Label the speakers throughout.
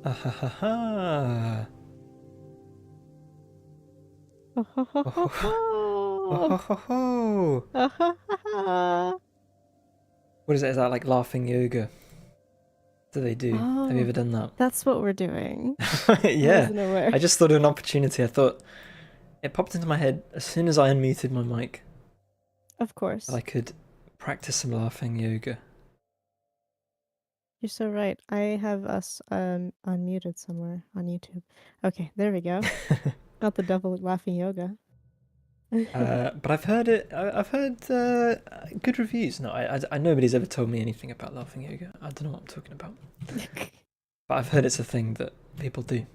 Speaker 1: Ah ha ha ha.
Speaker 2: Oh, ho, ho,
Speaker 1: Oh
Speaker 2: ho,
Speaker 1: ho ho
Speaker 2: ho.
Speaker 1: ho ho.
Speaker 2: Oh, ho, ho, ho.
Speaker 1: What is that? Is that like laughing yoga? Do they do? Have you
Speaker 2: Oh,
Speaker 1: ever done that?
Speaker 2: that's what we're doing. I
Speaker 1: Yeah.
Speaker 2: wasn't aware.
Speaker 1: I just thought of an opportunity. I thought it popped into my head as soon as I unmuted my mic
Speaker 2: Of
Speaker 1: that
Speaker 2: course.
Speaker 1: I could practice some laughing yoga.
Speaker 2: You're so right. I have us unmuted somewhere on YouTube. Okay, there we go. Not the double laughing yoga.
Speaker 1: But I've heard it. I've heard good reviews. No, nobody's ever told me anything about laughing yoga. I don't know what I'm talking about. But I've heard it's a thing that people do.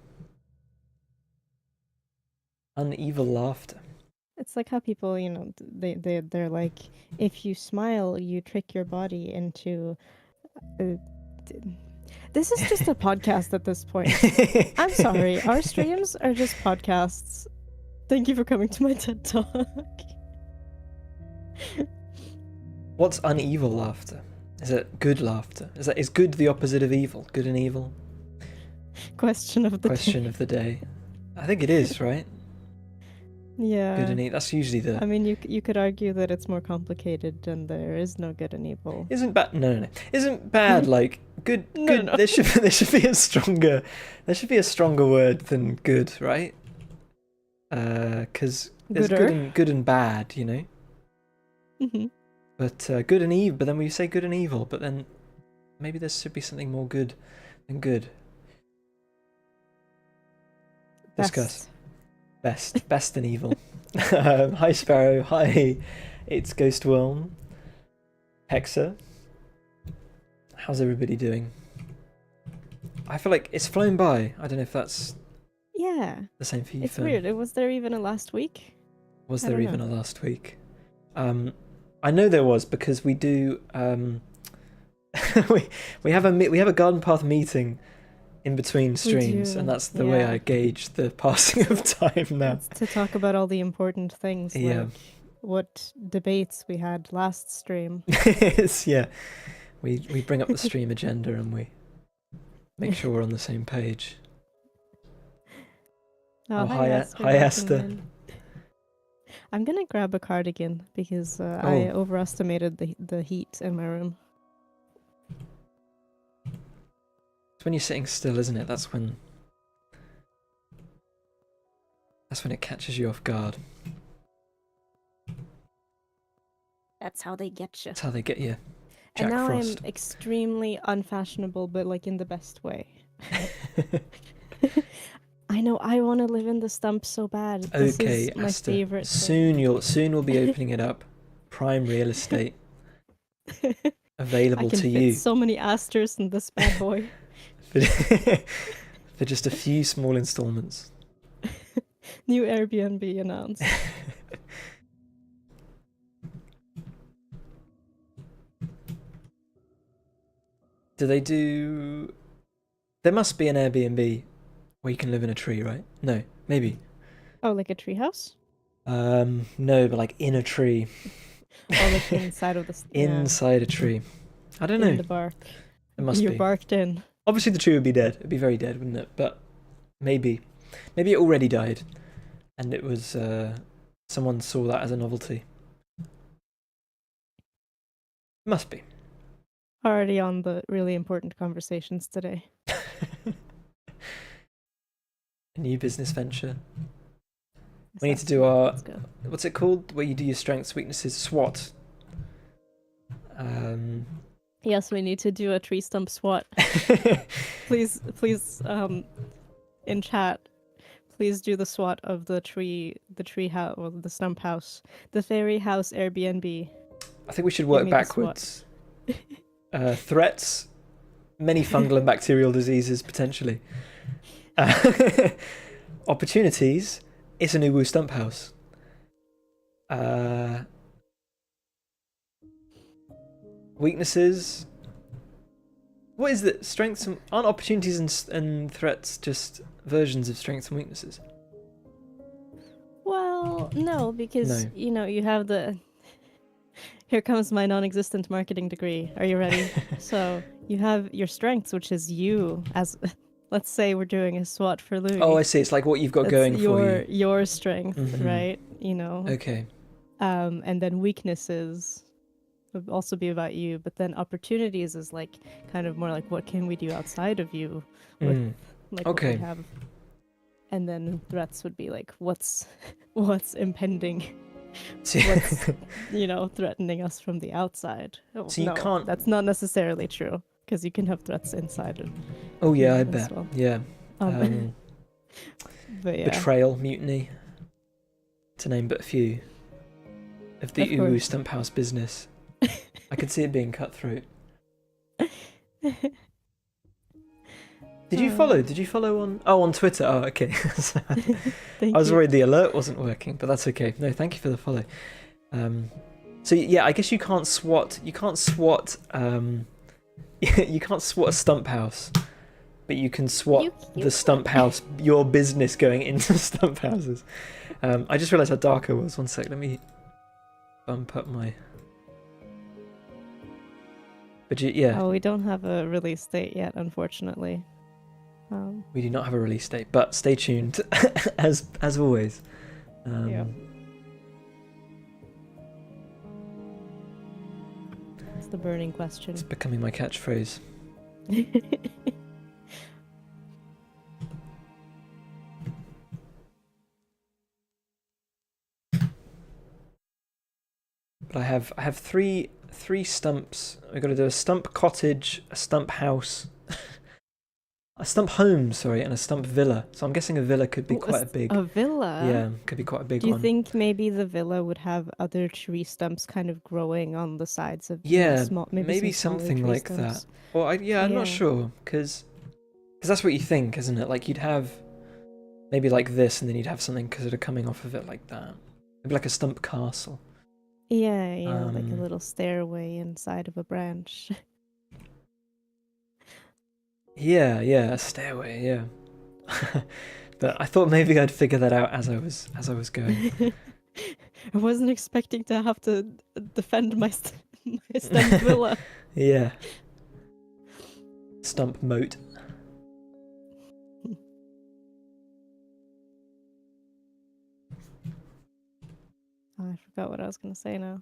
Speaker 1: Unevil laughter.
Speaker 2: It's like how people, they're like, if you smile, you trick your body into. Uh, this is just a podcast at this point. I'm sorry. Our streams are just podcasts. Thank you for coming to my TED Talk.
Speaker 1: What's unevil laughter? Is it good laughter? Is good the opposite of evil? Good and evil?
Speaker 2: Question of the
Speaker 1: Question
Speaker 2: day.
Speaker 1: of the day. I think it is, right?
Speaker 2: Yeah.
Speaker 1: Good and evil. That's usually the.
Speaker 2: I mean, you could argue that it's more complicated and there is no good and evil.
Speaker 1: Isn't bad? No. Isn't bad like good?
Speaker 2: No,
Speaker 1: Good.
Speaker 2: no.
Speaker 1: There should be a stronger. There should be a stronger word than good, right? Because there's
Speaker 2: Gooder.
Speaker 1: good and bad, you know.
Speaker 2: Mhm.
Speaker 1: But good and evil. But then we say good and evil. But then maybe there should be something more good than good. Discuss. Best and evil. Hi Sparrow. Hi, it's Ghost Worm. Hexa. How's everybody doing? I feel like it's flown by. I don't know if that's
Speaker 2: Yeah.
Speaker 1: the same for you.
Speaker 2: It's weird. Was there even a last week?
Speaker 1: Was
Speaker 2: I
Speaker 1: there
Speaker 2: don't
Speaker 1: even
Speaker 2: know.
Speaker 1: a last week? I know there was because we do. we have a garden path meeting in between streams, and that's the way I gauge the passing of time now.
Speaker 2: It's to talk about all the important things,
Speaker 1: Yeah.
Speaker 2: like what debates we had last stream.
Speaker 1: Yeah. We bring up the stream agenda and we make sure we're on the same page.
Speaker 2: Oh,
Speaker 1: hi
Speaker 2: Esther.
Speaker 1: Esther.
Speaker 2: I'm gonna grab a cardigan because I overestimated the heat in my room.
Speaker 1: It's when you're sitting still, isn't it? That's when it catches you off guard.
Speaker 2: That's how they get you.
Speaker 1: That's how they get you.
Speaker 2: Jack and now
Speaker 1: Frost.
Speaker 2: I'm extremely unfashionable, but like in the best way. I know. I want to live in the stump so bad. This
Speaker 1: okay,
Speaker 2: is my
Speaker 1: Esther.
Speaker 2: favorite.
Speaker 1: Soon we'll be opening it up. Prime real estate. available
Speaker 2: can
Speaker 1: to
Speaker 2: fit
Speaker 1: you
Speaker 2: so many asters in this bad boy.
Speaker 1: for, for just a few small installments.
Speaker 2: New Airbnb announced.
Speaker 1: Do they do? There must be an Airbnb where you can live in a tree, right? No, maybe.
Speaker 2: Oh, like a treehouse?
Speaker 1: No, but like in a tree,
Speaker 2: Or like inside of the
Speaker 1: inside a tree. I don't know.
Speaker 2: in the bark.
Speaker 1: It must
Speaker 2: You're
Speaker 1: be.
Speaker 2: barked in.
Speaker 1: Obviously, the tree would be dead. It'd be very dead, wouldn't it? But maybe it already died, and it was someone saw that as a novelty. Must be.
Speaker 2: Already on the really important conversations today.
Speaker 1: A new business venture. We need to
Speaker 2: Assessment.
Speaker 1: do our
Speaker 2: Let's go.
Speaker 1: what's it called? Where you do your strengths, weaknesses, SWOT.
Speaker 2: Yes, we need to do a tree stump SWAT. Please, in chat, please do the SWAT of the tree house, or the stump house, the fairy house Airbnb.
Speaker 1: I think we should
Speaker 2: Give
Speaker 1: work
Speaker 2: me the
Speaker 1: backwards. Threats, many fungal and bacterial diseases potentially. Opportunities, it's a new Woo Stump house. Weaknesses, what is it? Strengths and aren't opportunities and threats just versions of strengths and weaknesses?
Speaker 2: Well, no, because
Speaker 1: No.
Speaker 2: you know you have the. Here comes my non-existent marketing degree. Are you ready? So you have your strengths, which is you as. Let's say we're doing a SWAT for Louis.
Speaker 1: Oh, I see. It's like what you've got
Speaker 2: That's
Speaker 1: going for you.
Speaker 2: your strength,
Speaker 1: Mhm.
Speaker 2: right? You know.
Speaker 1: Okay.
Speaker 2: And then weaknesses would also be about you, but then opportunities is like kind of more like what can we do outside of you with like what
Speaker 1: Okay.
Speaker 2: we have. And then threats would be like what's impending, what's threatening us from the outside. Oh,
Speaker 1: So you can't-
Speaker 2: That's not necessarily true because you can have threats inside of.
Speaker 1: Oh yeah, I
Speaker 2: as
Speaker 1: bet.
Speaker 2: well.
Speaker 1: Yeah.
Speaker 2: But yeah.
Speaker 1: Betrayal, mutiny, to name but a few of the
Speaker 2: Of
Speaker 1: Uwu
Speaker 2: course.
Speaker 1: Stump House business. I could see it being cutthroat. Did you follow? Did you follow on? Oh, on Twitter. Oh, okay.
Speaker 2: Thank
Speaker 1: I was
Speaker 2: you.
Speaker 1: worried the alert wasn't working, but that's okay. No, thank you for the follow. So yeah, I guess you can't SWAT. You can't SWAT. You can't SWAT a stump house, but you can SWAT
Speaker 2: You
Speaker 1: the stump house. Your business going into stump houses. I just realised how dark I was. 1 sec. Let me bump up my. But yeah,
Speaker 2: Oh, we don't have a release date yet, unfortunately.
Speaker 1: we do not have a release date, but stay tuned as always.
Speaker 2: Yeah. It's the burning question.
Speaker 1: It's becoming my catchphrase. But I have three stumps. We've got to do a stump cottage, a stump house, a stump home, sorry, and a stump villa. So I'm guessing a villa could be quite a big.
Speaker 2: A villa?
Speaker 1: Yeah, could be quite a big
Speaker 2: Do you
Speaker 1: one.
Speaker 2: think maybe the villa would have other tree stumps kind of growing on the sides of
Speaker 1: Yeah,
Speaker 2: small,
Speaker 1: maybe
Speaker 2: some smaller
Speaker 1: something
Speaker 2: tree
Speaker 1: like
Speaker 2: stumps?
Speaker 1: that. Well, I'm
Speaker 2: Yeah.
Speaker 1: not sure because that's what you think, isn't it? Like you'd have maybe like this, and then you'd have something sort of coming off of it like that. Maybe like a stump castle.
Speaker 2: Yeah, like a
Speaker 1: Um,
Speaker 2: little stairway inside of a branch.
Speaker 1: Yeah, a stairway, yeah. But I thought maybe I'd figure that out as I was going.
Speaker 2: I wasn't expecting to have to defend my stump villa.
Speaker 1: Yeah. Stump moat.
Speaker 2: Oh, I forgot what I was going to say now.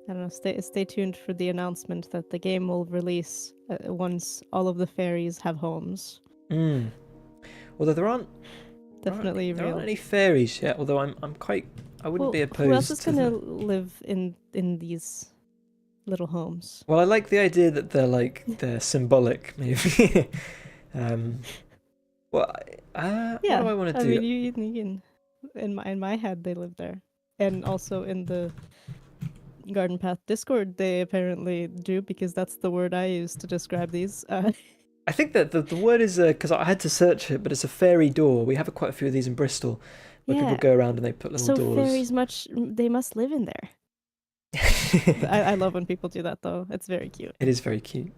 Speaker 2: I don't know. Stay tuned for the announcement that the game will release once all of the fairies have homes.
Speaker 1: Although there aren't
Speaker 2: Definitely
Speaker 1: there
Speaker 2: real.
Speaker 1: aren't any fairies yet. Although I wouldn't be opposed.
Speaker 2: Who else is
Speaker 1: to
Speaker 2: gonna live in these little homes?
Speaker 1: Well, I like the idea that they're symbolic, maybe. What do I want to do?
Speaker 2: I mean, you can. In my head, they live there. and also in the Garden Path Discord, they apparently do, because that's the word I use to describe these.
Speaker 1: I think that the word is because I had to search it, but it's a fairy door. We have quite a few of these in Bristol, where people go around and they put little
Speaker 2: so
Speaker 1: doors.
Speaker 2: fairies they must live in there. I love when people do that, though. It's very cute.
Speaker 1: It is very cute.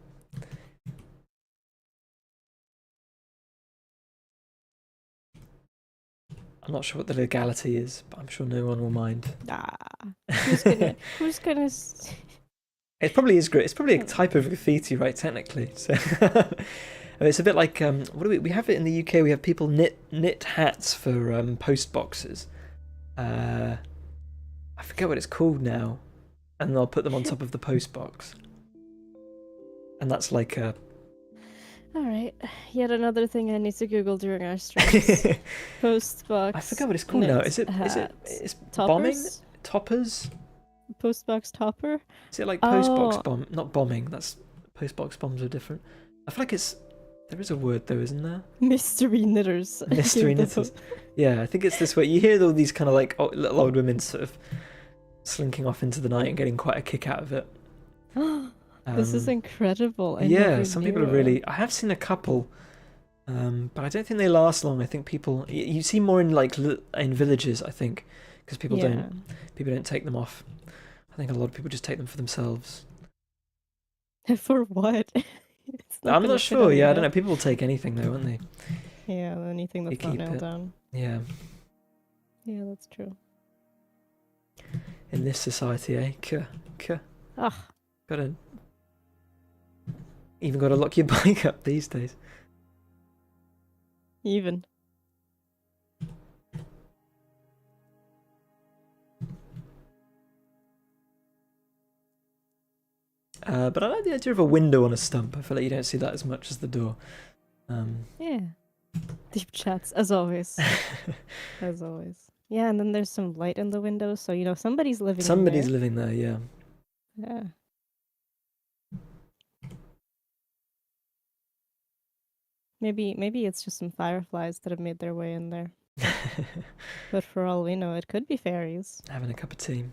Speaker 1: I'm not sure what the legality is, but I'm sure no one will mind.
Speaker 2: Who's gonna?
Speaker 1: It probably is great. It's probably a type of graffiti, right? Technically, so it's a bit like what do we have it in the UK? We have people knit hats for post boxes. I forget what it's called now, and they'll put them on top of the post box, and that's like a.
Speaker 2: All right, yet another thing I need to Google during our streams. Post box.
Speaker 1: I forget what it's called now. Is it bombing? Toppers?
Speaker 2: Postbox topper?
Speaker 1: Is it like postbox bomb? Not bombing. That's postbox bombs are different. I feel like there is a word though, isn't there?
Speaker 2: Mystery knitters.
Speaker 1: Mystery knitters. Yeah, I think it's this way. You hear all these kind of like little old women sort of slinking off into the night and getting quite a kick out of it.
Speaker 2: This is incredible.
Speaker 1: Some people are really. I have seen a couple, but I don't think they last long. I think people you see more in like in villages. I think because people don't take them off. I think a lot of people just take them for themselves.
Speaker 2: For what?
Speaker 1: I'm not sure. Yeah, I don't know. People will take anything though, won't they?
Speaker 2: Yeah, anything that's not nailed down.
Speaker 1: Yeah.
Speaker 2: Yeah, that's true.
Speaker 1: In this society, eh? Gotta lock your bike up these days.
Speaker 2: Even.
Speaker 1: But I like the idea of a window on a stump. I feel like you don't see that as much as the door.
Speaker 2: Yeah. Deep chats, as always. As always. Yeah, and then there's some light in the window, so somebody's living
Speaker 1: Somebody's living there, yeah.
Speaker 2: Yeah. Maybe it's just some fireflies that have made their way in there. But for all we know, it could be fairies.
Speaker 1: Having a cup of tea.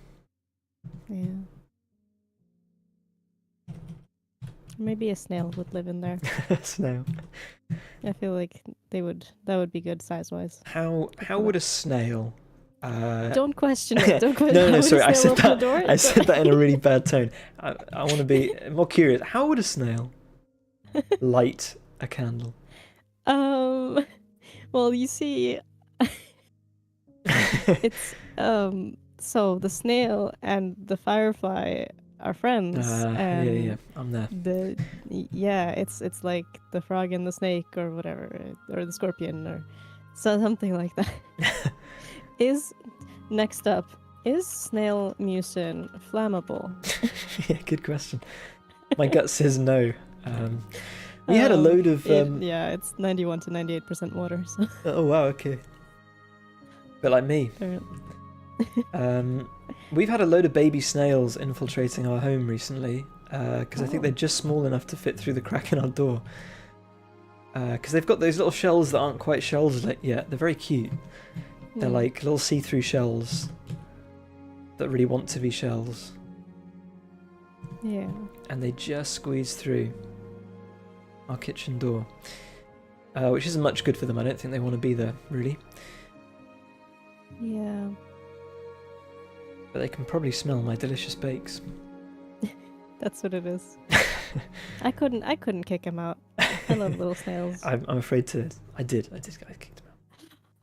Speaker 2: Yeah. Maybe a snail would live in there.
Speaker 1: Snail.
Speaker 2: I feel like that would be good size-wise.
Speaker 1: How would a snail...
Speaker 2: Don't question it. Don't question
Speaker 1: No, sorry. I said that in a really bad tone. I want to be more curious. How would a snail light a candle?
Speaker 2: Well, you see, it's so the snail and the firefly are friends. And
Speaker 1: yeah, I'm there.
Speaker 2: It's like the frog and the snake, or whatever, or the scorpion, or something like that. Next up, is snail mucin flammable?
Speaker 1: Yeah, good question. My gut says no. We had a load of...
Speaker 2: it's 91 to 98% water. So.
Speaker 1: Oh, wow, okay. Bit like me. We've had a load of baby snails infiltrating our home recently, because I think they're just small enough to fit through the crack in our door. Because they've got those little shells that aren't quite shells yet. They're very cute. They're like little see-through shells that really want to be shells.
Speaker 2: Yeah.
Speaker 1: And they just squeeze through our kitchen door, which isn't much good for them. I don't think they want to be there, really.
Speaker 2: Yeah.
Speaker 1: But they can probably smell my delicious bakes.
Speaker 2: That's what it is. I couldn't kick him out. I love little snails.
Speaker 1: I'm afraid to. I kicked him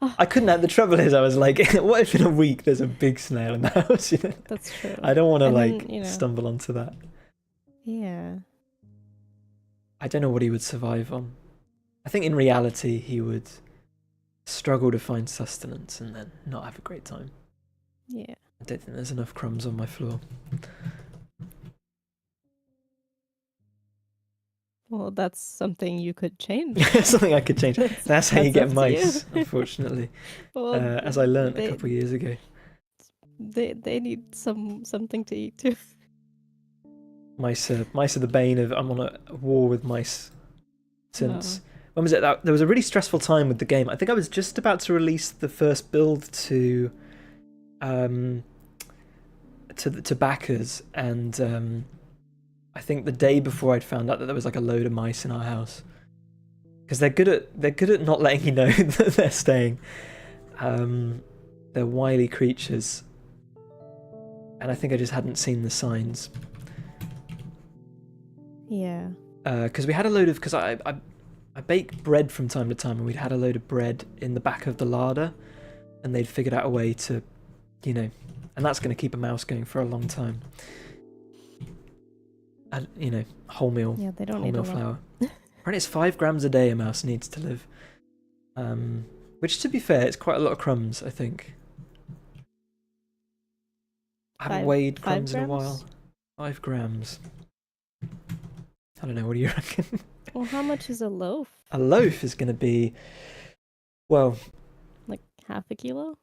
Speaker 1: out. I couldn't. The trouble is, I was like, what if in a week there's a big snail in the house?
Speaker 2: That's true.
Speaker 1: I don't want to stumble onto that.
Speaker 2: Yeah.
Speaker 1: I don't know what he would survive on. I think in reality he would struggle to find sustenance and then not have a great time.
Speaker 2: Yeah.
Speaker 1: I don't think there's enough crumbs on my floor.
Speaker 2: Well, that's something you could change.
Speaker 1: Something I could change. That's how you get mice, unfortunately.
Speaker 2: Well,
Speaker 1: as I learned a couple of years ago.
Speaker 2: They need something to eat too.
Speaker 1: Mice are the bane of... I'm on a war with mice since... When was it? There was a really stressful time with the game. I think I was just about to release the first build to to backers, and I think the day before I'd found out that there was like a load of mice in our house, because they're good at not letting you know that they're staying. They're wily creatures, and I think I just hadn't seen the signs.
Speaker 2: Yeah.
Speaker 1: Because we had a load of, because I bake bread from time to time, and we'd had a load of bread in the back of the larder, and they'd figured out a way to, and that's going to keep a mouse going for a long time. And wholemeal,
Speaker 2: Yeah, they don't need a
Speaker 1: wholemeal
Speaker 2: lot.
Speaker 1: flour. Apparently, it's 5 grams a day a mouse needs to live. Which, to be fair, it's quite a lot of crumbs, I think. I haven't weighed crumbs in a while. 5 grams. I don't know, what do you reckon?
Speaker 2: Well, how much is a loaf?
Speaker 1: A loaf is going to be, well,
Speaker 2: Like half a kilo?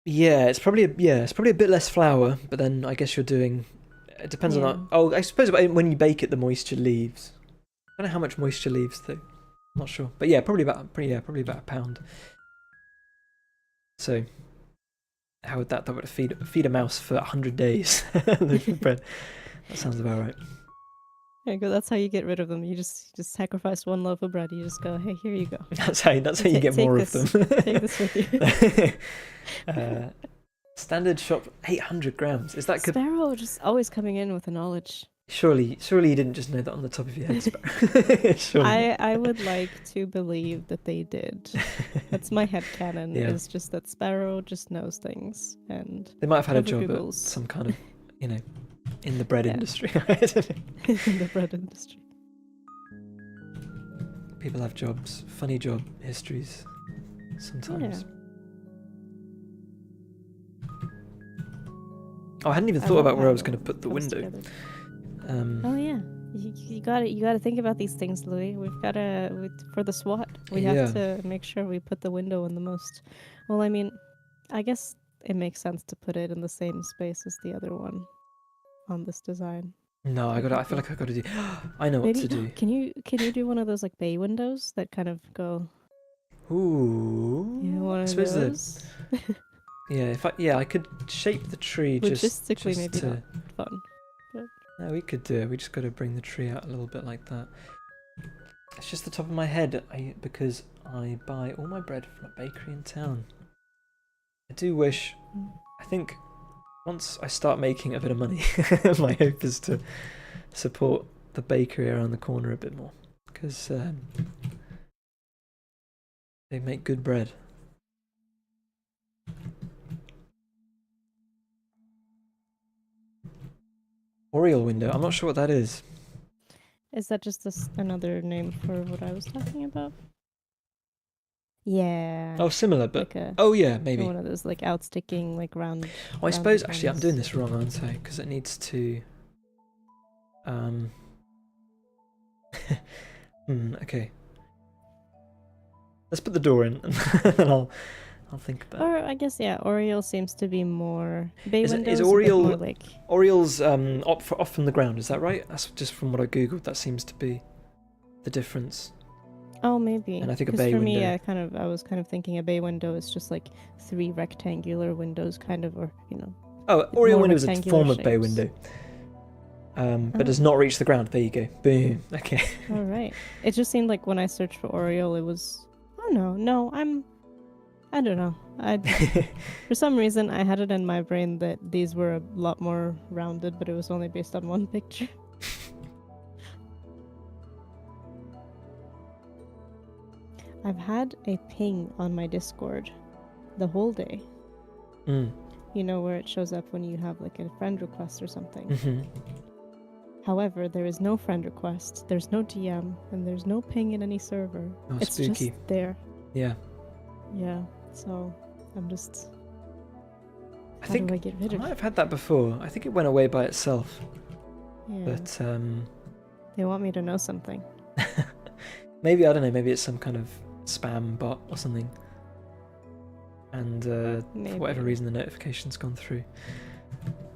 Speaker 1: yeah, it's probably a bit less flour, but then I guess you're doing. It depends on
Speaker 2: Yeah.
Speaker 1: that. Oh, I suppose when you bake it, the moisture leaves. I don't know how much moisture leaves though. I'm not sure, but yeah, probably about a pound. So, how would that would feed a mouse for 100 days? A loaf of bread. That sounds about right.
Speaker 2: There you go. That's how you get rid of them. You just sacrifice one loaf of bread. You just go, hey, here you go.
Speaker 1: That's how you get
Speaker 2: Take
Speaker 1: more
Speaker 2: this.
Speaker 1: of them.
Speaker 2: Take this with you.
Speaker 1: Standard shop 800 grams. Is that good?
Speaker 2: Sparrow just always coming in with the knowledge.
Speaker 1: Surely you didn't just know that on the top of your head, Sparrow. Surely.
Speaker 2: I would like to believe that they did. That's my headcanon.
Speaker 1: Yeah.
Speaker 2: It's just that Sparrow just knows things, and
Speaker 1: They might have had a
Speaker 2: never
Speaker 1: job
Speaker 2: Googles.
Speaker 1: at some kind of, in the bread
Speaker 2: Yeah.
Speaker 1: industry.
Speaker 2: in the bread industry.
Speaker 1: People have jobs, funny job histories, sometimes. Oh, I hadn't even thought
Speaker 2: love
Speaker 1: about where I
Speaker 2: how
Speaker 1: was
Speaker 2: it
Speaker 1: going to put the
Speaker 2: comes
Speaker 1: window.
Speaker 2: together. Oh yeah, you gotta think about these things, Louis. For the SWAT, we
Speaker 1: Yeah.
Speaker 2: have to make sure we put the window in the most. Well, I mean, I guess it makes sense to put it in the same space as the other one on this design.
Speaker 1: No, I feel like I got to do. I know what to do.
Speaker 2: Can you do one of those like bay windows that kind of go?
Speaker 1: Ooh.
Speaker 2: Yeah, one
Speaker 1: I
Speaker 2: of
Speaker 1: suppose
Speaker 2: those.
Speaker 1: I could shape the tree
Speaker 2: Logistically,
Speaker 1: just
Speaker 2: maybe
Speaker 1: to.
Speaker 2: not fun.
Speaker 1: No, we could do it. We just got to bring the tree out a little bit like that. It's just the top of my head because I buy all my bread from a bakery in town. I do wish. I think once I start making a bit of money, my hope is to support the bakery around the corner a bit more because they make good bread. Oriole window. I'm not sure what that is.
Speaker 2: Is that just another name for what I was talking about? Yeah.
Speaker 1: Oh, similar, but
Speaker 2: like
Speaker 1: oh yeah, maybe.
Speaker 2: one of those like outsticking, like round.
Speaker 1: Oh, I suppose
Speaker 2: rounded
Speaker 1: actually I'm
Speaker 2: ones.
Speaker 1: doing this wrong, aren't I? Because it needs to. Okay. Let's put the door in, and then I'll think about.
Speaker 2: Or I guess Oriole seems to be more bay
Speaker 1: Is
Speaker 2: windows.
Speaker 1: Oriole-
Speaker 2: more like
Speaker 1: Oriole's off from the ground. Is that right? That's just from what I googled. That seems to be the difference.
Speaker 2: oh maybe.
Speaker 1: And I think a
Speaker 2: 'Cause
Speaker 1: bay
Speaker 2: for me,
Speaker 1: window.
Speaker 2: I was kind of thinking a bay window is just like 3 rectangular windows, kind of, or
Speaker 1: Oh, Oriole
Speaker 2: more
Speaker 1: window is a
Speaker 2: rectangular
Speaker 1: form of bay
Speaker 2: shapes.
Speaker 1: window. But
Speaker 2: Oh.
Speaker 1: does not reach the ground. There you go. Boom. Okay.
Speaker 2: All right. It just seemed like when I searched for Oriole, it was. Oh no, I don't know. For some reason, I had it in my brain that these were a lot more rounded, but it was only based on one picture. I've had a ping on my Discord the whole day.
Speaker 1: Mm.
Speaker 2: You know, where it shows up when you have like a friend request or something.
Speaker 1: Hmm.
Speaker 2: However, there is no friend request, there's no DM, and there's no ping in any server.
Speaker 1: Oh,
Speaker 2: It's
Speaker 1: spooky.
Speaker 2: just there.
Speaker 1: Yeah.
Speaker 2: Yeah, so I'm just.
Speaker 1: I
Speaker 2: How
Speaker 1: think
Speaker 2: do I get rid
Speaker 1: I
Speaker 2: of
Speaker 1: might
Speaker 2: it?
Speaker 1: have had that before. I think it went away by itself.
Speaker 2: Yeah.
Speaker 1: But
Speaker 2: They want me to know something.
Speaker 1: maybe, I don't know, maybe it's some kind of spam bot or something. And for whatever
Speaker 2: Maybe.
Speaker 1: reason the notification's gone through.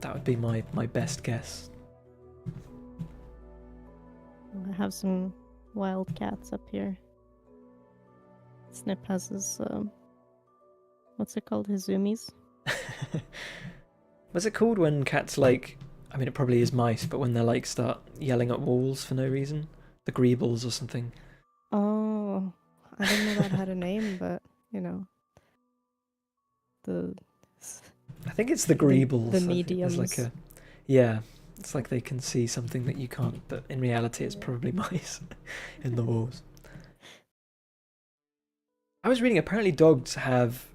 Speaker 1: That would be my best guess.
Speaker 2: I have some wild cats up here. Snip has his what's it called? His zoomies.
Speaker 1: What's it called when cats like? I mean, it probably is mice, but when they're like start yelling at walls for no reason, the greebles or something.
Speaker 2: Oh, I didn't know that had a name, but you know, the
Speaker 1: I think it's the
Speaker 2: The
Speaker 1: greebles. I think
Speaker 2: mediums.
Speaker 1: there's like a, yeah, it's like they can see something that you can't, but in reality, it's
Speaker 2: Yeah.
Speaker 1: probably mice in the walls. I was reading. Apparently, dogs have.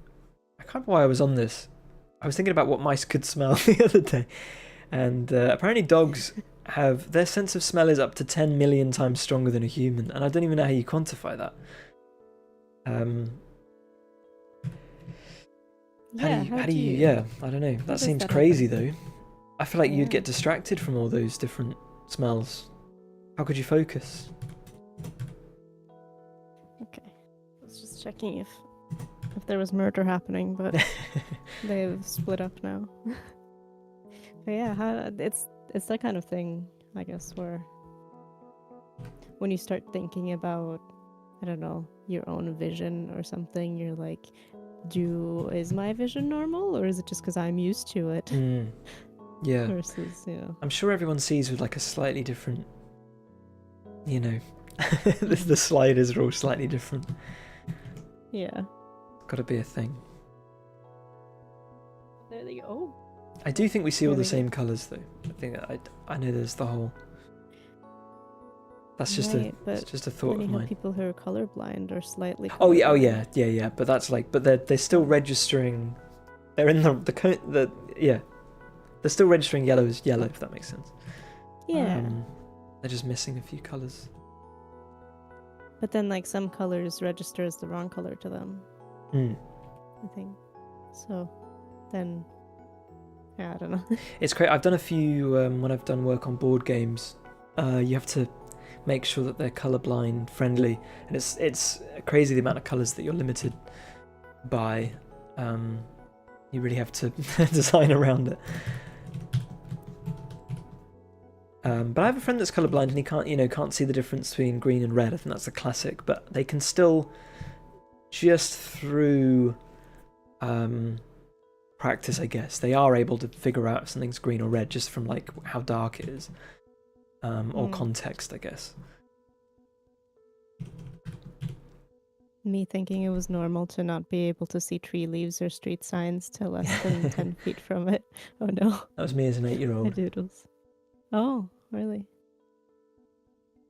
Speaker 1: I can't remember why I was on this. I was thinking about what mice could smell the other day, and apparently, dogs have their sense of smell is up to 10 million times stronger than a human, and I don't even know how you quantify that.
Speaker 2: Yeah,
Speaker 1: How do you yeah, I don't know. That
Speaker 2: does
Speaker 1: seems
Speaker 2: that
Speaker 1: crazy
Speaker 2: happen?
Speaker 1: though. I feel like you'd
Speaker 2: Yeah.
Speaker 1: get distracted from all those different smells. How could you focus?
Speaker 2: Okay. I was just checking if there was murder happening, but they've split up now. But yeah, it's that kind of thing, I guess, where when you start thinking about, I don't know, your own vision or something, you're like, is my vision normal, or is it just because I'm used to it?
Speaker 1: Yeah.
Speaker 2: Versus,
Speaker 1: I'm sure everyone sees with like a slightly different, you know, the sliders are all slightly different.
Speaker 2: Yeah.
Speaker 1: Got to be a thing.
Speaker 2: There they go.
Speaker 1: I do think we see all
Speaker 2: There
Speaker 1: the
Speaker 2: they go.
Speaker 1: same colours though. I think I know there's the whole. That's just
Speaker 2: Right,
Speaker 1: it's
Speaker 2: but
Speaker 1: just a thought
Speaker 2: then
Speaker 1: of
Speaker 2: you have
Speaker 1: mine.
Speaker 2: people who are colorblind or slightly colorblind.
Speaker 1: Oh yeah. But that's like, but they're still registering. They're in the yeah. They're still registering yellow as yellow, if that makes sense.
Speaker 2: Yeah.
Speaker 1: They're just missing a few colours.
Speaker 2: But then, like, some colors register as the wrong color to them, I think. So, then, yeah, I don't know.
Speaker 1: It's great. I've done a few when I've done work on board games. You have to make sure that they're colorblind friendly, and it's crazy the amount of colors that you're limited by. You really have to design around it. But I have a friend that's colorblind, and he can't see the difference between green and red. I think that's a classic. But they can still, just through practice, I guess, they are able to figure out if something's green or red just from like how dark it is, or context, I guess.
Speaker 2: Me thinking it was normal to not be able to see tree leaves or street signs to less than 10 feet from it. Oh no.
Speaker 1: That was me as an 8-year-old.
Speaker 2: My doodles. Oh, really?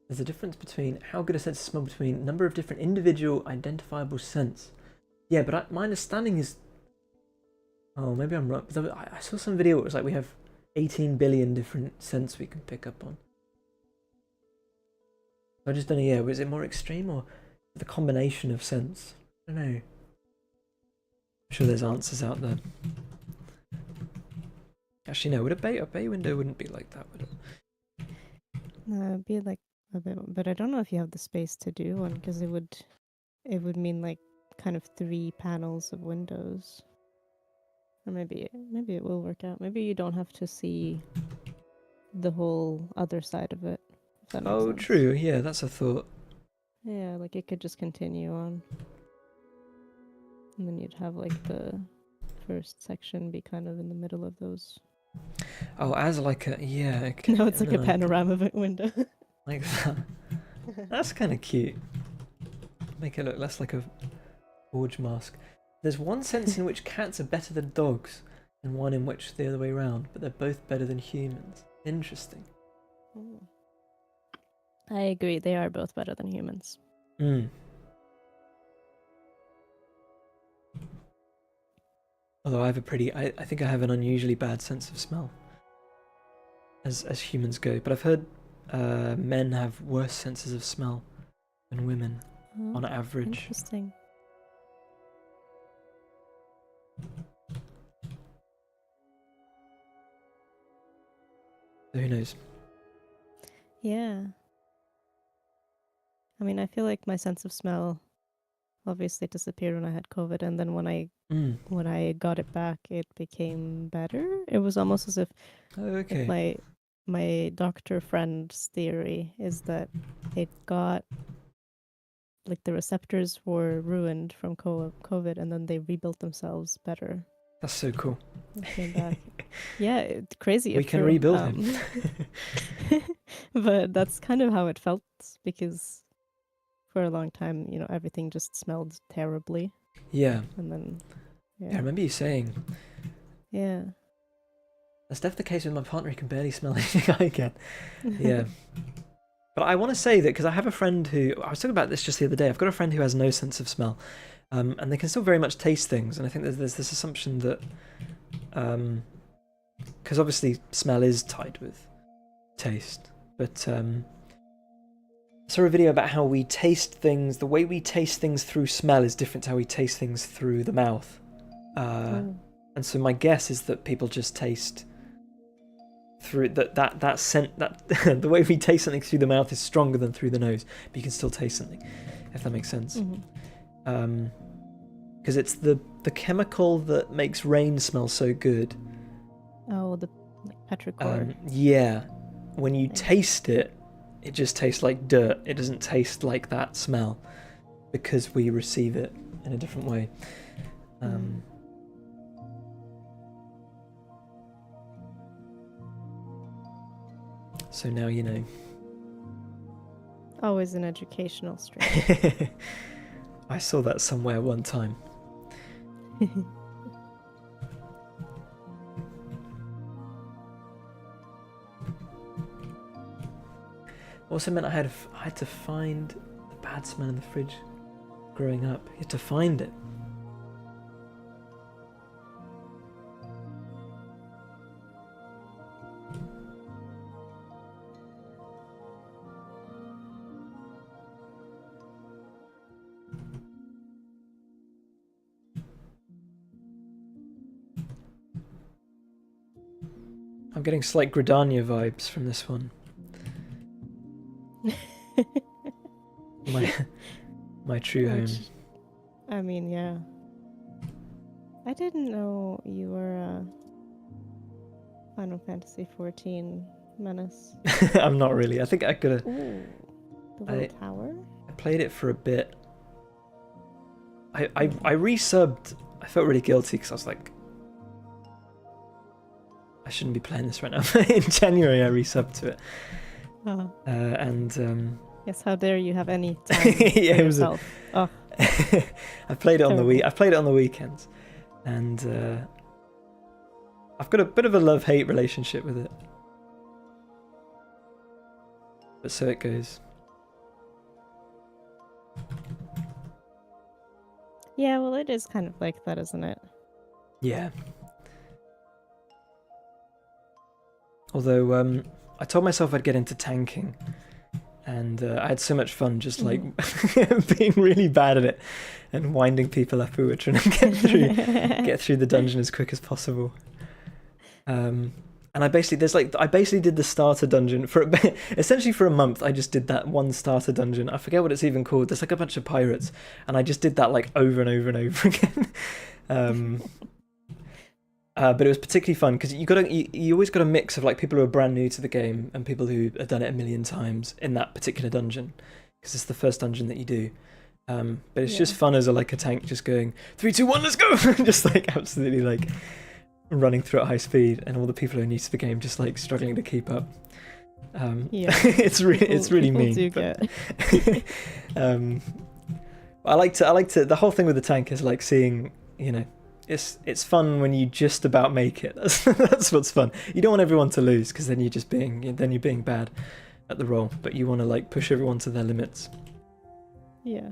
Speaker 1: There's a difference between how good a sense of smell between a number of different individual identifiable scents. Yeah, but my understanding is. Oh, maybe I'm wrong. But I saw some video. It was like we have 18 billion different scents we can pick up on. I just don't know. Yeah, was it more extreme or the combination of scents? I don't know. I'm sure there's answers out there. Actually, no. Would a bay window wouldn't be like that, would it?
Speaker 2: No, it'd be like a bit, but I don't know if you have the space to do one because it would mean like kind of 3 panels of windows. Or maybe it will work out. Maybe you don't have to see the whole other side of it. If that makes sense.
Speaker 1: True. Yeah, that's a thought.
Speaker 2: Yeah, like it could just continue on. And then you'd have like the first section be kind of in the middle of those.
Speaker 1: Oh, as like a okay.
Speaker 2: No, it's like a panorama window.
Speaker 1: Like that. That's kind of cute. Make it look less like a forge mask. There's one sense in which cats are better than dogs, and one in which the other way around, but they're both better than humans. Interesting.
Speaker 2: I agree, they are both better than humans.
Speaker 1: Although I think I have an unusually bad sense of smell, as humans go. But I've heard men have worse senses of smell than women on average.
Speaker 2: Interesting.
Speaker 1: So who knows?
Speaker 2: Yeah. I mean, I feel like my sense of smell obviously disappeared when I had COVID, and then when I got it back, it became better. It was almost as if,
Speaker 1: okay.
Speaker 2: My doctor friend's theory is that it got, like, the receptors were ruined from COVID, and then they rebuilt themselves better.
Speaker 1: That's so cool.
Speaker 2: it came back. Yeah, it's crazy.
Speaker 1: We
Speaker 2: if
Speaker 1: can
Speaker 2: true.
Speaker 1: rebuild him.
Speaker 2: But that's kind of how it felt, because for a long time, everything just smelled terribly.
Speaker 1: Yeah.
Speaker 2: And then,
Speaker 1: I remember you saying.
Speaker 2: Yeah.
Speaker 1: That's definitely the case with my partner. He can barely smell anything I can. Yeah. But I want to say that because I have a friend who, I was talking about this just the other day. I've got a friend who has no sense of smell, and they can still very much taste things. And I think there's this assumption that, because obviously smell is tied with taste, but I saw a video about how we taste things. The way we taste things through smell is different to how we taste things through the mouth. And so my guess is that people just taste through that scent, that the way we taste something through the mouth is stronger than through the nose, but you can still taste something, if that makes sense. Because it's the chemical that makes rain smell so good.
Speaker 2: Oh, the petrichor.
Speaker 1: Yeah, when you taste it, it just tastes like dirt. It doesn't taste like that smell because we receive it in a different way. So now you know.
Speaker 2: Always an educational stream.
Speaker 1: I saw that somewhere one time. Also meant I had to find the bad smell in the fridge growing up. You had to find it. I'm getting slight Gridania vibes from this one. my true home.
Speaker 2: I mean, yeah. I didn't know you were a Final Fantasy XIV menace.
Speaker 1: I'm not really. I think I could have.
Speaker 2: Ooh, the little tower?
Speaker 1: I played it for a bit. I resubbed. I felt really guilty because I was like, I shouldn't be playing this right now. In January, I resubbed to it. And
Speaker 2: yes, how dare you have any time for
Speaker 1: yeah, it was
Speaker 2: yourself?
Speaker 1: I played it on the I played it on the weekends, and I've got a bit of a love-hate relationship with it. But so it goes.
Speaker 2: Yeah, well, it is kind of like that, isn't it?
Speaker 1: Yeah. Although I told myself I'd get into tanking, and I had so much fun just like being really bad at it and winding people up who were trying to get through the dungeon as quick as possible. And I basically did the starter dungeon for essentially for a month. I just did that one starter dungeon. I forget what it's even called. There's like a bunch of pirates, and I just did that like over and over and over again. But it was particularly fun because you always got a mix of like people who are brand new to the game and people who have done it a million times in that particular dungeon, because it's the first dungeon that you do. But it's just fun as a tank just going 3, 2, 1, let's go, just like absolutely like running through at high speed, and all the people who are new to the game just like struggling to keep up. It's really mean. I like to. The whole thing with the tank is like seeing, it's fun when you just about make it. That's what's fun. You don't want everyone to lose because then you're being bad at the role. But you want to like push everyone to their limits.
Speaker 2: Yeah.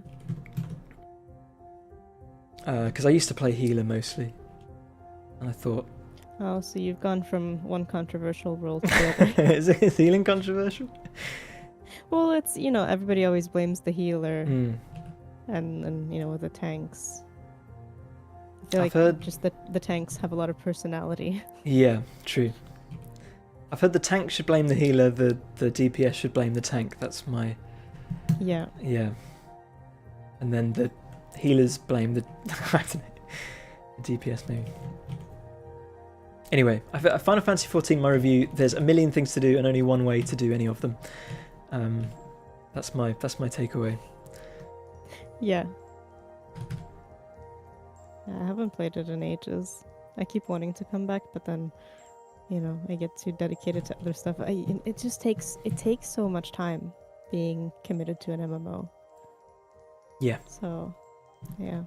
Speaker 1: Because I used to play healer mostly, and I thought.
Speaker 2: Oh, so you've gone from one controversial role to the other.
Speaker 1: Is healing controversial?
Speaker 2: Well, it's everybody always blames the healer, and with the tanks. I feel like heard... just the tanks have a lot of personality. Yeah,
Speaker 1: true. I've heard the tank should blame the healer, the DPS should blame the tank. That's my...
Speaker 2: Yeah.
Speaker 1: Yeah. And then the healers blame the... I don't know. The DPS maybe. Anyway, Final Fantasy XIV, my review, there's a million things to do and only one way to do any of them. That's my takeaway.
Speaker 2: Yeah. I haven't played it in ages. I keep wanting to come back, but then, I get too dedicated to other stuff. It just takes so much time being committed to an MMO.
Speaker 1: Yeah.
Speaker 2: So, yeah.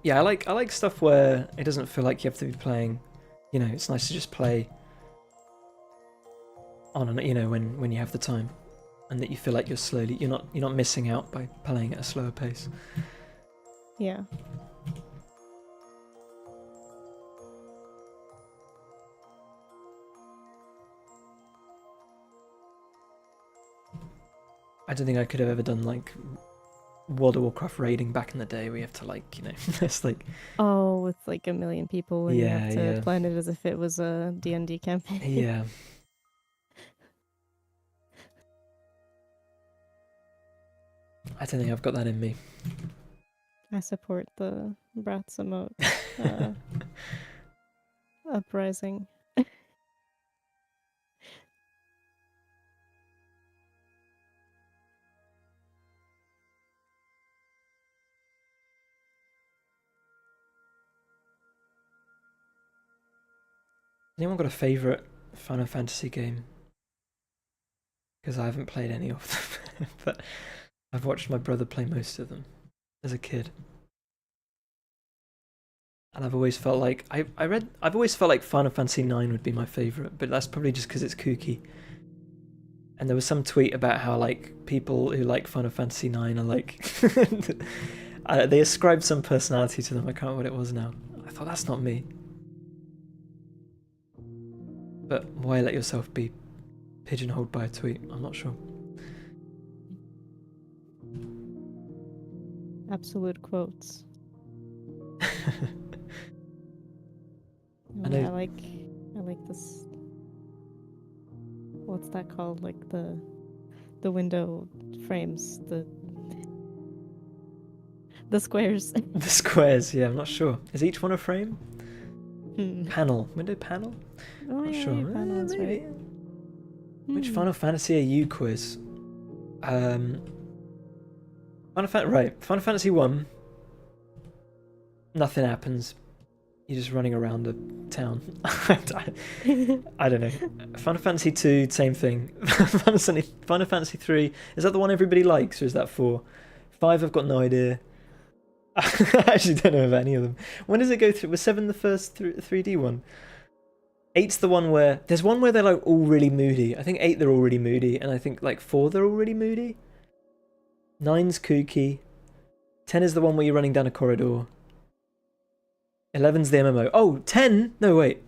Speaker 1: Yeah, I like stuff where it doesn't feel like you have to be playing. It's nice to just play on and when you have the time, and that you feel like you're not missing out by playing at a slower pace.
Speaker 2: Yeah.
Speaker 1: I don't think I could have ever done like World of Warcraft raiding back in the day where you have to it's like
Speaker 2: with like a million people and you
Speaker 1: Yeah,
Speaker 2: have to
Speaker 1: yeah.
Speaker 2: plan it as if it was a D&D campaign.
Speaker 1: Yeah. I don't think I've got that in me.
Speaker 2: I support the Bratz emote uprising.
Speaker 1: Anyone got a favourite Final Fantasy game? Because I haven't played any of them, but I've watched my brother play most of them as a kid. And I've always felt like I've always felt like Final Fantasy IX would be my favourite, but that's probably just because it's kooky. And there was some tweet about how like people who like Final Fantasy IX are like they ascribed some personality to them. I can't remember what it was now. I thought that's not me. But why let yourself be pigeonholed by a tweet? I'm not sure.
Speaker 2: Absolute quotes.
Speaker 1: I know.
Speaker 2: I like this. What's that called? Like the window frames, the squares.
Speaker 1: The squares, yeah, I'm not sure. Is each one a frame?
Speaker 2: Hmm.
Speaker 1: Panel. Window panel?
Speaker 2: Oh,
Speaker 1: Not
Speaker 2: yeah,
Speaker 1: sure.
Speaker 2: your panels,
Speaker 1: Maybe.
Speaker 2: right?
Speaker 1: Which
Speaker 2: Hmm.
Speaker 1: Final Fantasy are you, Quiz? Final Fantasy 1. Nothing happens. You're just running around a town. I don't know. Final Fantasy 2, same thing. Final Fantasy 3, is that the one everybody likes, or is that 4? 5, I've got no idea. I actually don't know of any of them. When does it go through? Was 7 the first 3D one? 8's the one where... There's one where they're like all really moody. I think 8 they're all really moody, and I think like 4 they're all really moody. 9's kooky. 10 is the one where you're running down a corridor. 11's the MMO. Oh, 10? No, wait.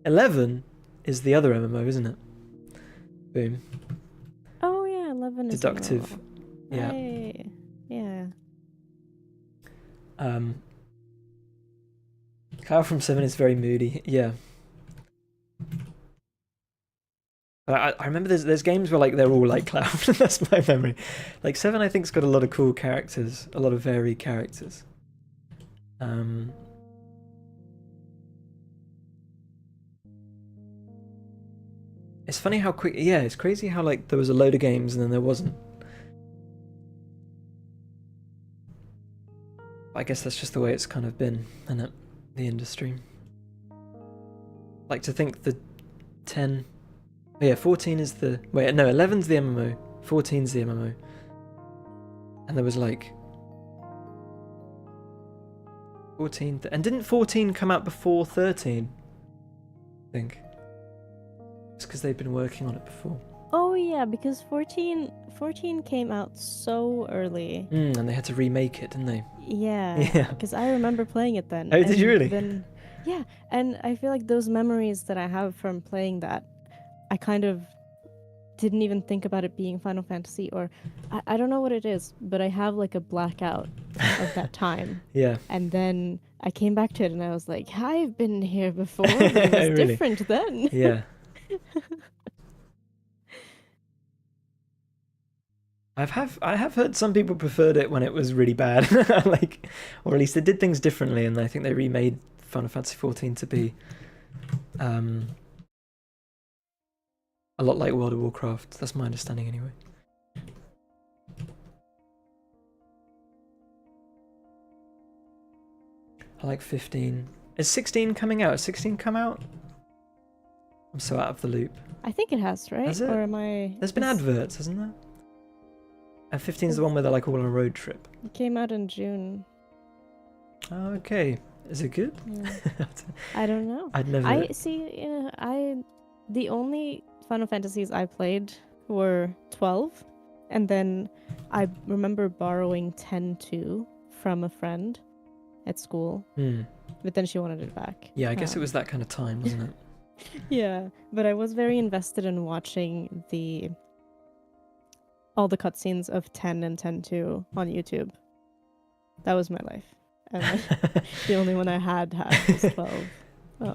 Speaker 1: 11 is the other MMO, isn't it? Boom.
Speaker 2: Oh yeah, 11 is
Speaker 1: Deductive. Yeah.
Speaker 2: Right. Yeah.
Speaker 1: Cloud from 7 is very moody. Yeah. I remember there's games where like they're all like Cloud. That's my memory. Like 7, I think's got a lot of cool characters, a lot of varied characters. It's funny how quick. Yeah, it's crazy how like there was a load of games and then there wasn't. I guess that's just the way it's kind of been, isn't it? The industry. Like to think the 10. Oh yeah, 14 is the. Wait, no, 11's the MMO. 14's the MMO. And there was like 14. And didn't 14 come out before 13? I think. It's because they've been working on it before.
Speaker 2: Oh yeah, because 14 came out so early.
Speaker 1: And they had to remake it, didn't they?
Speaker 2: Yeah.
Speaker 1: Yeah.
Speaker 2: Because I remember playing it then.
Speaker 1: Oh, did you really?
Speaker 2: Then, yeah, and I feel like those memories that I have from playing that, I kind of didn't even think about it being Final Fantasy, or I don't know what it is, but I have like a blackout of that time.
Speaker 1: Yeah.
Speaker 2: And then I came back to it and I was like, I've been here before, but it was
Speaker 1: Really?
Speaker 2: different then.
Speaker 1: Yeah. I have heard some people preferred it when it was really bad, like, or at least they did things differently, and I think they remade Final Fantasy XIV to be a lot like World of Warcraft. That's my understanding, anyway. I like 15. Is 16 coming out? Has 16 come out? I'm so out of the loop.
Speaker 2: I think it has, right?
Speaker 1: Has it?
Speaker 2: Or am I?
Speaker 1: There's been adverts, hasn't there? And 15 is the one where they're like all on a road trip.
Speaker 2: It came out in June.
Speaker 1: Oh, okay. Is it good?
Speaker 2: Yeah. I don't know.
Speaker 1: I'd never.
Speaker 2: I see. The only Final Fantasies I played were 12, and then I remember borrowing 10-2 from a friend at school, but then she wanted it back.
Speaker 1: Yeah, I guess it was that kind of time, wasn't it?
Speaker 2: Yeah, but I was very invested in watching all the cutscenes of 10 and 10-2 on YouTube. That was my life. And the only one I had was 12. Oh.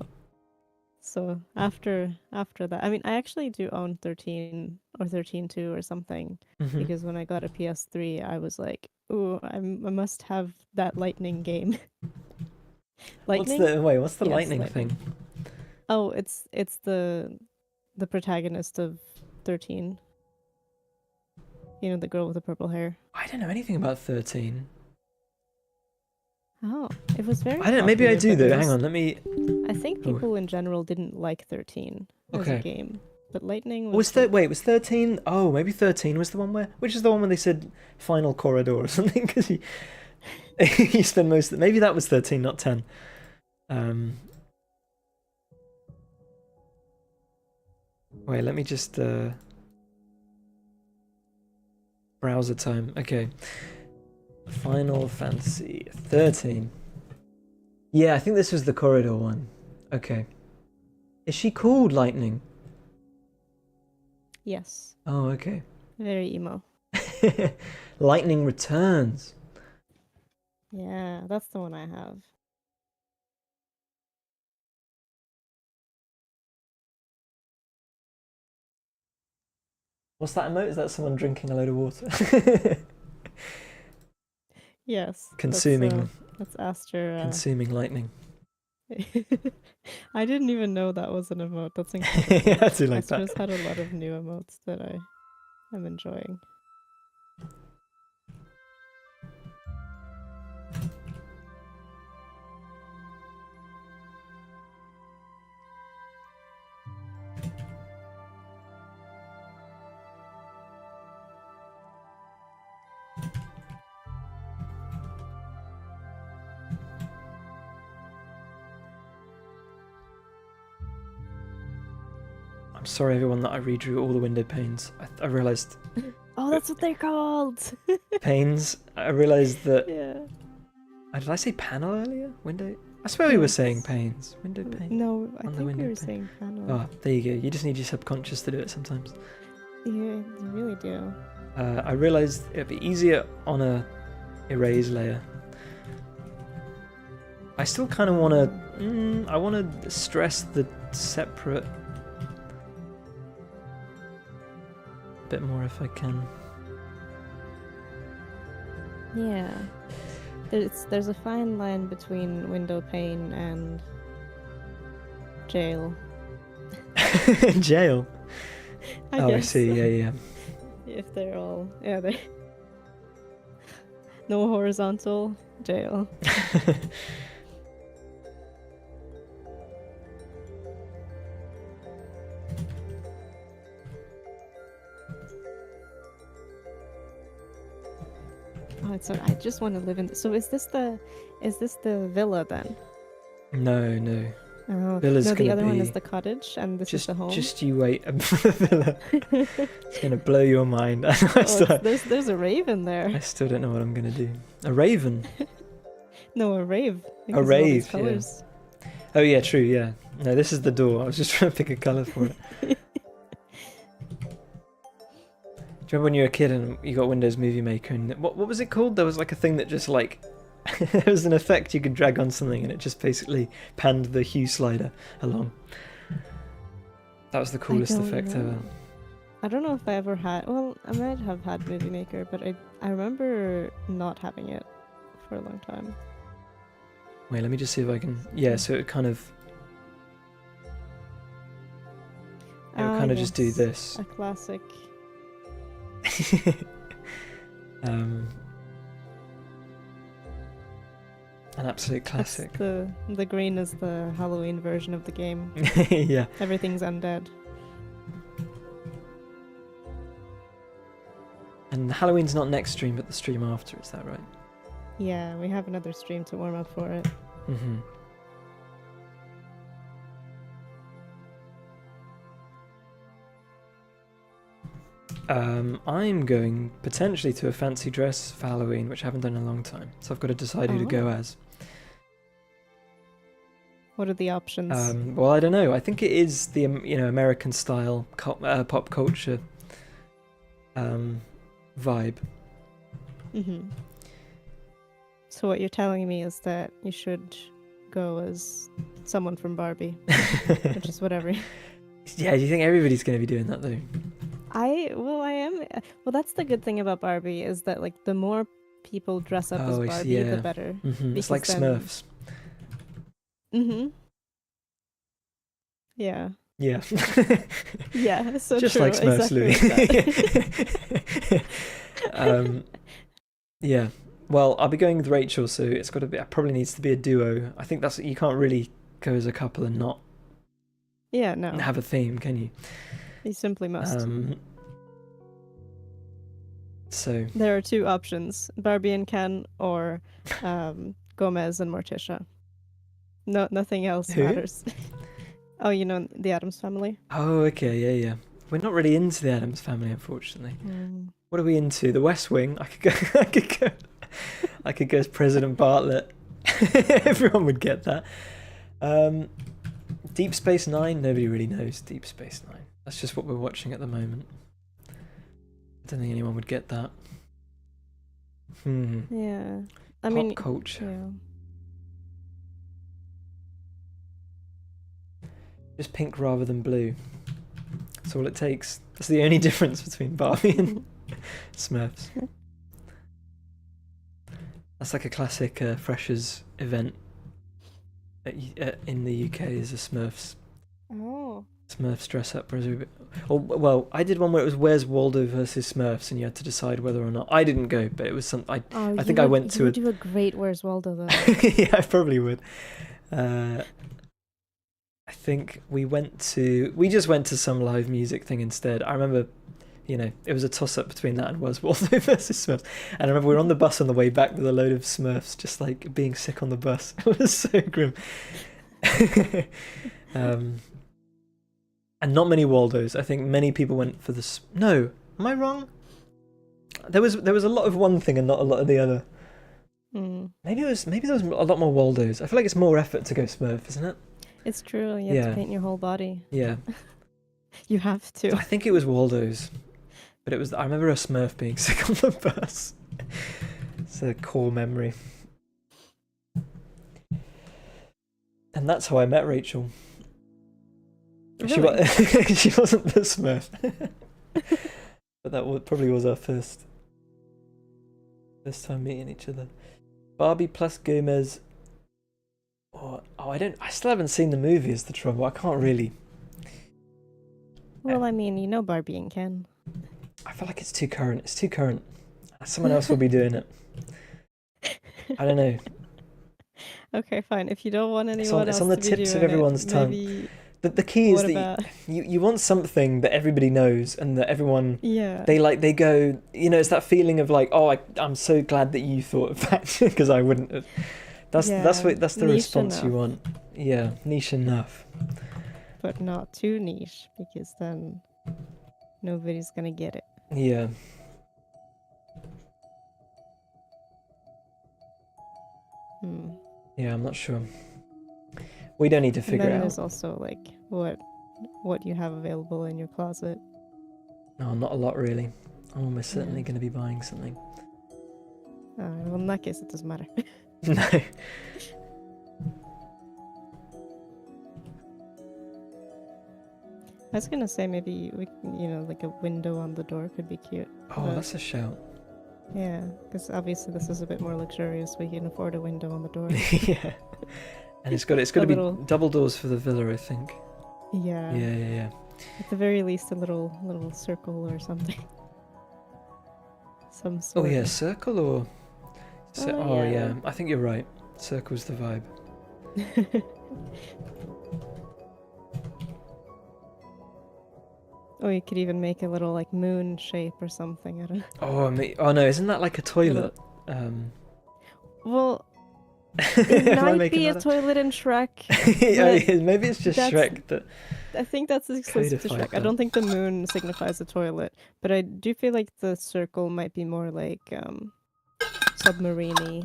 Speaker 2: So after that, I mean, I actually do own 13 or 13-2 or something, because when I got a PS3, I was like, ooh, I must have that lightning game. Lightning?
Speaker 1: What's the
Speaker 2: Yes,
Speaker 1: lightning thing?
Speaker 2: Oh, it's the protagonist of 13. You know, the girl with the purple hair.
Speaker 1: I don't know anything about 13.
Speaker 2: Oh, it was very.
Speaker 1: I don't know. Maybe I do
Speaker 2: popular,
Speaker 1: though.
Speaker 2: but
Speaker 1: Hang on, let me.
Speaker 2: I think people in general didn't like 13 as a game, but Lightning was.
Speaker 1: Was 13? Oh, maybe 13 was the one which is the one when they said final corridor or something, because you spend most of maybe that was 13, not 10. Wait, let me just browser time. Okay. Final Fantasy 13. Yeah, I think this was the corridor one. Okay. Is she called Lightning?
Speaker 2: Yes.
Speaker 1: Oh, okay.
Speaker 2: Very emo.
Speaker 1: Lightning Returns.
Speaker 2: Yeah, that's the one I have.
Speaker 1: What's that emote? Is that someone drinking a load of water?
Speaker 2: Yes.
Speaker 1: Consuming.
Speaker 2: That's Aster.
Speaker 1: Consuming lightning.
Speaker 2: I didn't even know that was an emote. That's incredible.
Speaker 1: Yeah, I do like
Speaker 2: Aster's
Speaker 1: that.
Speaker 2: had a lot of new emotes that I am enjoying.
Speaker 1: I'm sorry, everyone, that I redrew all the window panes. I realised.
Speaker 2: Oh, that's what they're called.
Speaker 1: Panes. I realised that.
Speaker 2: Yeah.
Speaker 1: Did I say panel earlier? Window. I swear we were saying panes. Window pane.
Speaker 2: No, I
Speaker 1: On the
Speaker 2: think we
Speaker 1: window
Speaker 2: were
Speaker 1: pane.
Speaker 2: saying panel.
Speaker 1: Oh, there you go. You just need your subconscious to do it sometimes.
Speaker 2: Yeah, you really do.
Speaker 1: I realised it'd be easier on a erase layer. I still kind of want to. I want to stress the separate a bit more if I can.
Speaker 2: Yeah. There's a fine line between window pane and jail.
Speaker 1: Jail.
Speaker 2: I
Speaker 1: I
Speaker 2: guess.
Speaker 1: see. Yeah.
Speaker 2: If they're all they no horizontal jail. Oh, it's so I just want to live in. So is this the villa then?
Speaker 1: No.
Speaker 2: Oh,
Speaker 1: Villa's
Speaker 2: no, the
Speaker 1: gonna
Speaker 2: other one is
Speaker 1: be-
Speaker 2: the cottage, and this is the home.
Speaker 1: Just you wait. The villa. It's gonna blow your mind.
Speaker 2: There's a raven there.
Speaker 1: I still don't know what I'm gonna do. A raven.
Speaker 2: No, a rave.
Speaker 1: A
Speaker 2: because of all these
Speaker 1: rave, yeah.
Speaker 2: colours.
Speaker 1: Oh yeah, true. Yeah. No, this is the door. I was just trying to pick a color for it. Do you remember when you were a kid and you got Windows Movie Maker and what was it called? There was like a thing that just like there was an effect you could drag on something and it just basically panned the hue slider along. That was the coolest
Speaker 2: don't
Speaker 1: effect
Speaker 2: know.
Speaker 1: ever.
Speaker 2: I don't know if I ever had. Well, I might have had Movie Maker, but I remember not having it for a long time.
Speaker 1: Wait, let me just see if I can. Yeah, so it kind of. It would kind of just do
Speaker 2: Yes,
Speaker 1: this.
Speaker 2: A classic.
Speaker 1: An absolute classic.
Speaker 2: The green is the Halloween version of the game.
Speaker 1: Yeah.
Speaker 2: Everything's undead.
Speaker 1: And Halloween's not next stream, but the stream after. Is that right?
Speaker 2: Yeah, we have another stream to warm up for it.
Speaker 1: Mm-hmm. I'm going potentially to a fancy dress for Halloween, which I haven't done in a long time. So I've got to decide who to go as.
Speaker 2: What are the options?
Speaker 1: Well, I don't know. I think it is the American style pop culture vibe.
Speaker 2: Mm-hmm. So what you're telling me is that you should go as someone from Barbie, which is whatever.
Speaker 1: Yeah, do you think everybody's going to be doing that though?
Speaker 2: I am. Well, that's the good thing about Barbie is that like the more people dress up as Barbie, the better.
Speaker 1: Mm-hmm. It's like Smurfs.
Speaker 2: Mm-hmm. Yeah.
Speaker 1: Yeah.
Speaker 2: Yeah. So
Speaker 1: just
Speaker 2: true.
Speaker 1: like Smurfs,
Speaker 2: exactly
Speaker 1: Louis. Yeah. Well, I'll be going with Rachel, so it's got to be. It probably needs to be a duo. I think you can't really go as a couple and not.
Speaker 2: Yeah. No.
Speaker 1: Have a theme, can you?
Speaker 2: You simply must.
Speaker 1: So
Speaker 2: there are two options: Barbie and Ken, or Gomez and Morticia. No, nothing else matters. Oh, you know the Addams Family?
Speaker 1: Oh, okay, yeah. We're not really into the Addams Family, unfortunately. What are we into? The West Wing? I could go as President Bartlett. Everyone would get that. Deep Space Nine? Nobody really knows Deep Space Nine. That's just what we're watching at the moment. I don't think anyone would get that.
Speaker 2: Yeah. I
Speaker 1: Pop
Speaker 2: mean,
Speaker 1: culture.
Speaker 2: Yeah.
Speaker 1: Just pink rather than blue. That's all it takes. That's the only difference between Barbie and Smurfs. That's like a classic freshers event in the UK is a Smurfs.
Speaker 2: Oh.
Speaker 1: Smurfs dress up. Well, I did one where it was Where's Waldo versus Smurfs, and you had to decide whether or not. I didn't go, but it was something. I think I went to.
Speaker 2: You would do a great Where's Waldo though.
Speaker 1: Yeah, I probably would. I think we just went to some live music thing instead. I remember, it was a toss-up between that and Where's Waldo versus Smurfs. And I remember we were on the bus on the way back with a load of Smurfs just like being sick on the bus. It was so grim. And not many Waldos. I think many people went for the... No, am I wrong? There was a lot of one thing and not a lot of the other. Maybe there was a lot more Waldos. I feel like it's more effort to go Smurf, isn't it?
Speaker 2: It's true. You have to paint your whole body.
Speaker 1: Yeah.
Speaker 2: You have to.
Speaker 1: I think it was Waldo's. But it was... I remember a Smurf being sick on the bus. It's a core memory. And that's how I met Rachel.
Speaker 2: Really?
Speaker 1: She wasn't the Smurf. But that probably was our first time meeting each other. Barbie plus Gomez. I still haven't seen the movie is the trouble. I can't really.
Speaker 2: Well, I mean, Barbie and Ken.
Speaker 1: I feel like it's too current. It's too current. Someone else will be doing it. I don't know.
Speaker 2: Okay, fine. If you don't want anyone else
Speaker 1: it's on the
Speaker 2: to be
Speaker 1: tips of
Speaker 2: doing
Speaker 1: everyone's
Speaker 2: it,
Speaker 1: tongue.
Speaker 2: maybe...
Speaker 1: The key is that you want something that everybody knows and that everyone they go, it's that feeling of like, oh, I'm so glad that you thought of that because I wouldn't have. That's the response you want. Yeah, niche enough.
Speaker 2: But not too niche because then nobody's gonna get it.
Speaker 1: Yeah. Yeah, I'm not sure. We don't need to figure it out.
Speaker 2: There's also like what you have available in your closet.
Speaker 1: No, not a lot really. I'm almost certainly going to be buying something.
Speaker 2: Well, in that case, it doesn't matter.
Speaker 1: No.
Speaker 2: I was gonna say maybe like a window on the door could be cute.
Speaker 1: Oh, that's a shout.
Speaker 2: Yeah, because obviously this is a bit more luxurious. We can afford a window on the door.
Speaker 1: Yeah. And it's got to be double doors for the villa, I think.
Speaker 2: Yeah.
Speaker 1: Yeah.
Speaker 2: At the very least, a little circle or something. Some sort.
Speaker 1: Oh yeah, circle or. Yeah. I think you're right. Circle's the vibe.
Speaker 2: Or you could even make a little like moon shape or something. I don't know.
Speaker 1: Oh no, isn't that like a toilet?
Speaker 2: Well,
Speaker 1: Am
Speaker 2: it
Speaker 1: I
Speaker 2: might
Speaker 1: making
Speaker 2: be a
Speaker 1: that up?
Speaker 2: toilet in Shrek.
Speaker 1: Yeah,
Speaker 2: but
Speaker 1: maybe it's just
Speaker 2: that's-
Speaker 1: Shrek that.
Speaker 2: I think that's exclusive to
Speaker 1: Codified
Speaker 2: Shrek. I don't think the moon signifies a toilet, but I do feel like the circle might be more like submarine-y.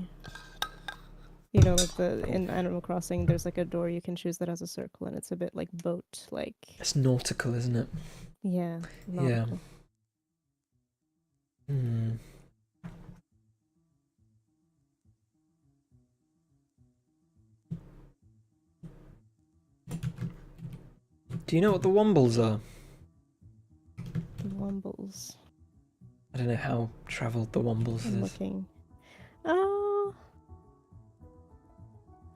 Speaker 2: You know, like in Animal Crossing, there's like a door you can choose that has a circle, and it's a bit like boat, like
Speaker 1: It's nautical, isn't it?
Speaker 2: yeah,
Speaker 1: Yeah.
Speaker 2: nautical.
Speaker 1: Hmm. Do you know what the Wombles are?
Speaker 2: The Wombles.
Speaker 1: I don't know how travelled the Wombles
Speaker 2: I'm
Speaker 1: is.
Speaker 2: looking. Oh,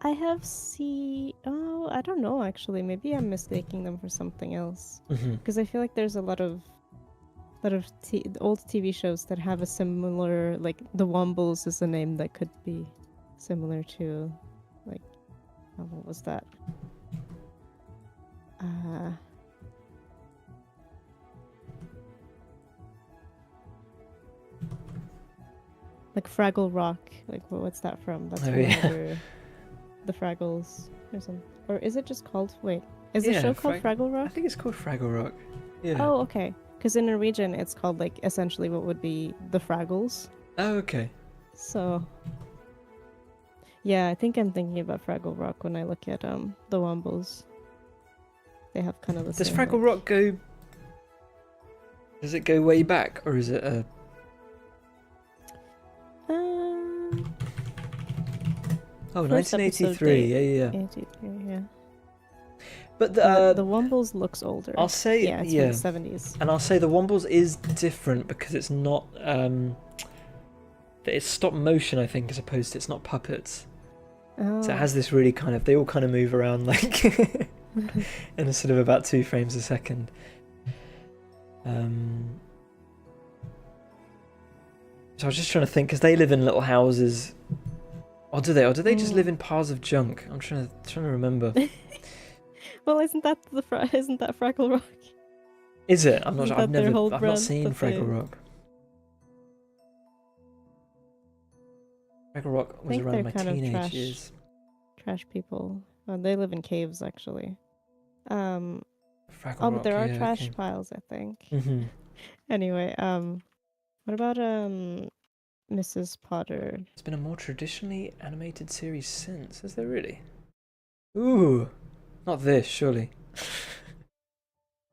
Speaker 2: I have seen. Oh, I don't know actually. Maybe I'm mistaking them for something else.
Speaker 1: Mm-hmm.
Speaker 2: Because I feel like there's a lot of old TV shows that have a similar, like the Wombles is a name that could be similar to, like, what was that? Like Fraggle Rock. Like, what's that from? That's
Speaker 1: Oh,
Speaker 2: from
Speaker 1: yeah.
Speaker 2: another, the Fraggles or something. Or is it just called? Wait, is the
Speaker 1: Yeah,
Speaker 2: show called Fraggle
Speaker 1: I
Speaker 2: Rock?
Speaker 1: think it's called Fraggle Rock. Yeah.
Speaker 2: Oh, okay. Because in Norwegian, it's called like essentially what would be the Fraggles.
Speaker 1: Oh, okay.
Speaker 2: So, yeah, I think I'm thinking about Fraggle Rock when I look at the Wombles. They have kind of the
Speaker 1: Does
Speaker 2: same.
Speaker 1: Fraggle Rock go? Does it go way back, or is it a? Oh,
Speaker 2: First episode
Speaker 1: 1983.
Speaker 2: date.
Speaker 1: Yeah.
Speaker 2: 83, yeah.
Speaker 1: But
Speaker 2: The Wombles looks older.
Speaker 1: I'll say
Speaker 2: yeah, it's
Speaker 1: yeah,
Speaker 2: from the 70s.
Speaker 1: and I'll say the Wombles is different because it's not it's stop motion, I think, as opposed to it's not puppets.
Speaker 2: Oh.
Speaker 1: So it has this really kind of, they all kind of move around like in a sort of about 2 frames a second. So I was just trying to think, because they live in little houses. Or do they? Or do they just live in piles of junk? I'm trying to remember.
Speaker 2: Well, isn't that Fraggle Rock?
Speaker 1: Is it? I'm not
Speaker 2: Isn't
Speaker 1: sure. I've
Speaker 2: that their whole
Speaker 1: not
Speaker 2: brand
Speaker 1: seen
Speaker 2: that they-
Speaker 1: Fraggle Rock. Fraggle Rock was
Speaker 2: think
Speaker 1: around
Speaker 2: they're
Speaker 1: my
Speaker 2: kind of
Speaker 1: teenage
Speaker 2: trash.
Speaker 1: years.
Speaker 2: Trash people. They live in caves, actually.
Speaker 1: Fraggle
Speaker 2: Oh,
Speaker 1: Rock,
Speaker 2: but there are
Speaker 1: yeah,
Speaker 2: trash
Speaker 1: okay.
Speaker 2: piles, I think.
Speaker 1: Mm-hmm.
Speaker 2: Anyway, what about Mrs. Potter?
Speaker 1: It's been a more traditionally animated series since. Is there really? Ooh, not this, surely.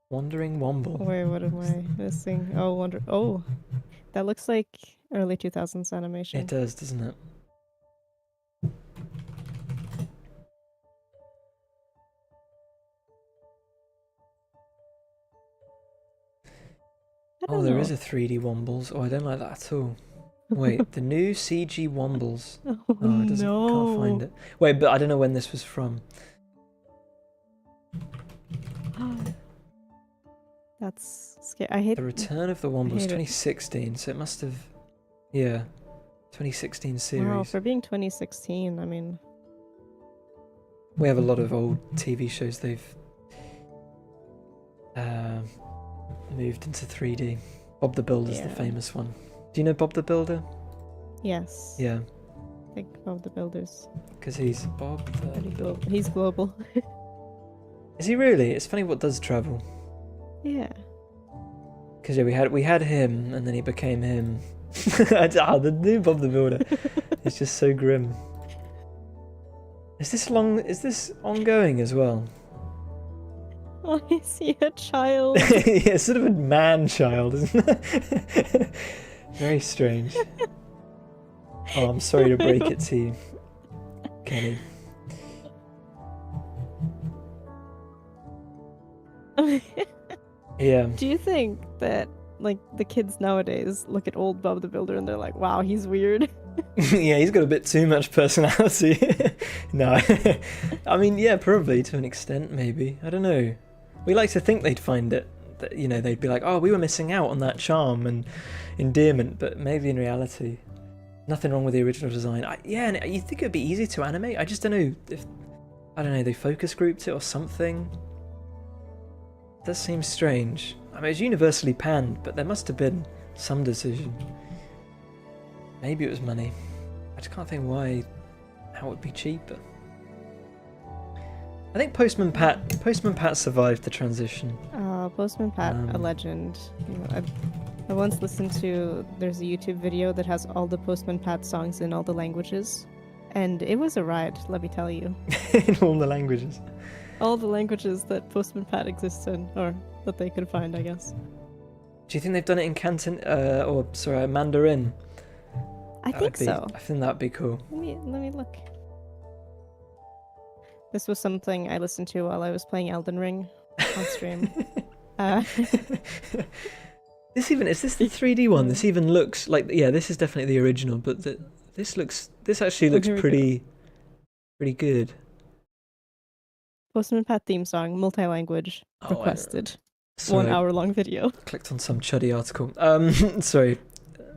Speaker 1: Wandering Womble.
Speaker 2: Wait, what am I missing? Oh, Oh, that looks like early 2000s animation.
Speaker 1: It does, doesn't it?
Speaker 2: I
Speaker 1: Oh,
Speaker 2: don't
Speaker 1: there
Speaker 2: know.
Speaker 1: is a 3D Wombles. Oh, I don't like that at all. Wait, the new CG Wombles.
Speaker 2: Oh,
Speaker 1: Oh, it doesn't.
Speaker 2: no.
Speaker 1: Can't find it. Wait, but I don't know when this was from.
Speaker 2: That's scary. I hate
Speaker 1: The Return of the Wombles,
Speaker 2: hate it.
Speaker 1: 2016. So it must have, yeah, 2016 series.
Speaker 2: Wow, for being 2016, I mean,
Speaker 1: We have a lot of old TV shows they've moved into 3D. Bob the Builder's the
Speaker 2: Yeah.
Speaker 1: famous one. Do you know Bob the Builder?
Speaker 2: yes.
Speaker 1: Yeah,
Speaker 2: I think of the builders.
Speaker 1: because he's Bob the
Speaker 2: Pretty
Speaker 1: Builder.
Speaker 2: global. He's global.
Speaker 1: Is he really? It's funny what does travel.
Speaker 2: Yeah.
Speaker 1: Because yeah, we had him, and then he became him. The new Bob the Builder. It's just so grim. Is this ongoing as well?
Speaker 2: Oh, is he a child?
Speaker 1: Yeah, sort of a man child, isn't it? Very strange. Oh, I'm sorry to break it to you, Kenny. Yeah.
Speaker 2: Do you think that like the kids nowadays look at old Bob the Builder and they're like, "Wow, he's weird"?
Speaker 1: Yeah, he's got a bit too much personality. No. I mean, yeah, probably to an extent, maybe. I don't know. We like to think they'd find it, that, you know, they'd be like, oh, we were missing out on that charm and endearment, but maybe in reality, Nothing wrong with the original design. Yeah, and you think it would be easy to animate. I just don't know if, I don't know, they focus grouped it or something. It does seem strange. I mean, it's universally panned, but there must have been some decision. Maybe it was money. I just can't think how it would be cheaper. I think Postman Pat survived the transition.
Speaker 2: Postman Pat, a legend. You know, I once listened to, there's a YouTube video that has all the Postman Pat songs in all the languages, and it was a ride, let me tell you.
Speaker 1: In all the languages.
Speaker 2: All the languages that Postman Pat exists in, or that they could find, I guess.
Speaker 1: Do you think they've done it in Mandarin?
Speaker 2: I think so.
Speaker 1: I think that'd be cool.
Speaker 2: Let me look. This was something I listened to while I was playing Elden Ring on stream.
Speaker 1: Is this the 3D one? This even looks like, yeah, this is definitely the original, but this actually looks pretty good.
Speaker 2: Postman Pat theme song, multi-language, requested.
Speaker 1: Sorry,
Speaker 2: 1 hour long video.
Speaker 1: Clicked on some chuddy article. Sorry,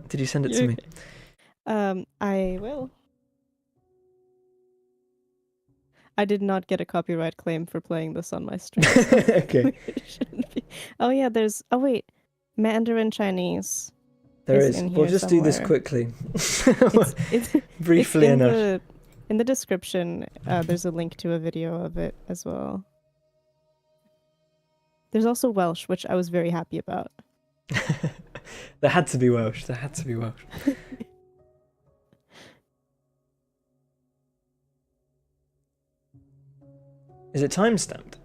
Speaker 1: did you send it to me?
Speaker 2: I will. I did not get a copyright claim for playing this on my stream.
Speaker 1: Okay.
Speaker 2: Oh yeah, oh wait, Mandarin Chinese.
Speaker 1: There is. We'll just do this quickly. Briefly enough.
Speaker 2: In the description, there's a link to a video of it as well. There's also Welsh, which I was very happy about.
Speaker 1: There had to be Welsh. Is it time-stamped?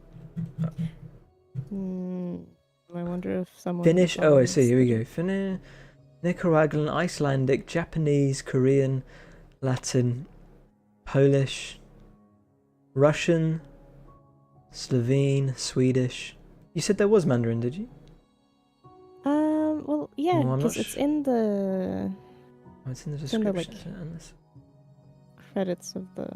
Speaker 2: I wonder if someone...
Speaker 1: Finnish? Oh, I see. Here we go. Finnish, Nicaraguan, Icelandic, Japanese, Korean, Latin, Polish, Russian, Slovene, Swedish. You said there was Mandarin, did you?
Speaker 2: Well, yeah, because it's in the...
Speaker 1: Oh, it's in the description.
Speaker 2: Credits of the...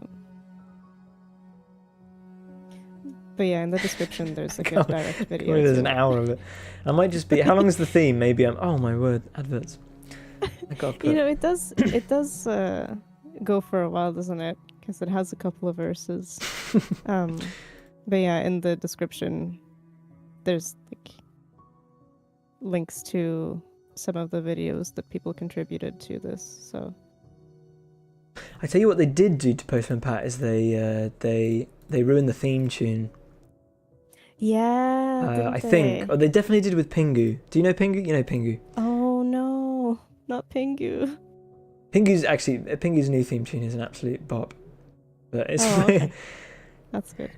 Speaker 2: But yeah, in the description there's a good direct video.
Speaker 1: There's an hour of it. I might just be... How long is the theme? Maybe I'm... Oh my word, adverts. I gotta put...
Speaker 2: You know, it does go for a while, doesn't it? Because it has a couple of verses. But yeah, in the description there's like links to some of the videos that people contributed to this, so...
Speaker 1: I tell you what they did do to Postman Pat is they ruined the theme tune.
Speaker 2: Yeah,
Speaker 1: I think. Oh, they definitely did with Pingu. Do you know Pingu? You know Pingu.
Speaker 2: Oh no, not Pingu.
Speaker 1: Pingu's new theme tune is an absolute bop. But it's
Speaker 2: okay. That's good.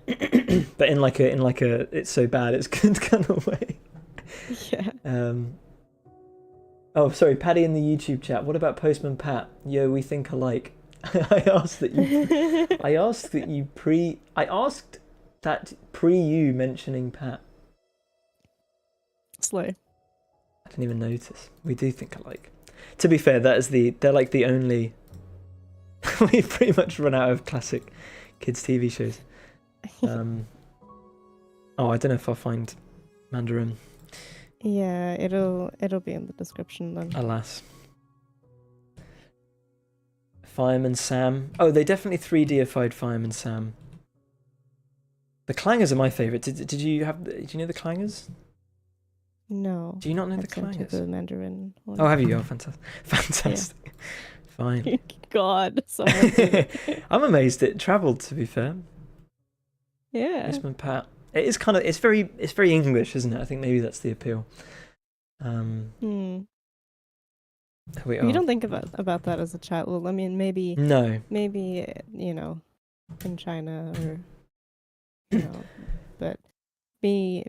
Speaker 1: But in like a it's so bad it's good kind of way.
Speaker 2: Yeah.
Speaker 1: Oh, sorry, Paddy in the YouTube chat. What about Postman Pat? Yo, we think alike. I asked that you mentioning Pat.
Speaker 2: Slay.
Speaker 1: I didn't even notice. We do think alike. To be fair, they're like the only... We've pretty much run out of classic kids TV shows. Oh, I don't know if I'll find Mandarin.
Speaker 2: Yeah, it'll be in the description then.
Speaker 1: Alas. Fireman Sam. Oh, they definitely 3D-ified Fireman Sam. The Clangers are my favourite. Did you know the Clangers?
Speaker 2: No.
Speaker 1: Do you not know the Clangers?
Speaker 2: The Mandarin one.
Speaker 1: Oh, have you? Oh, fantastic. Fantastic. Yeah. Fine.
Speaker 2: God,
Speaker 1: I'm amazed it travelled, to be fair.
Speaker 2: Yeah.
Speaker 1: Postman Pat. It is kind of, it's very English, isn't it? I think maybe that's the appeal.
Speaker 2: You don't think about that as a child. Well, I mean, maybe you know, in China or you know, but me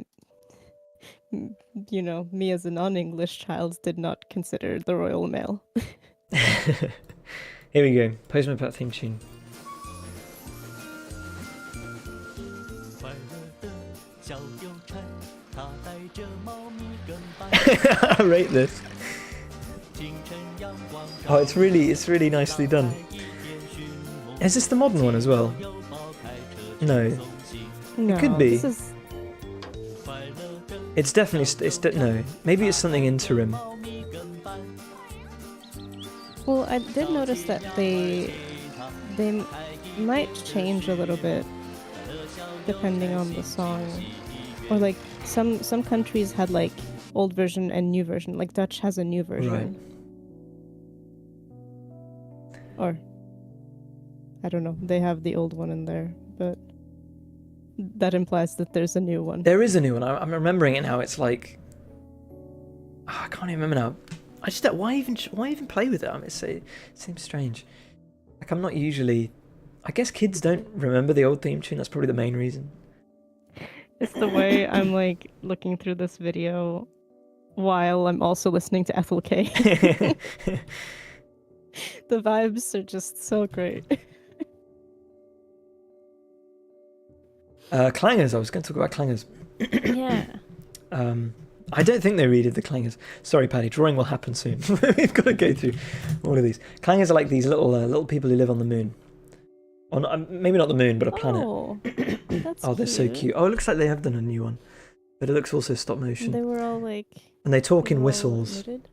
Speaker 2: as a non-English child did not consider the Royal Mail.
Speaker 1: Here we go. Postman Pat theme tune. I rate this. Oh, it's really nicely done. Is this the modern one as well? No. It could be. It's definitely no. Maybe it's something interim.
Speaker 2: Well, I did notice that they might change a little bit depending on the song, or like some countries had like old version and new version. Like Dutch has a new version,
Speaker 1: Right.
Speaker 2: or I don't know. They have the old one in there, but that implies that there's a new one.
Speaker 1: There is a new one. I'm remembering it now. It's like I can't even remember now. I just why even play with it? I mean, it seems strange. Like I'm not usually. I guess kids don't remember the old theme tune. That's probably the main reason.
Speaker 2: It's the way I'm like looking through this video while I'm also listening to Ethel K. The vibes are just so great.
Speaker 1: Clangers. I was going to talk about clangers.
Speaker 2: Yeah.
Speaker 1: I don't think they redid the clangers. Sorry, Paddy. Drawing will happen soon. We've got to go through all of these. Clangers are like these little people who live on the moon. On maybe not the moon, but a planet.
Speaker 2: Oh, that's
Speaker 1: Oh, they're so cute. Oh, it looks like they have done a new one, but it looks also stop motion.
Speaker 2: They were all like.
Speaker 1: And they talk
Speaker 2: they
Speaker 1: in
Speaker 2: were all
Speaker 1: whistles.
Speaker 2: muted.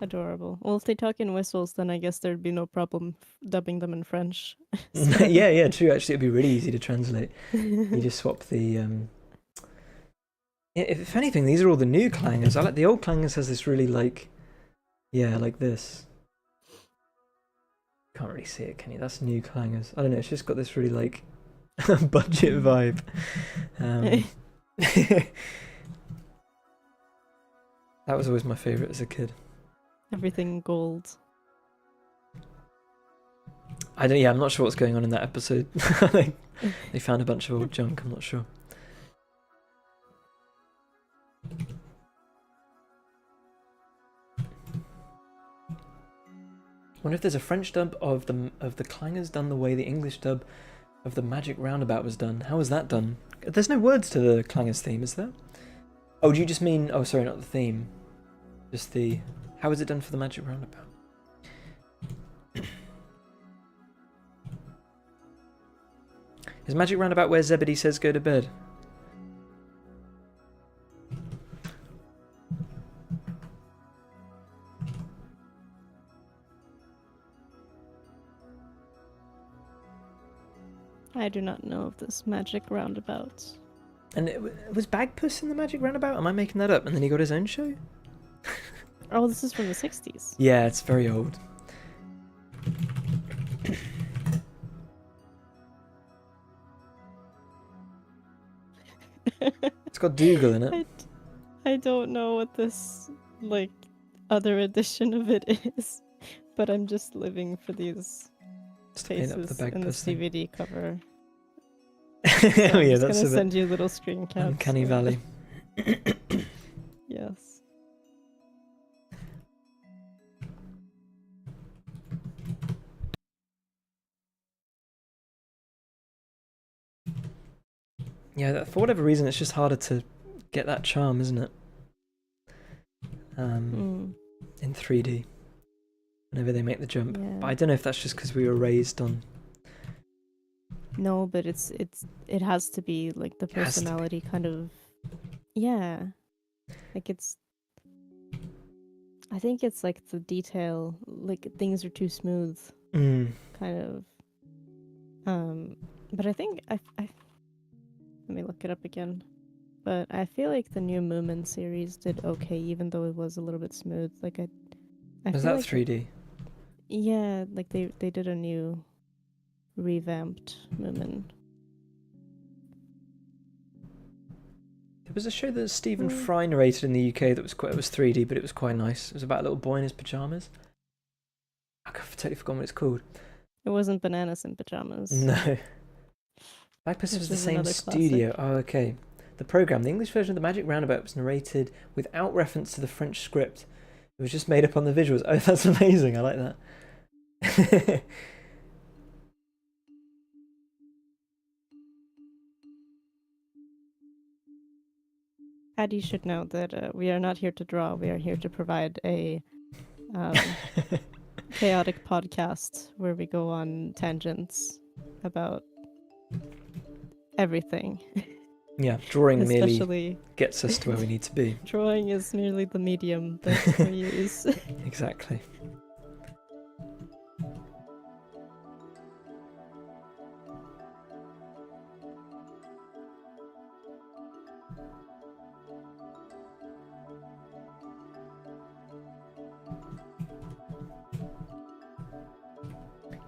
Speaker 2: Adorable. Well, if they talk in whistles, then I guess there'd be no problem dubbing them in French.
Speaker 1: Yeah, true. Actually, it'd be really easy to translate. You just swap the. If anything, these are all the new clangers. I like the old clangers has this really like this. Can't really see it, can you? That's new clangers. I don't know. It's just got this really like budget vibe. That was always my favorite as a kid.
Speaker 2: Everything gold.
Speaker 1: I'm not sure what's going on in that episode. They found a bunch of old junk. I'm not sure. I wonder if there's a French dub of the clangers done the way the English dub of the Magic Roundabout was done. How was that done? There's no words to the clangers theme, is there? Oh, do you just mean? Oh, sorry, not the theme. Just the. How was it done for the Magic Roundabout? Is Magic Roundabout where Zebedee says go to bed?
Speaker 2: I do not know of this magic roundabout.
Speaker 1: And was Bagpuss in the Magic Roundabout? Am I making that up? And then he got his own show?
Speaker 2: Oh, this is from the 60s.
Speaker 1: Yeah, it's very old. It's got Dougal in it.
Speaker 2: I don't know what this, like, other edition of it is, but I'm just living for these faces in this DVD cover. So
Speaker 1: Oh yeah,
Speaker 2: I'm
Speaker 1: that's
Speaker 2: gonna send you a little screen cap.
Speaker 1: Uncanny Valley.
Speaker 2: Yes.
Speaker 1: Yeah, for whatever reason, it's just harder to get that charm, isn't it? In 3D. Whenever they make the jump.
Speaker 2: Yeah.
Speaker 1: But I don't know if that's just because we were raised on.
Speaker 2: No, but it has to be like the personality kind of. Yeah. Like it's. I think it's like the detail, like things are too smooth, kind of. But I think I let me look it up again. But I feel like the new Moomin series did okay, even though it was a little bit smooth. Like I
Speaker 1: Was
Speaker 2: feel
Speaker 1: that
Speaker 2: like
Speaker 1: 3D?
Speaker 2: yeah, like they did a new, revamped Moomin.
Speaker 1: There was a show that Stephen Fry narrated in the UK that was 3D, but it was quite nice. It was about a little boy in his pajamas. I've totally forgotten what it's called.
Speaker 2: It wasn't Bananas in Pajamas.
Speaker 1: No. Bagpuss was the same studio. Classic. Oh, okay. The program, the English version of the Magic Roundabout, was narrated without reference to the French script. It was just made up on the visuals. Oh, that's amazing. I like that.
Speaker 2: Paddy should know that we are not here to draw. We are here to provide a chaotic podcast where we go on tangents about everything.
Speaker 1: Yeah, drawing merely
Speaker 2: Especially
Speaker 1: gets us to where we need to be.
Speaker 2: drawing is merely the medium that we use.
Speaker 1: Exactly.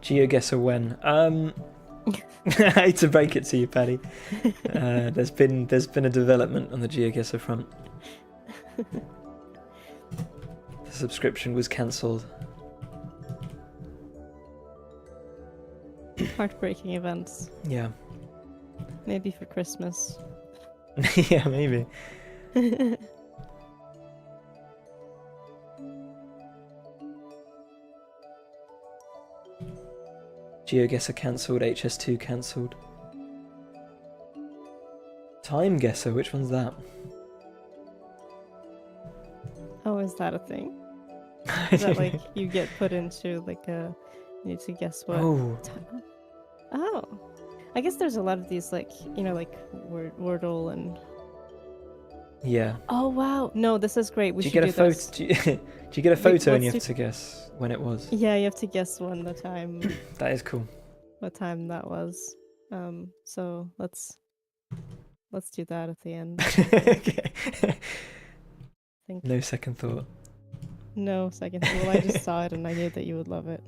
Speaker 1: GeoGuessr when? I hate to break it to you, Paddy. There's been a development on the GeoGuessr front. The subscription was cancelled.
Speaker 2: Heartbreaking events.
Speaker 1: Yeah.
Speaker 2: Maybe for Christmas.
Speaker 1: Yeah, maybe. GeoGuessr cancelled, HS2 cancelled. Time Guesser, which one's that?
Speaker 2: Oh, is that a thing? Is that like you get put into like a you need to guess what?
Speaker 1: Oh,
Speaker 2: Oh, I guess there's a lot of these like like Wordle and.
Speaker 1: yeah.
Speaker 2: Oh wow! No, this is great. We
Speaker 1: Do you
Speaker 2: should
Speaker 1: get a
Speaker 2: do
Speaker 1: photo?
Speaker 2: this.
Speaker 1: Do you get a photo and you
Speaker 2: let's
Speaker 1: have to guess when it was?
Speaker 2: Yeah, you have to guess when the time,
Speaker 1: That is cool.
Speaker 2: what time that was. So let's do that at the end.
Speaker 1: Okay.
Speaker 2: Think
Speaker 1: No second thought.
Speaker 2: no second. Well, I just saw it and I knew that you would love it.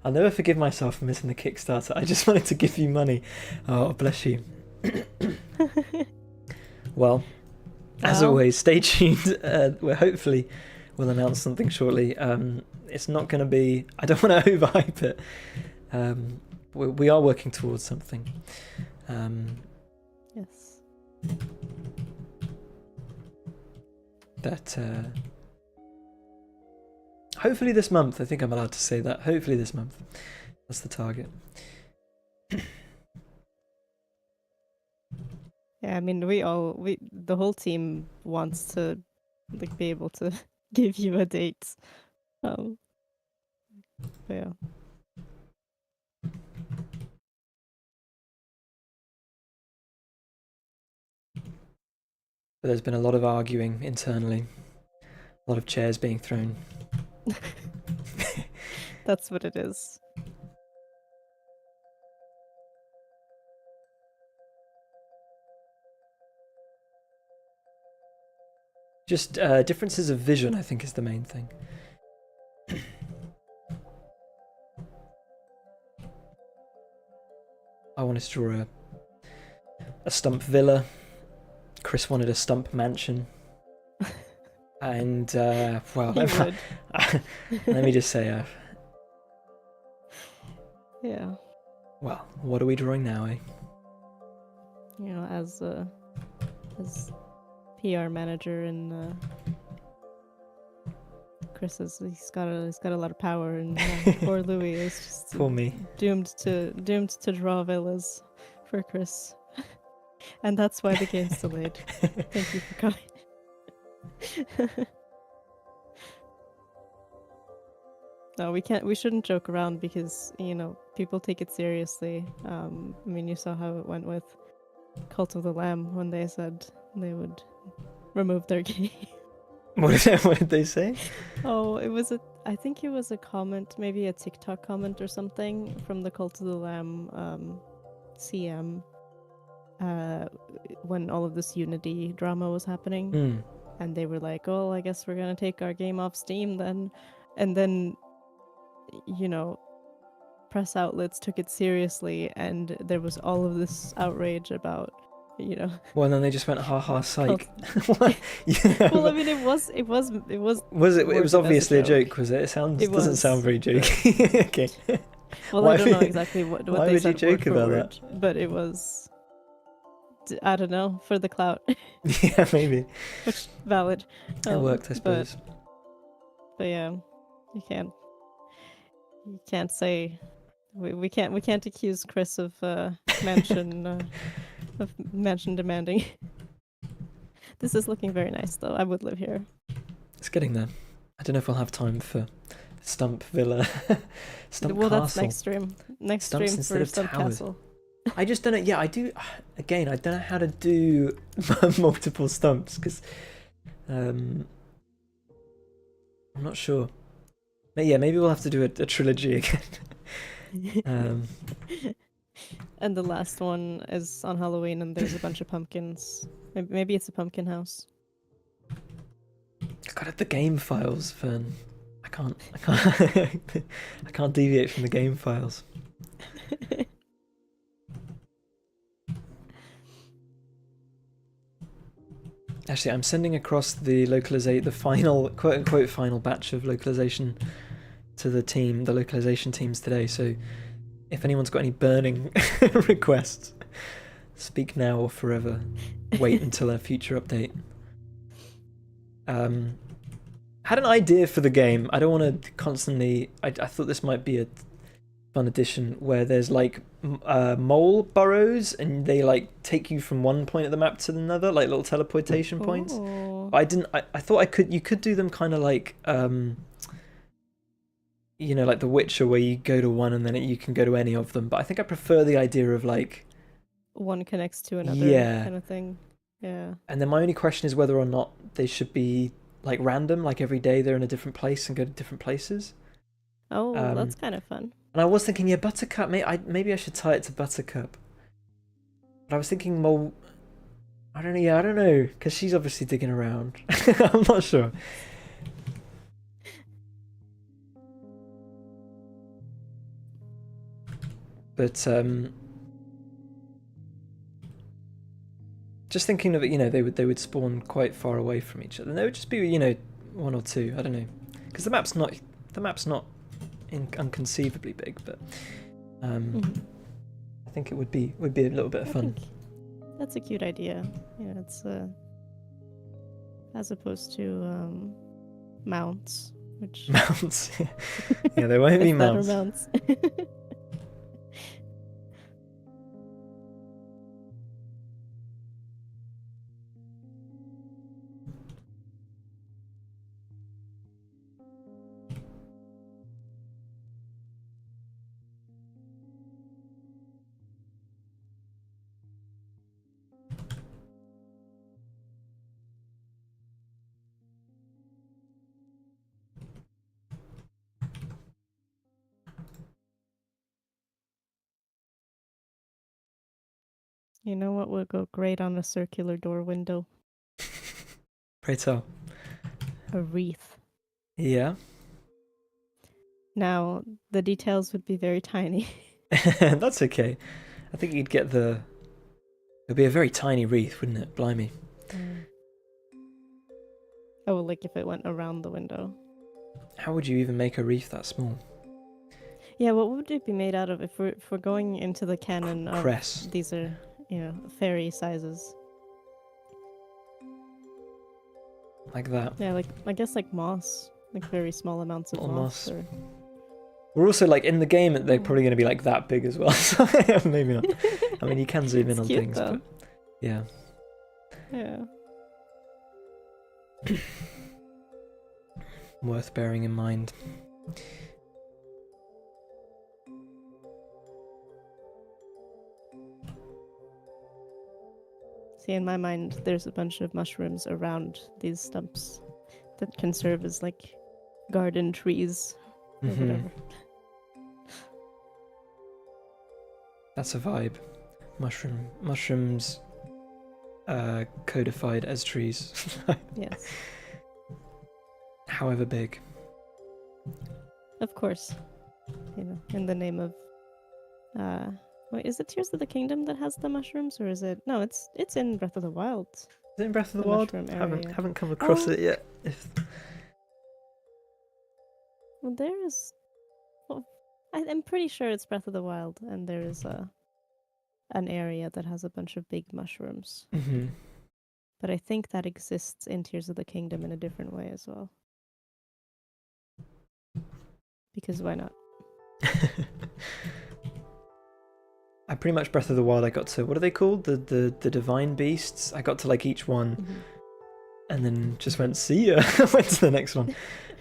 Speaker 1: I'll never forgive myself for missing the Kickstarter. I just wanted to give you money. Oh, bless you. Well, as
Speaker 2: Well.
Speaker 1: always, stay tuned. We'll announce something shortly. It's not going to be. I don't want to overhype it. We are working towards something.
Speaker 2: Yes.
Speaker 1: That hopefully this month. I think I'm allowed to say that. Hopefully this month. That's the target.
Speaker 2: Yeah, I mean, the whole team wants to like be able to give you a date. But yeah.
Speaker 1: But there's been a lot of arguing internally. A lot of chairs being thrown.
Speaker 2: That's what it is.
Speaker 1: Just differences of vision, I think, is the main thing. I wanted to draw a stump villa. Chris wanted a stump mansion. And, well,
Speaker 2: You would.
Speaker 1: let me just say,
Speaker 2: Yeah.
Speaker 1: well, what are we drawing now, eh?
Speaker 2: As PR manager and Chris he's got a lot of power and poor Louis is just
Speaker 1: For me.
Speaker 2: doomed to draw villas for Chris. And that's why the game's delayed. Thank you for coming. No, we shouldn't joke around because, people take it seriously. I mean, you saw how it went with Cult of the Lamb when they said they would remove their game.
Speaker 1: What did they say?
Speaker 2: Oh, I think it was a comment, maybe a TikTok comment or something from the Cult of the Lamb CM when all of this Unity drama was happening. And they were like, oh, I guess we're gonna take our game off Steam then. And then, press outlets took it seriously and there was all of this outrage about,
Speaker 1: Well, and then they just went, ha ha, psych.
Speaker 2: Yeah, well, I mean, it was.
Speaker 1: Was it? It was
Speaker 2: worded as a
Speaker 1: obviously a
Speaker 2: joke.
Speaker 1: joke, was it? It
Speaker 2: It
Speaker 1: doesn't
Speaker 2: was,
Speaker 1: sound very jokey. Okay.
Speaker 2: Well,
Speaker 1: Why
Speaker 2: I don't know
Speaker 1: would-
Speaker 2: exactly what
Speaker 1: why
Speaker 2: they
Speaker 1: would you
Speaker 2: said
Speaker 1: joke
Speaker 2: word for
Speaker 1: about
Speaker 2: word, but it was. I don't know, for the clout,
Speaker 1: Yeah, maybe.
Speaker 2: which valid.
Speaker 1: It worked, I suppose.
Speaker 2: But yeah, you can't say we can't accuse Chris of mansion demanding. This is looking very nice, though. I would live here.
Speaker 1: It's getting there. I don't know if we'll have time for Stump Villa. Stump
Speaker 2: Well, that's
Speaker 1: Castle.
Speaker 2: next stream. Next
Speaker 1: Stumps
Speaker 2: stream
Speaker 1: instead
Speaker 2: for
Speaker 1: of
Speaker 2: Stump
Speaker 1: towers.
Speaker 2: Castle.
Speaker 1: I just don't know. Yeah, I do. Again, I don't know how to do multiple stumps because I'm not sure. But yeah, maybe we'll have to do a trilogy again.
Speaker 2: And the last one is on Halloween, and there's a bunch of pumpkins. Maybe it's a pumpkin house.
Speaker 1: I got it. The game files, Fern. I can't. I can't deviate from the game files. Actually, I'm sending across the final quote unquote final batch of localization to the localization teams today. So, if anyone's got any burning requests, speak now or forever. Wait until a future update. Had an idea for the game. I don't want to constantly. I thought this might be a fun addition where there's like mole burrows and they like take you from one point of the map to another, like little teleportation points. I didn't. I thought you could do them kind of like you know, like The Witcher, where you go to one and then you can go to any of them. But I think I prefer the idea of like
Speaker 2: one connects to another kind of thing. Yeah. And
Speaker 1: then my only question is whether or not they should be like random, like every day they're in a different place and go to different places.
Speaker 2: Oh, that's kind of fun.
Speaker 1: And I was thinking, yeah, Buttercup. Maybe I should tie it to Buttercup. But I was thinking Mole. I don't know. Yeah, I don't know, because she's obviously digging around. I'm not sure. But just thinking of it, you know, they would spawn quite far away from each other. And they would just be, you know, one or two. I don't know, because the map's not unconceivably big, but I think it would be a little bit of fun.
Speaker 2: That's a cute idea. Yeah, it's as opposed to mounts, which
Speaker 1: mounts. Yeah, there won't be mounts.
Speaker 2: You know what would go great on a circular door window?
Speaker 1: Pray tell.
Speaker 2: A wreath.
Speaker 1: Yeah.
Speaker 2: Now, the details would be very tiny.
Speaker 1: That's okay. I think you'd get it'd be a very tiny wreath, wouldn't it? Blimey.
Speaker 2: Oh, like if it went around the window.
Speaker 1: How would you even make a wreath that small?
Speaker 2: Yeah, what would it be made out of if we're going into the canon of
Speaker 1: cress?
Speaker 2: These are, you know, fairy sizes.
Speaker 1: Like that.
Speaker 2: Yeah, like I guess like moss, like very small amounts of moss.
Speaker 1: We're also like in the game they're probably going to be like that big as well. So maybe not. I mean, you can zoom in on
Speaker 2: cute,
Speaker 1: things,
Speaker 2: though.
Speaker 1: but yeah.
Speaker 2: Yeah.
Speaker 1: Worth bearing in mind.
Speaker 2: See, in my mind, there's a bunch of mushrooms around these stumps that can serve as like garden trees or whatever.
Speaker 1: That's a vibe. Mushrooms codified as trees.
Speaker 2: Yes.
Speaker 1: However big.
Speaker 2: Of course. You know, in the name of wait, is it Tears of the Kingdom that has the mushrooms, or is it? No, it's in Breath of the Wild.
Speaker 1: Is it in Breath of the Wild? Haven't come across it yet.
Speaker 2: Well, there is. Well, I'm pretty sure it's Breath of the Wild, and there is an area that has a bunch of big mushrooms.
Speaker 1: Mm-hmm.
Speaker 2: But I think that exists in Tears of the Kingdom in a different way as well. Because why not?
Speaker 1: I pretty much Breath of the Wild. I got to, what are they called? The divine beasts. I got to like each one, and then just went see ya. Went to the next one.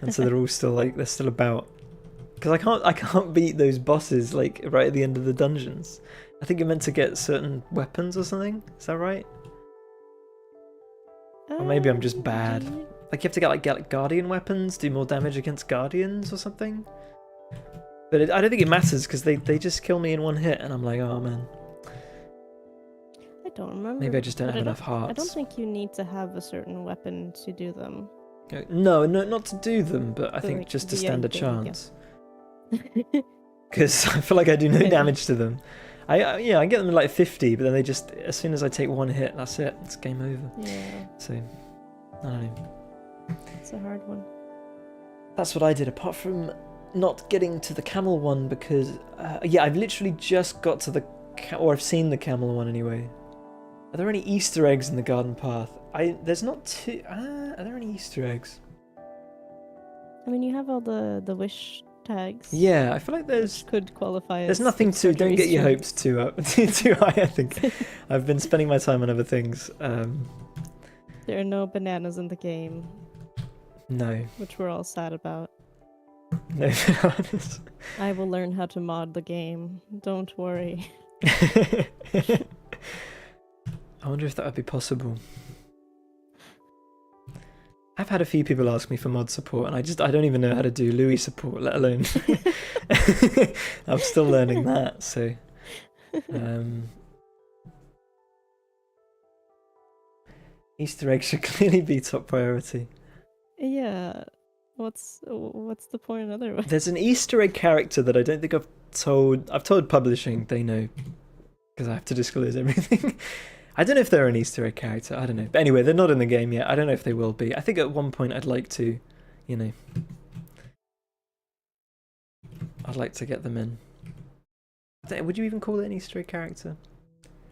Speaker 1: and so they're all still like they're still about. Because I can't beat those bosses like right at the end of the dungeons. I think you're meant to get certain weapons or something. Is that right? Or maybe I'm just bad. Like you have to get like guardian weapons, do more damage against guardians or something. But I don't think it matters because they just kill me in one hit, and I'm like, oh man.
Speaker 2: I don't remember.
Speaker 1: Maybe I just don't
Speaker 2: but
Speaker 1: have enough hearts.
Speaker 2: I don't think you need to have a certain weapon to do them.
Speaker 1: No, not to do them, but I think
Speaker 2: like,
Speaker 1: just to
Speaker 2: the
Speaker 1: stand a
Speaker 2: ending,
Speaker 1: chance. Because I feel like I do no damage to them. I get them in like 50, but then they just, as soon as I take one hit, that's it. It's game over.
Speaker 2: Yeah.
Speaker 1: So, I don't know.
Speaker 2: It's a hard one.
Speaker 1: That's what I did, apart from not getting to the camel one because, I've literally just got to the, or I've seen the camel one anyway. Are there any Easter eggs in the garden path? There's not too, are there any Easter eggs?
Speaker 2: I mean, you have all the wish tags.
Speaker 1: Yeah, I feel like
Speaker 2: Which could qualify
Speaker 1: there's
Speaker 2: as
Speaker 1: nothing
Speaker 2: extra
Speaker 1: to, don't get your
Speaker 2: Easter
Speaker 1: hopes too up, too high, I think. I've been spending my time on other things.
Speaker 2: There are no bananas in the game,
Speaker 1: No.
Speaker 2: which we're all sad about.
Speaker 1: No bananas.
Speaker 2: I will learn how to mod the game. Don't worry.
Speaker 1: I wonder if that would be possible. I've had a few people ask me for mod support, and I don't even know how to do Louis support, let alone. I'm still learning that, so. Easter eggs should clearly be top priority.
Speaker 2: Yeah. What's the point otherwise?
Speaker 1: There's an Easter egg character that I don't think I've told publishing, they know, because I have to disclose everything. I don't know if they're an Easter egg character, I don't know. But anyway, they're not in the game yet. I don't know if they will be. I think at one point I'd like to, I'd like to get them in. Would you even call it an Easter egg character?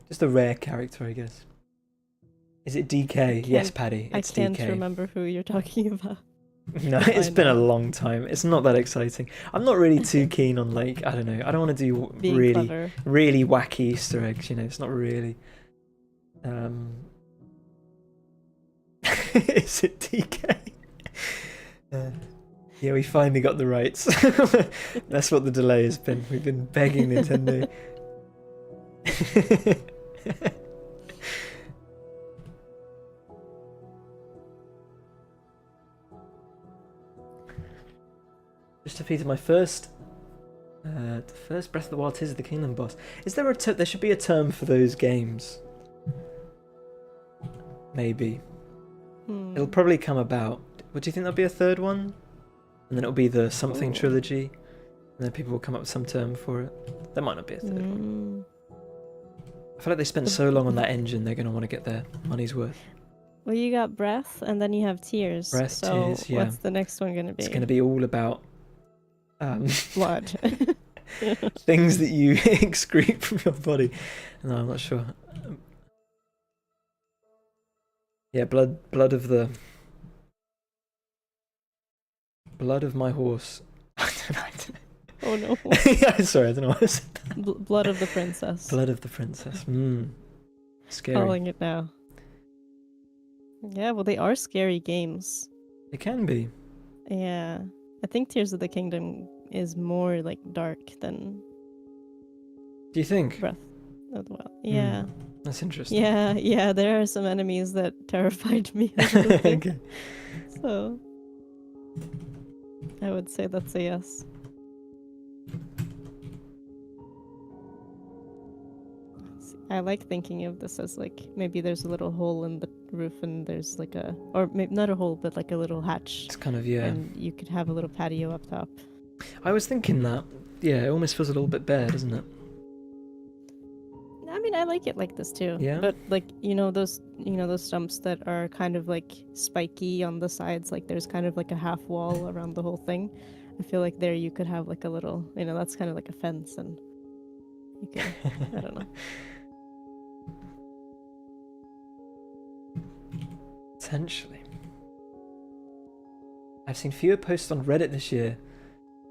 Speaker 1: Just a rare character, I guess. Is it DK? Yes, Paddy, it's DK.
Speaker 2: I can't remember who you're talking about.
Speaker 1: No, it's been a long time. It's not that exciting. I'm not really too keen on, like, I don't know. I don't want to do
Speaker 2: Being
Speaker 1: really,
Speaker 2: clever.
Speaker 1: really wacky Easter eggs, It's not really. Is it DK? Yeah, we finally got the rights. That's what the delay has been. We've been begging Nintendo. Just defeated my first Breath of the Wild Tears of the Kingdom boss. Is there there should be a term for those games? Maybe. It'll probably come about. Would you think there'll be a third one? And then it'll be the something trilogy? And then people will come up with some term for it. There might not be a third one. I feel like they spent so long on that engine, they're going to want to get their money's worth.
Speaker 2: Well, you got Breath, and then you have Tears.
Speaker 1: Breath,
Speaker 2: so
Speaker 1: Tears, yeah.
Speaker 2: what's the next one going to be?
Speaker 1: It's going to be all about
Speaker 2: blood.
Speaker 1: things that you excrete from your body. No, I'm not sure. Yeah, blood of my horse. I don't know.
Speaker 2: Oh no.
Speaker 1: Yeah, sorry, I don't know what I said.
Speaker 2: Blood of the princess.
Speaker 1: Blood of the princess. Scary.
Speaker 2: Calling it now. Yeah, well, they are scary games.
Speaker 1: It can be.
Speaker 2: Yeah, I think Tears of the Kingdom is more like dark than.
Speaker 1: Do you think?
Speaker 2: Breath of the Wild. Yeah.
Speaker 1: That's interesting.
Speaker 2: Yeah. There are some enemies that terrified me a little bit.
Speaker 1: Okay.
Speaker 2: So, I would say that's a yes. I like thinking of this as like maybe there's a little hole in the roof and there's like or maybe not a hole but like a little hatch.
Speaker 1: It's kind of, yeah.
Speaker 2: And you could have a little patio up top.
Speaker 1: I was thinking that. Yeah, it almost feels a little bit bare, doesn't it?
Speaker 2: I mean, I like it like this too.
Speaker 1: Yeah.
Speaker 2: But like those stumps that are kind of like spiky on the sides, like there's kind of like a half wall around the whole thing. I feel like there you could have like a little, that's kind of like a fence, and you can, I don't know.
Speaker 1: Potentially. I've seen fewer posts on Reddit this year.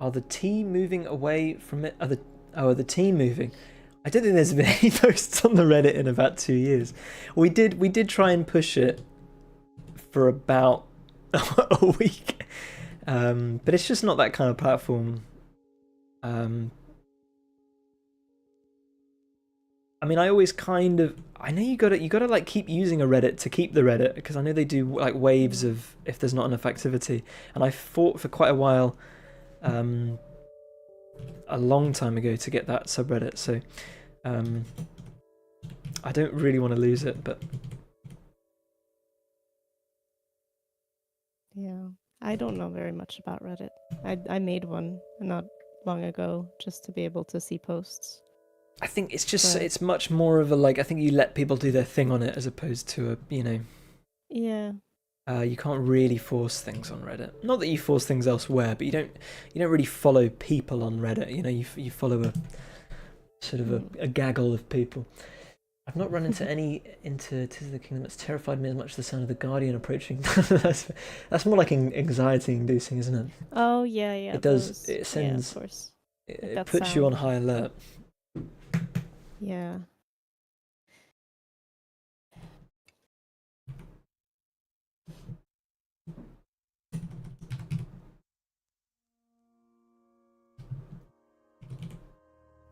Speaker 1: Are the team moving away from it? Are the team moving? I don't think there's been any posts on the Reddit in about 2 years. We did try and push it for about a week, But it's just not that kind of platform. I mean, I always kind of, I know you gotta like keep using a Reddit to keep the Reddit, because I know they do like waves of if there's not enough activity. And I fought for quite a while, a long time ago, to get that subreddit. So I don't really want to lose it, but
Speaker 2: Yeah, I don't know very much about Reddit. I made one not long ago just to be able to see posts.
Speaker 1: I think it's just
Speaker 2: But-
Speaker 1: it's much more of a like, I think you let people do their thing on it as opposed to a,
Speaker 2: Yeah.
Speaker 1: you can't really force things on Reddit. Not that you force things elsewhere, but you don't really follow people on Reddit. You follow a sort of a gaggle of people. I've not run into into Tears of the Kingdom that's terrified me as much as the sound of the Guardian approaching. that's more like anxiety inducing, isn't it?
Speaker 2: Oh yeah, yeah.
Speaker 1: It does.
Speaker 2: those-
Speaker 1: It sends.
Speaker 2: Yeah, of course.
Speaker 1: It
Speaker 2: that
Speaker 1: puts you on
Speaker 2: sound.
Speaker 1: high alert.
Speaker 2: Yeah.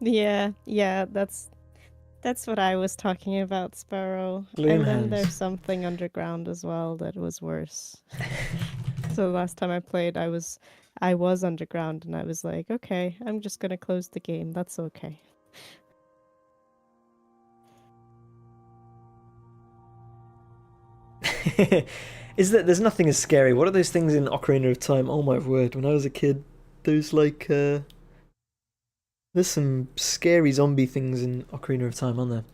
Speaker 2: Yeah, that's what I was talking about, Sparrow. And then there's
Speaker 1: Gloomhands.
Speaker 2: something underground as well that was worse. So last time I played, I was underground and I was like, okay, I'm just gonna close the game. That's okay.
Speaker 1: Is that there's nothing as scary? What are those things in Ocarina of Time? Oh my word! When I was a kid, those like there's some scary zombie things in Ocarina of Time, aren't there?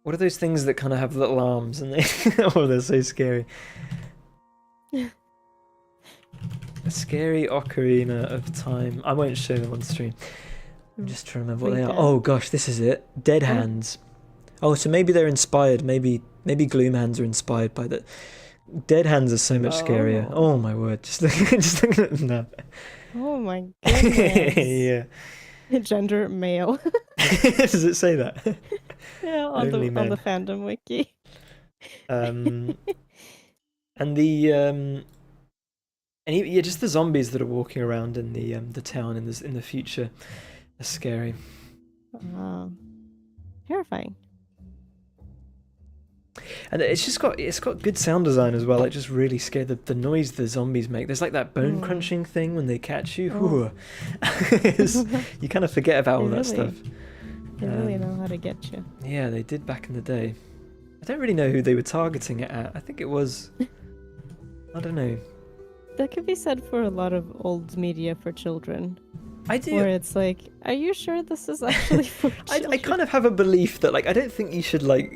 Speaker 1: What are those things that kind of have little arms and they? Oh, they're so scary. A scary Ocarina of Time. I won't show them on stream. I'm just trying to remember what they are.
Speaker 2: Dead.
Speaker 1: Oh gosh, this is it. Dead Hands. Oh, so maybe they're inspired. Maybe Gloomhands are inspired by that. Dead Hands are so much scarier.
Speaker 2: Oh.
Speaker 1: Oh my word! Just looking at them now.
Speaker 2: Oh my goodness.
Speaker 1: Yeah.
Speaker 2: Gender male.
Speaker 1: Does it say that?
Speaker 2: Yeah, on
Speaker 1: Only
Speaker 2: the
Speaker 1: men.
Speaker 2: fandom wiki.
Speaker 1: And the yeah, just the zombies that are walking around in the town in the future are scary.
Speaker 2: Terrifying.
Speaker 1: And it's got good sound design as well. It just really scared the noise the zombies make. There's like that bone crunching thing when they catch you.
Speaker 2: Oh.
Speaker 1: You kind of forget about all
Speaker 2: They
Speaker 1: that
Speaker 2: really-
Speaker 1: stuff.
Speaker 2: They really know how to get you.
Speaker 1: Yeah, they did back in the day. I don't really know who they were targeting it at. I think it was, I don't know.
Speaker 2: That could be said for a lot of old media for children.
Speaker 1: I do.
Speaker 2: Where it's like, are you sure this is actually for children?
Speaker 1: I kind of have a belief that like I don't think you should like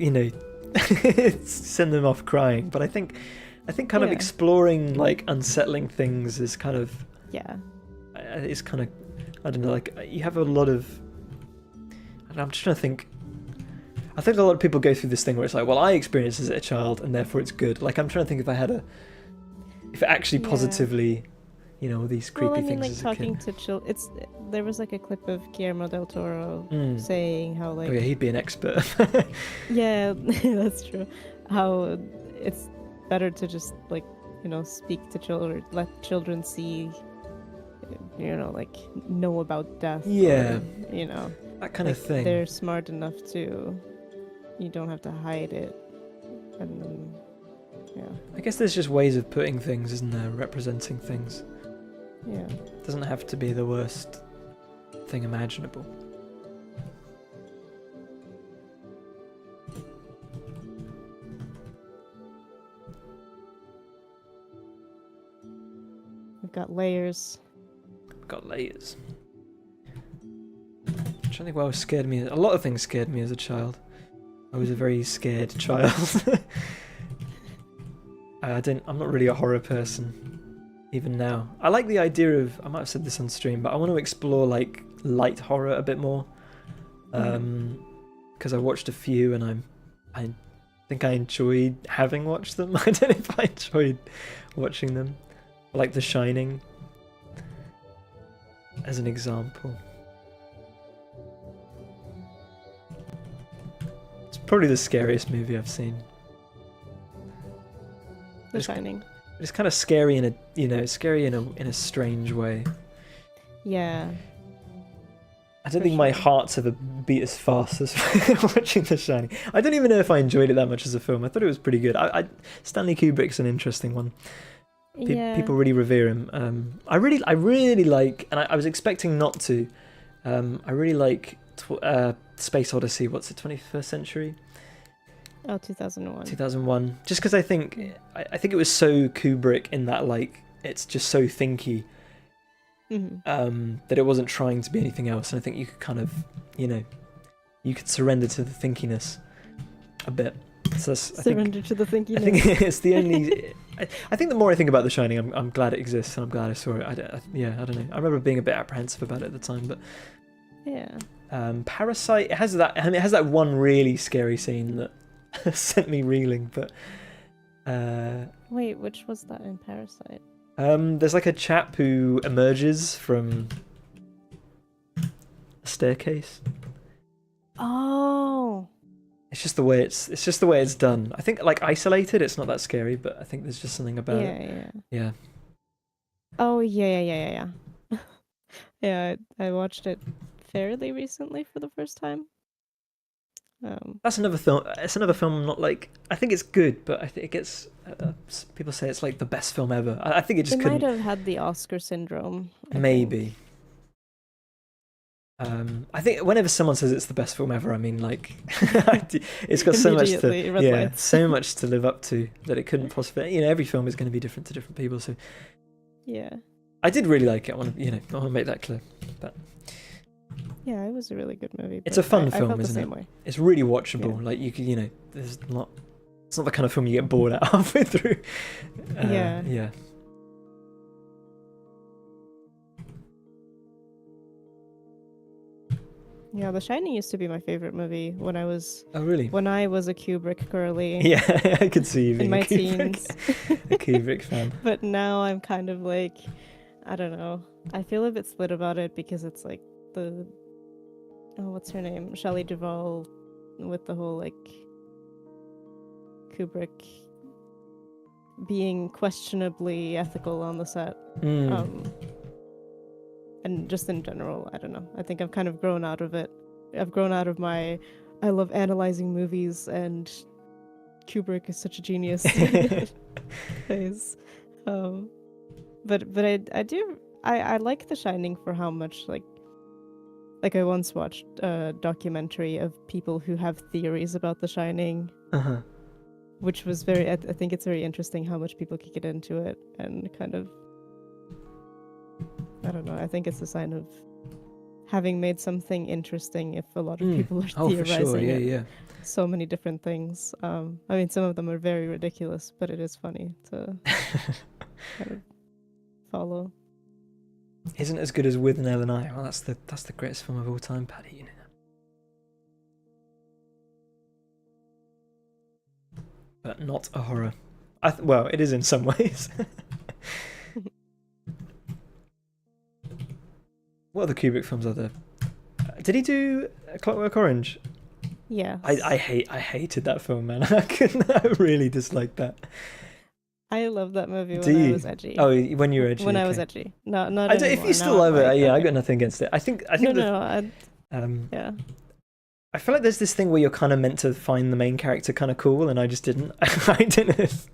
Speaker 1: send them off crying, but I think kind of
Speaker 2: Yeah.
Speaker 1: exploring like unsettling things is kind of
Speaker 2: Yeah.
Speaker 1: it's kind of, I don't know, like you have a lot of, I'm just trying to think. I think a lot of people go through this thing where it's like, well, I experienced this as a child and therefore it's good. Like I'm trying to think if it actually
Speaker 2: Yeah.
Speaker 1: positively, all these creepy
Speaker 2: Well, I mean,
Speaker 1: things
Speaker 2: like
Speaker 1: as a
Speaker 2: talking
Speaker 1: kid.
Speaker 2: to children. There was like a clip of Guillermo del Toro
Speaker 1: Mm.
Speaker 2: saying how like
Speaker 1: Oh yeah, he'd be an expert.
Speaker 2: yeah, that's true. How it's better to just like speak to children, let children see, like know about death.
Speaker 1: Yeah.
Speaker 2: Or,
Speaker 1: That kind of
Speaker 2: like,
Speaker 1: thing.
Speaker 2: They're smart enough to. You don't have to hide it, and then, yeah,
Speaker 1: I guess there's just ways of putting things, isn't there? Representing things.
Speaker 2: yeah.
Speaker 1: It doesn't have to be the worst thing imaginable.
Speaker 2: We've got layers.
Speaker 1: Got layers. I'm trying to think what else scared me. A lot of things scared me as a child. I was a very scared child. I'm not really a horror person, even now. I like the idea of, I might have said this on stream, but I want to explore like light horror a bit more. Because I watched a few and I think I enjoyed having watched them. I don't know if I enjoyed watching them. Like The Shining, as an example. It's probably the scariest movie I've seen.
Speaker 2: The
Speaker 1: It's-
Speaker 2: Shining.
Speaker 1: It's kind of scary in a scary in a strange way.
Speaker 2: Yeah.
Speaker 1: I don't
Speaker 2: For
Speaker 1: think my
Speaker 2: sure.
Speaker 1: heart's ever beat as fast as watching The Shining. I don't even know if I enjoyed it that much as a film. I thought it was pretty good. Stanley Kubrick's an interesting one.
Speaker 2: Yeah.
Speaker 1: People really revere him. I really like, and I was expecting not to. I really like Space Odyssey. What's it? 21st Century.
Speaker 2: Oh, 2001.
Speaker 1: 2001. Just because I think it was so Kubrick in that like it's just so thinky. That it wasn't trying to be anything else, and I think you could kind of, you could surrender to the thinkiness a bit. So
Speaker 2: Surrender to the thinkiness.
Speaker 1: I think it's the only. I think the more I think about The Shining, I'm glad it exists, and I'm glad I saw it. I don't know. I remember being a bit apprehensive about it at the time, but
Speaker 2: yeah.
Speaker 1: Parasite, it has that one really scary scene that sent me reeling. But
Speaker 2: Wait, which was that in Parasite?
Speaker 1: there's like a chap who emerges from a staircase.
Speaker 2: Oh.
Speaker 1: It's just the way it's done. I think like isolated, it's not that scary, but I think there's just something about it. Yeah.
Speaker 2: Oh yeah. Yeah, I watched it fairly recently for the first time.
Speaker 1: That's another film. It's another film. I'm not like. I think it's good, but I think it gets. People say it's like the best film ever. I think it just couldn't.
Speaker 2: Might have had the Oscar syndrome.
Speaker 1: Maybe. I think whenever someone says it's the best film ever, I mean like, it's got so much to so much to live up to that it couldn't possibly. Every film is going to be different to different people. So.
Speaker 2: Yeah.
Speaker 1: I did really like it. I want to make that clear. But
Speaker 2: yeah, it was a really good movie.
Speaker 1: It's a fun film,
Speaker 2: I felt
Speaker 1: isn't
Speaker 2: the
Speaker 1: it?
Speaker 2: same way.
Speaker 1: It's really watchable. Like you could, there's not. It's not the kind of film you get bored at halfway through. Yeah.
Speaker 2: Yeah, The Shining used to be my favorite movie when I was.
Speaker 1: Oh really?
Speaker 2: When I was a Kubrick girly.
Speaker 1: Yeah, I could see you being
Speaker 2: in my
Speaker 1: a Kubrick,
Speaker 2: teens.
Speaker 1: a Kubrick fan.
Speaker 2: But now I'm kind of like, I don't know. I feel a bit split about it because it's like what's her name? Shelley Duvall with the whole like Kubrick being questionably ethical on the set. And just in general, I don't know. I think I've kind of grown out of it. I've grown out of my I love analyzing movies and Kubrick is such a genius phase. But I like The Shining for how much like I once watched a documentary of people who have theories about The Shining. Which was I think it's very interesting how much people could get into it and kind of I don't know. I think it's a sign of having made something interesting if a lot of people are theorizing so many different things. I mean, some of them are very ridiculous, but it is funny to kind of follow.
Speaker 1: Isn't as good as With Nell and I. Well, that's the greatest film of all time, Paddy. You know that. But not a horror. Well, it is in some ways. What other Kubrick films are there? Did he do Clockwork Orange?
Speaker 2: Yeah.
Speaker 1: I hated that film, man. I really disliked that.
Speaker 2: I love that movie when I was edgy.
Speaker 1: Oh, when you were edgy.
Speaker 2: When I was edgy. Not anymore.
Speaker 1: If you still love it, I got nothing against it. I think.
Speaker 2: Yeah.
Speaker 1: I feel like there's this thing where you're kind of meant to find the main character kind of cool, and I just didn't. I don't know if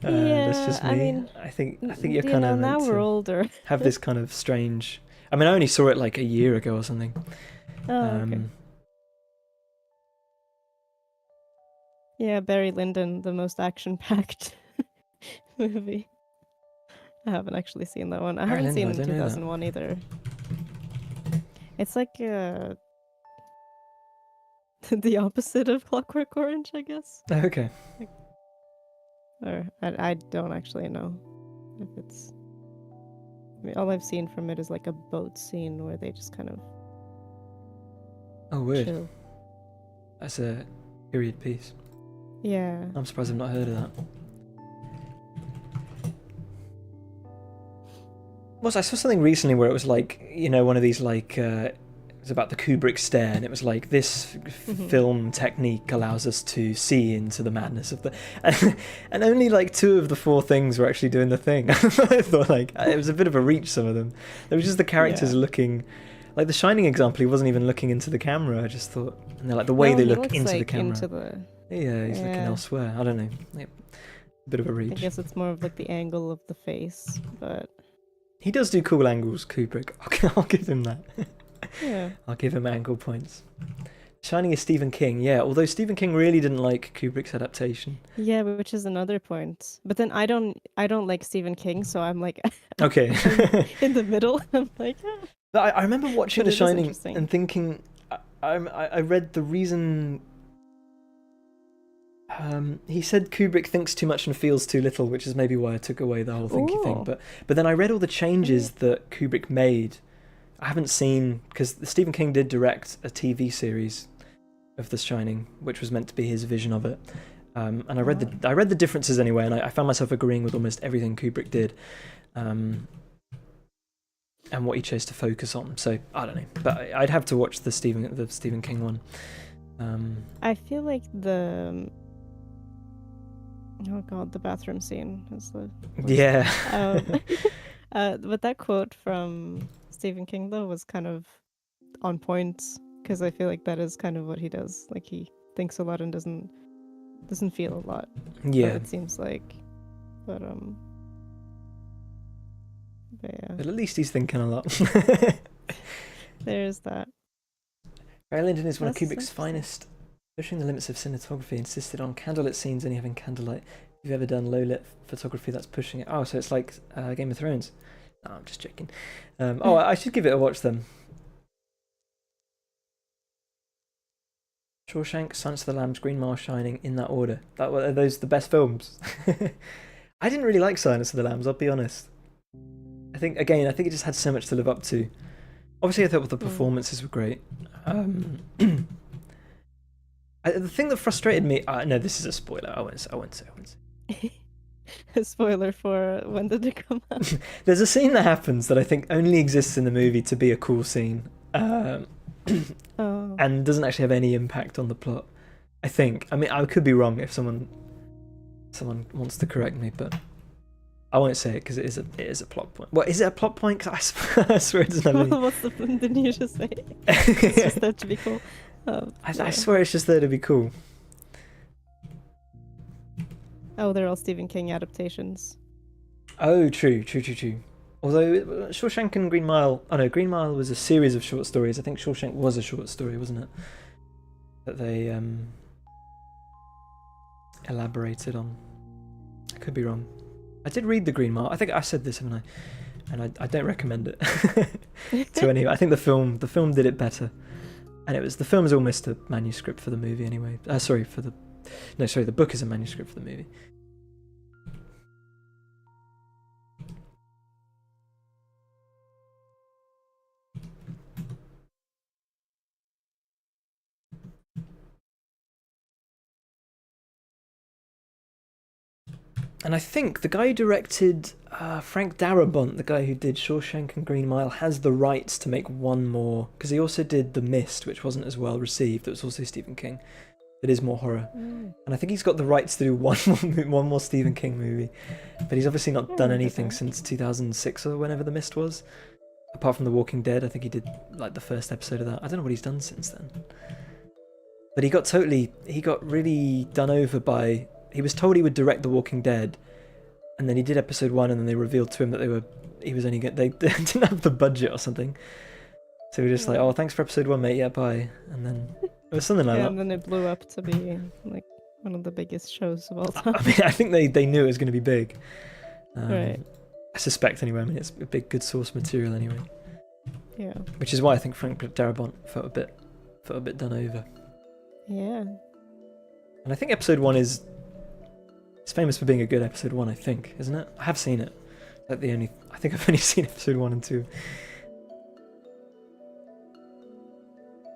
Speaker 1: that's just me.
Speaker 2: I mean,
Speaker 1: I think you're kind of
Speaker 2: now
Speaker 1: meant
Speaker 2: we're
Speaker 1: to
Speaker 2: older.
Speaker 1: have this kind of strange. I mean, I only saw it like a year ago or something.
Speaker 2: Oh, okay. Yeah, Barry Lyndon, the most action-packed movie. I haven't actually seen that one. I haven't seen 2001 either. It's like the opposite of Clockwork Orange, I guess.
Speaker 1: Okay.
Speaker 2: Or I don't actually know if it's. I mean, all I've seen from it is like a boat scene where they just kind of.
Speaker 1: Oh, weird.
Speaker 2: Chill.
Speaker 1: That's a period piece.
Speaker 2: Yeah.
Speaker 1: I'm surprised I've not heard of that. I saw something recently where it was like, one of these like was about the Kubrick stare, and it was like this film technique allows us to see into the madness of the, and only like 2 of the 4 things were actually doing the thing. I thought like it was a bit of a reach. Some of them, there was just the characters looking, like the Shining example. He wasn't even looking into the camera. I just thought, and they're like the way they look into the camera. Yeah, he's looking elsewhere. I don't know. Like, a bit of a reach.
Speaker 2: I guess it's more of like the angle of the face, but
Speaker 1: he does do cool angles, Kubrick. I'll give him that.
Speaker 2: Yeah.
Speaker 1: I'll give him angle points. Shining is Stephen King, yeah. Although Stephen King really didn't like Kubrick's adaptation.
Speaker 2: Yeah, which is another point. But then I don't like Stephen King, so I'm like
Speaker 1: Okay.
Speaker 2: in the middle. I'm like,
Speaker 1: I remember watching
Speaker 2: But
Speaker 1: The
Speaker 2: it is
Speaker 1: Shining
Speaker 2: interesting.
Speaker 1: and thinking, I read the reason. He said Kubrick thinks too much and feels too little, which is maybe why I took away the whole thinky thing.
Speaker 2: Ooh.
Speaker 1: But then I read all the changes that Kubrick made. I haven't seen, because Stephen King did direct a TV series of The Shining, which was meant to be his vision of it. And I read the differences anyway, and I found myself agreeing with almost everything Kubrick did, and what he chose to focus on. So I don't know, but I'd have to watch the Stephen King one.
Speaker 2: I feel like the bathroom scene is the
Speaker 1: Yeah.
Speaker 2: but that quote from Stephen King though was kind of on point, because I feel like that is kind of what he does. Like he thinks a lot and doesn't feel a lot.
Speaker 1: Yeah.
Speaker 2: It seems like, but yeah.
Speaker 1: But at least he's thinking a lot.
Speaker 2: There's that.
Speaker 1: Barry Lyndon is one of
Speaker 2: That's
Speaker 1: Kubrick's
Speaker 2: interesting.
Speaker 1: finest. Pushing the limits of cinematography, insisted on candlelit scenes only having candlelight. If you've ever done low-lit photography, that's pushing it. Oh, so it's like Game of Thrones. No, I'm just joking. I should give it a watch then. Shawshank, Silence of the Lambs, Green Mile, Shining, in that order. Are those the best films? I didn't really like Silence of the Lambs, I'll be honest. I think it just had so much to live up to. Obviously, I thought the performances were great. The thing that frustrated me... no, this is a spoiler. I won't say.
Speaker 2: A spoiler for when did it come out?
Speaker 1: There's a scene that happens that I think only exists in the movie to be a cool scene. And doesn't actually have any impact on the plot. I think. I mean, I could be wrong if someone wants to correct me, but I won't say it because it is a plot point. Well, is it a plot point? 'Cause I swear it doesn't have any...
Speaker 2: What's the point? Didn't you just say it? It's just there to be cool.
Speaker 1: I swear it's just there to be cool.
Speaker 2: Oh, they're all Stephen King adaptations.
Speaker 1: Oh, true. Although Shawshank and Green Mile... Oh no, Green Mile was a series of short stories. I think Shawshank was a short story, wasn't it? That they elaborated on. I could be wrong. I did read the Green Mile. I think I said this, haven't I? And I don't recommend it to anyone. I think the film did it better. And the film is almost a manuscript for the movie anyway. The book is a manuscript for the movie. And I think the guy who directed Frank Darabont, the guy who did Shawshank and Green Mile, has the rights to make one more, because he also did The Mist, which wasn't as well received. It was also Stephen King. It is more horror. And I think he's got the rights to do one more Stephen King movie. But he's obviously not done anything since 2006 or whenever The Mist was. Apart from The Walking Dead, I think he did like the first episode of that. I don't know what he's done since then. But he got really done over by... He was told he would direct The Walking Dead, and then he did episode 1, and then they revealed to him that they didn't have the budget or something. So he was just like, "Oh, thanks for episode 1, mate. Yeah, bye." And then it was something like that.
Speaker 2: And then it blew up to be like one of the biggest shows of all time.
Speaker 1: I mean, I think they knew it was going to be big.
Speaker 2: Right.
Speaker 1: I suspect anyway. I mean, it's a big good source material anyway.
Speaker 2: Yeah.
Speaker 1: Which is why I think Frank Darabont felt a bit done over.
Speaker 2: Yeah.
Speaker 1: And I think episode 1 is... It's famous for being a good episode 1, I think, isn't it? I have seen it. I think I've only seen episode 1 and 2.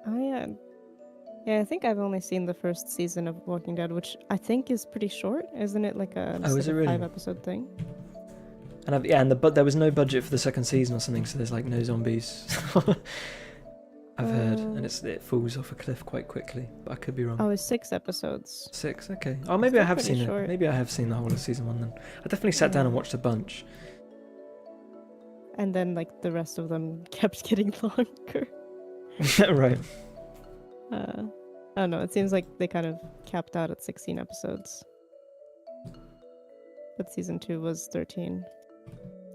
Speaker 2: Oh yeah. Yeah, I think I've only seen the first season of Walking Dead, which I think is pretty short, isn't it? Like a 5-episode thing.
Speaker 1: And but there was no budget for the second season or something, so there's like no zombies. I've heard, and it falls off a cliff quite quickly. But I could be wrong.
Speaker 2: Oh, it's 6 episodes.
Speaker 1: 6, okay. Oh, maybe I
Speaker 2: Still
Speaker 1: have
Speaker 2: pretty
Speaker 1: seen
Speaker 2: short.
Speaker 1: it. Maybe I have seen the whole of season 1 then. I definitely sat down and
Speaker 2: Yeah.
Speaker 1: watched a bunch.
Speaker 2: And then like the rest of them kept getting longer.
Speaker 1: Right.
Speaker 2: I don't know. It seems like they kind of capped out at 16 episodes. But season 2 was 13.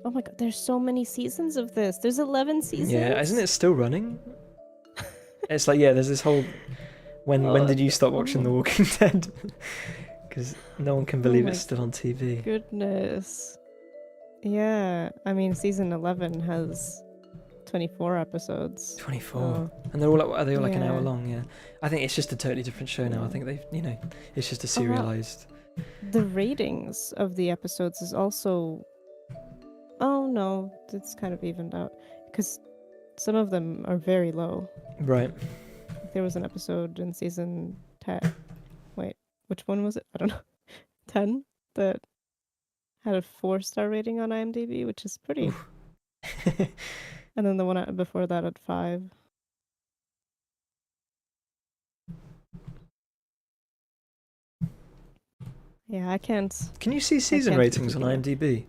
Speaker 2: Oh my god, there's so many seasons of this. There's 11 seasons.
Speaker 1: Yeah, isn't it still running? It's like, yeah, there's this whole... When
Speaker 2: Oh,
Speaker 1: did you stop watching The Walking Dead? Because no one can believe
Speaker 2: my
Speaker 1: it's still on TV.
Speaker 2: Goodness. Yeah, I mean, season 11 has 24 episodes.
Speaker 1: 24.
Speaker 2: Oh,
Speaker 1: And they're all, are they all like an hour
Speaker 2: yeah.
Speaker 1: long? Yeah. I think it's just a totally different show now. I think they've, it's just a serialized...
Speaker 2: the ratings of the episodes is also... Oh no, it's kind of evened out. Because some of them are very low.
Speaker 1: Right.
Speaker 2: There was an episode in season 10. Wait, which one was it? I don't know. 10? That had a 4-star rating on IMDb, which is pretty.
Speaker 1: Oof.
Speaker 2: And then the one before that at 5. Yeah, I can't.
Speaker 1: Can you see season
Speaker 2: can't
Speaker 1: ratings on
Speaker 2: keep it.
Speaker 1: IMDb?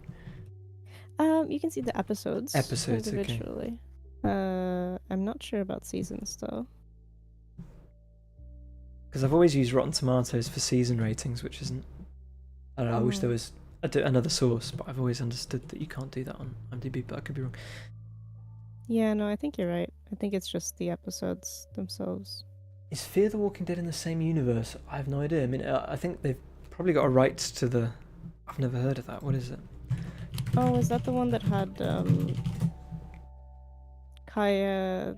Speaker 2: You can see the episodes.
Speaker 1: Episodes, okay.
Speaker 2: individually. I'm not sure about seasons though.
Speaker 1: Because I've always used Rotten Tomatoes for season ratings, which isn't... I don't know, I wish there
Speaker 2: Oh.
Speaker 1: was another source, but I've always understood that you can't do that on IMDb, but I could be wrong.
Speaker 2: Yeah, no, I think you're right. I think it's just the episodes themselves.
Speaker 1: Is Fear the Walking Dead in the same universe? I have no idea. I mean, I think they've probably got a rights to the... I've never heard of that. What is it?
Speaker 2: Oh, is that the one that had Kaya?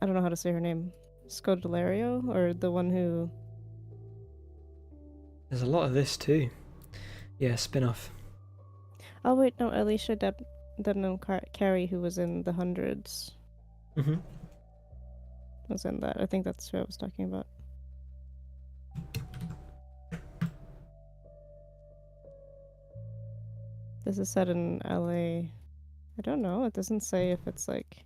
Speaker 2: I don't know how to say her name. Scodelario, or the one who?
Speaker 1: There's a lot of this too. Yeah, spin-off.
Speaker 2: Oh wait, no, Alicia Debnam Carey, who was in The Hundreds,
Speaker 1: Mm-hmm.
Speaker 2: was in that. I think that's who I was talking about. This is set in LA. I don't know. It doesn't say if it's like.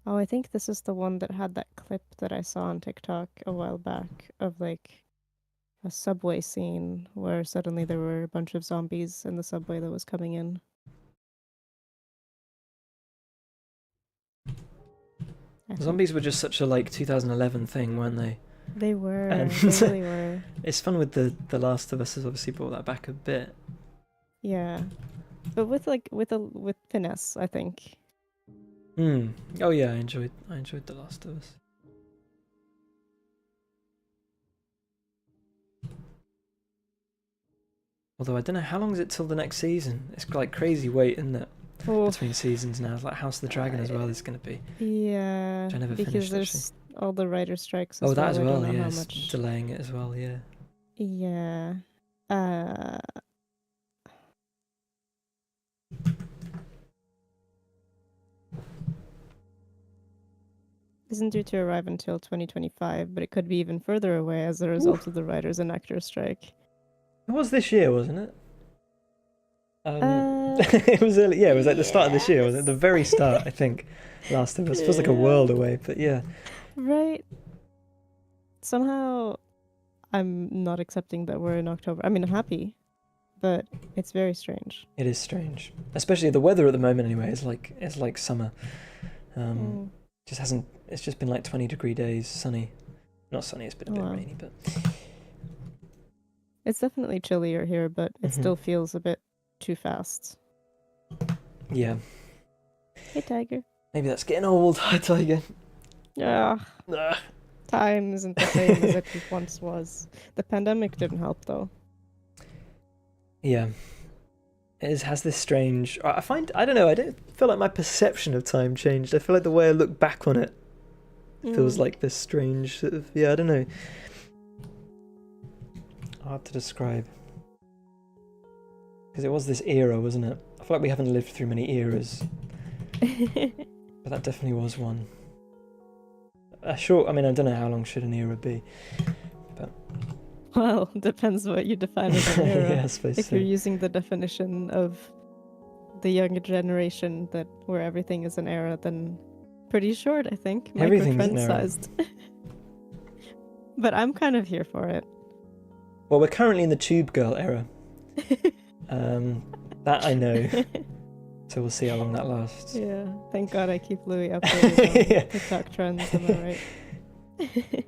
Speaker 2: Oh, I think this is the one that had that clip that I saw on TikTok a while back of like a subway scene where suddenly there were a bunch of zombies in the subway that was coming in. I think
Speaker 1: Zombies were just such a 2011 thing, weren't they?
Speaker 2: they were.
Speaker 1: And-
Speaker 2: They really were.
Speaker 1: It's fun with the Last of Us has obviously brought that back a bit.
Speaker 2: Yeah, but with finesse, I think.
Speaker 1: Hmm. Oh yeah, I enjoyed The Last of Us. Although I don't know how long is it till the next season. It's like crazy wait, isn't it?
Speaker 2: Oh,
Speaker 1: Between seasons now. It's like House of the Dragon as well is going to be.
Speaker 2: yeah,
Speaker 1: Which I never
Speaker 2: because
Speaker 1: finished,
Speaker 2: there's all the writer strikes.
Speaker 1: Oh,
Speaker 2: As
Speaker 1: that as
Speaker 2: I don't
Speaker 1: well.
Speaker 2: know
Speaker 1: Yeah,
Speaker 2: how
Speaker 1: it's
Speaker 2: much.
Speaker 1: delaying it as well. Yeah.
Speaker 2: Yeah. Isn't due to arrive until 2025, but it could be even further away as a result of the writers and actors strike.
Speaker 1: It was this year, wasn't it?
Speaker 2: Uh,
Speaker 1: It was early. Yeah, it was at the start of this year. Was it the very start? I think. Last of Us feels like a world away, but yeah.
Speaker 2: Right. Somehow, I'm not accepting that we're in October. I mean, I'm happy, but it's very strange.
Speaker 1: It is strange, especially the weather at the moment. Anyway, it's like summer.
Speaker 2: Mm.
Speaker 1: Just hasn't. It's just been like 20-degree days, sunny. Not sunny. It's been a bit
Speaker 2: Wow.
Speaker 1: rainy, but
Speaker 2: It's definitely chillier here, but it
Speaker 1: Mhm.
Speaker 2: still feels a bit too fast.
Speaker 1: yeah.
Speaker 2: Hey, Tiger.
Speaker 1: Maybe that's getting old. Hi, Tiger.
Speaker 2: Yeah,
Speaker 1: Ugh.
Speaker 2: time isn't the same as it once was. The pandemic didn't help, though.
Speaker 1: Yeah. Has this strange. I find. I don't know. I don't feel like my perception of time changed. I feel like the way I look back on it feels
Speaker 2: Mm.
Speaker 1: like this strange sort of. Yeah, I don't know. Hard to describe. Because it was this era, wasn't it? I feel like we haven't lived through many eras, but that definitely was one. I mean, I don't know how long should an era be, but
Speaker 2: Well, depends what you define as an era.
Speaker 1: Yeah, I suppose
Speaker 2: If
Speaker 1: so.
Speaker 2: you're using the definition of the younger generation that where everything is an era, then pretty short, I think.
Speaker 1: Everything's an era.
Speaker 2: Micro-trend-sized. But I'm kind of here for it.
Speaker 1: Well, we're currently in the Tube Girl era. That I know. So we'll see how long that lasts.
Speaker 2: Yeah, thank God I keep Louis updated on
Speaker 1: Yeah.
Speaker 2: TikTok trends, am I right?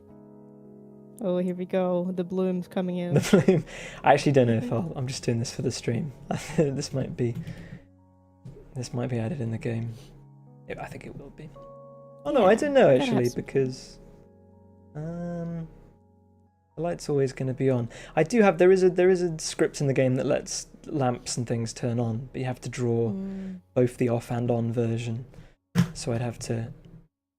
Speaker 2: Oh, here we go. The bloom's coming in.
Speaker 1: The bloom. I actually don't know if I'm just doing this for the stream. This might be added in the game. I think it will be. Oh no, I don't know
Speaker 2: that
Speaker 1: actually
Speaker 2: has-
Speaker 1: because the light's always going to be on. I do have there is a script in the game that lets lamps and things turn on, but you have to draw
Speaker 2: Mm.
Speaker 1: both the off and on version. So I'd have to.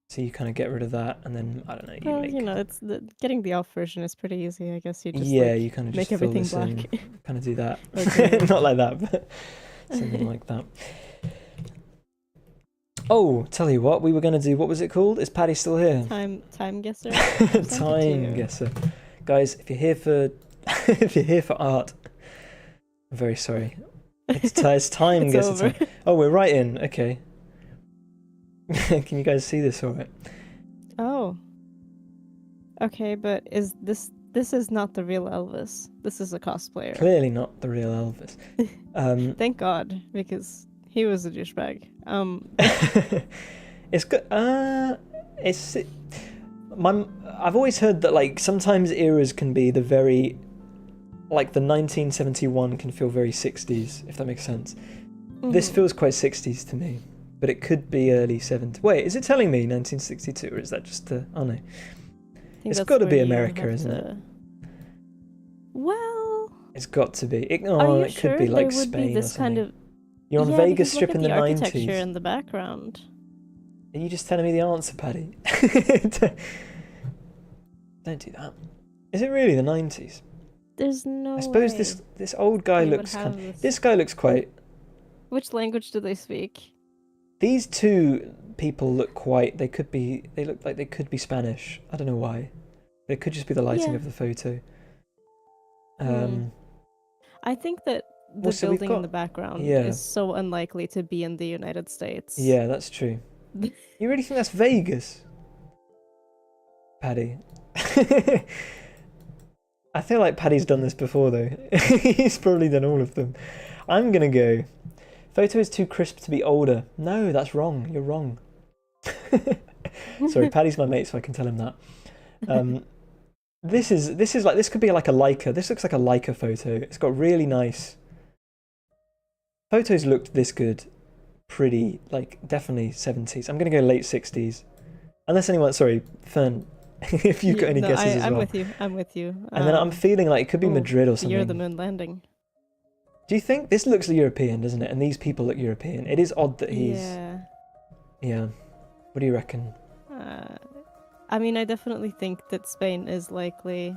Speaker 1: So you kind of get rid of that, and then I don't know.
Speaker 2: Well,
Speaker 1: make,
Speaker 2: it's getting the off version is pretty easy. I guess you just
Speaker 1: you kind of
Speaker 2: make
Speaker 1: just fill
Speaker 2: everything
Speaker 1: this
Speaker 2: black.
Speaker 1: in, kind of do that.
Speaker 2: Okay.
Speaker 1: Not like that, but something like that. Oh, tell you what, we were going to do. What was it called? Is Paddy still here?
Speaker 2: Time guesser.
Speaker 1: Time guesser, guys. If you're here for art, I'm very sorry. It's time
Speaker 2: It's
Speaker 1: guesser
Speaker 2: over.
Speaker 1: time. Oh, we're right in. Okay. Can you guys see this all right?
Speaker 2: Oh. Okay, but is this is not the real Elvis. This is a cosplayer.
Speaker 1: Clearly not the real Elvis.
Speaker 2: Thank God, because he was a douchebag.
Speaker 1: It's good. I've always heard that like sometimes eras can be the very, like the 1971 can feel very 60s, if that makes sense. This feels quite 60s to me, but it could be early 70s. Wait, is it telling me 1962 or is that just the? Oh no, it's gotta be America, isn't it?
Speaker 2: Well,
Speaker 1: it's got to be. It
Speaker 2: are you
Speaker 1: could be
Speaker 2: sure
Speaker 1: like
Speaker 2: there would
Speaker 1: Spain
Speaker 2: be
Speaker 1: or
Speaker 2: this
Speaker 1: something.
Speaker 2: kind of
Speaker 1: You're on
Speaker 2: yeah,
Speaker 1: Vegas
Speaker 2: because look
Speaker 1: Strip
Speaker 2: at
Speaker 1: in the
Speaker 2: the architecture
Speaker 1: 90s.
Speaker 2: in the background.
Speaker 1: Are you just telling me the answer, Paddy? Don't do that. Is it really the 90s?
Speaker 2: There's no
Speaker 1: I suppose
Speaker 2: way
Speaker 1: this old guy
Speaker 2: they would
Speaker 1: looks
Speaker 2: have
Speaker 1: kind.
Speaker 2: this.
Speaker 1: This guy looks quite.
Speaker 2: Which language do they speak?
Speaker 1: These two people look quite. They look like they could be Spanish. I don't know why. It could just be the lighting
Speaker 2: Yeah.
Speaker 1: of the photo.
Speaker 2: I think that the
Speaker 1: Well, so we've
Speaker 2: building in
Speaker 1: got-
Speaker 2: the background
Speaker 1: yeah.
Speaker 2: is so unlikely to be in the United States.
Speaker 1: Yeah, that's true. You really think that's Vegas, Paddy? I feel like Paddy's done this before though. He's probably done all of them. I'm gonna go. Photo is too crisp to be older. No, that's wrong. You're wrong. Sorry, Paddy's my mate, so I can tell him that. This could be like a Leica. This looks like a Leica photo. It's got really nice. Photos looked this good. Pretty, like, definitely 70s. I'm gonna go late 60s. Unless anyone, sorry, Fern, if you've got any guesses as
Speaker 2: I'm
Speaker 1: well.
Speaker 2: with you. I'm with you.
Speaker 1: And then I'm feeling like it could be
Speaker 2: ooh,
Speaker 1: Madrid or
Speaker 2: the year of the
Speaker 1: something.
Speaker 2: moon landing.
Speaker 1: Do you think this looks European, doesn't it? And these people look European. It is odd that he's. Yeah. What do you reckon?
Speaker 2: I mean, I definitely think that Spain is likely,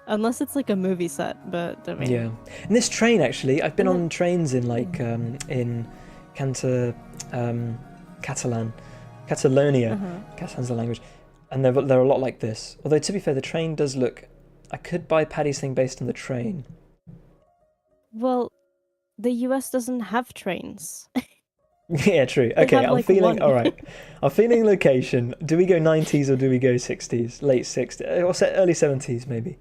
Speaker 2: unless it's like a movie set. But I mean,
Speaker 1: Yeah. And this train actually, I've been
Speaker 2: Yeah.
Speaker 1: on trains in like in Catalonia. Catalan's the language, and they're a lot like this. Although to be fair, the train does look. I could buy Paddy's thing based on the train.
Speaker 2: Well, the U.S. doesn't have trains.
Speaker 1: Yeah, true. Okay,
Speaker 2: have,
Speaker 1: I'm
Speaker 2: like,
Speaker 1: feeling
Speaker 2: one.
Speaker 1: all right. I'm feeling location. Do we go 90s or do we go 60s? Late 60s or early 70s maybe?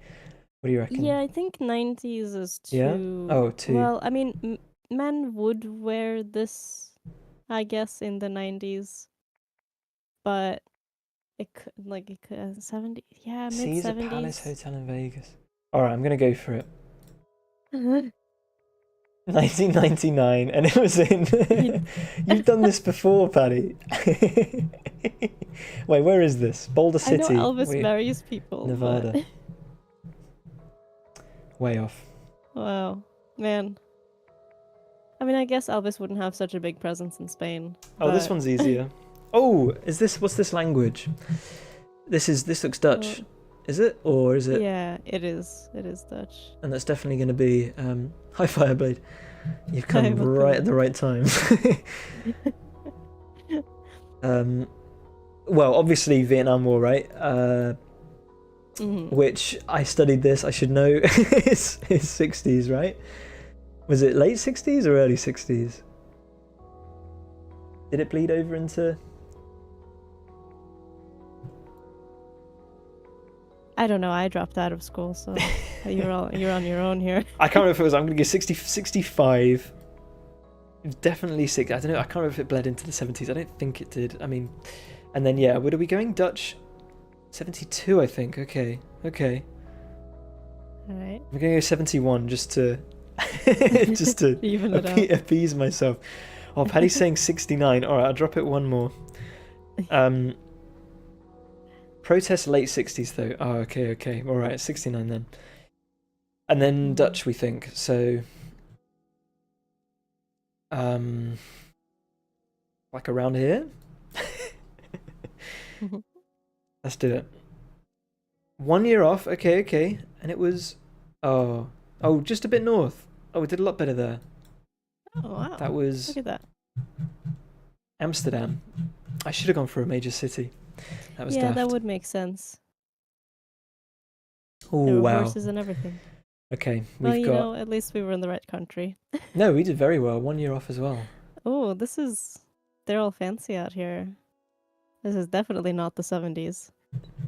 Speaker 1: What do you reckon?
Speaker 2: Yeah, I think 90s is too.
Speaker 1: Yeah? Oh, too.
Speaker 2: Well, I mean, men would wear this, I guess, in the 90s, but it could 70. Yeah, mid
Speaker 1: Caesar
Speaker 2: 70s.
Speaker 1: Palace Hotel in Vegas. All right, I'm gonna go for it. 1999, and it was in. You've done this before, Paddy. Wait, where is this? Boulder
Speaker 2: I know
Speaker 1: City.
Speaker 2: Elvis
Speaker 1: Wait,
Speaker 2: marries people. but-
Speaker 1: Nevada. Way off.
Speaker 2: Wow, man. I mean, I guess Elvis wouldn't have such a big presence in Spain.
Speaker 1: Oh, this
Speaker 2: but-
Speaker 1: one's easier. Oh, what's this language? This looks Dutch. Is it? Or is it?
Speaker 2: Yeah, it is. It is Dutch.
Speaker 1: And that's definitely going to be Hi Fireblade. You've come
Speaker 2: Hi,
Speaker 1: right at the right time. Well, obviously Vietnam War, right? which I studied this, I should know, is 60s, right? Was it late 60s or early 60s? Did it bleed over into...
Speaker 2: I don't know. I dropped out of school, so you're on your own here.
Speaker 1: I can't remember if it was... I'm going to go 60, 65. It was definitely 60. I don't know. I can't remember if it bled into the 70s. I don't think it did. I mean... And then, yeah, where are we going? Dutch? 72, I think. Okay.
Speaker 2: All right.
Speaker 1: I'm going to go 71 just to... just to
Speaker 2: even it out.
Speaker 1: appease myself. Oh, Paddy's saying 69. All right, I'll drop it one more. Protest late 60s though. Oh, okay. All right, 69 then. And then Dutch, we think. So, like around here. Let's do it. 1 year off. Okay. And it was, just a bit north. Oh, we did a lot better there.
Speaker 2: Oh wow.
Speaker 1: That was
Speaker 2: Look at that.
Speaker 1: Amsterdam. I should have gone for a major city. That was
Speaker 2: Yeah,
Speaker 1: daft.
Speaker 2: that would make sense.
Speaker 1: Oh
Speaker 2: There were
Speaker 1: wow.
Speaker 2: horses and everything.
Speaker 1: Okay,
Speaker 2: Well,
Speaker 1: we've
Speaker 2: you
Speaker 1: got.
Speaker 2: know, at least we were in the right country.
Speaker 1: No, we did very well. 1 year off as well.
Speaker 2: Oh, they're all fancy out here. This is definitely not the 70s.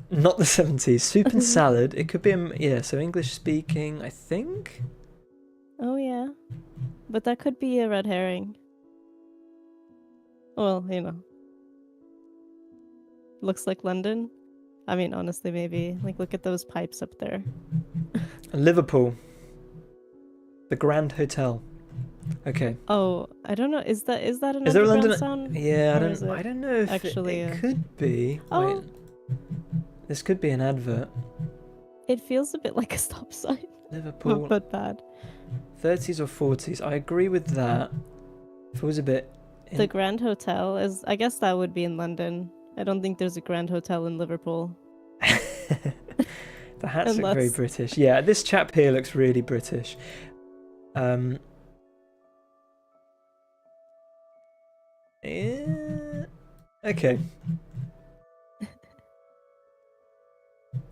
Speaker 1: Not the 70s. Soup and salad. It could be so English speaking, I think.
Speaker 2: Oh yeah. But that could be a red herring. Well, you know. Looks like London. I mean, honestly, maybe. Like, look at those pipes up there.
Speaker 1: Liverpool. The Grand Hotel. Okay.
Speaker 2: Oh, I don't know. Is that an
Speaker 1: Is there a
Speaker 2: underground
Speaker 1: London?
Speaker 2: sound?
Speaker 1: Yeah,
Speaker 2: Or is it
Speaker 1: I don't know if
Speaker 2: actually
Speaker 1: it
Speaker 2: a-
Speaker 1: could be.
Speaker 2: Oh.
Speaker 1: Wait. This could be an advert.
Speaker 2: It feels a bit like a stop sign,
Speaker 1: Liverpool.
Speaker 2: but bad.
Speaker 1: 30s or 40s. I agree with that. If it was a bit.
Speaker 2: The Grand Hotel is. I guess that would be in London. I don't think there's a Grand Hotel in Liverpool.
Speaker 1: The hats look very
Speaker 2: Unless-
Speaker 1: British. Yeah, this chap here looks really British. Okay.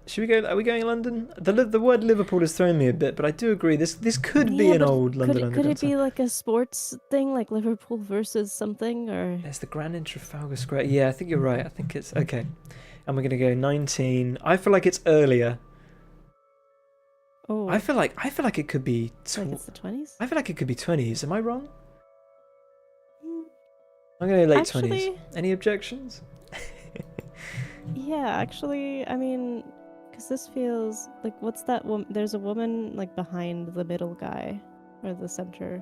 Speaker 1: Should we go? Are we going London? The word Liverpool has thrown me a bit, but I do agree. This could be
Speaker 2: Yeah,
Speaker 1: an
Speaker 2: but
Speaker 1: old London
Speaker 2: Could it
Speaker 1: Underground.
Speaker 2: be like a sports thing, like Liverpool versus something, or?
Speaker 1: There's the Grand in Trafalgar Square. Yeah, I think you're right. I think it's okay. And we're gonna go 19. I feel like it's earlier.
Speaker 2: Oh,
Speaker 1: I feel like it could be.
Speaker 2: like it's the 20s.
Speaker 1: I feel like it could be 20s. Am I wrong? I'm gonna go late 20s.
Speaker 2: Actually,
Speaker 1: Any objections?
Speaker 2: yeah. Actually, I mean, because this feels like what's that woman? There's a woman like behind the middle guy, or the center,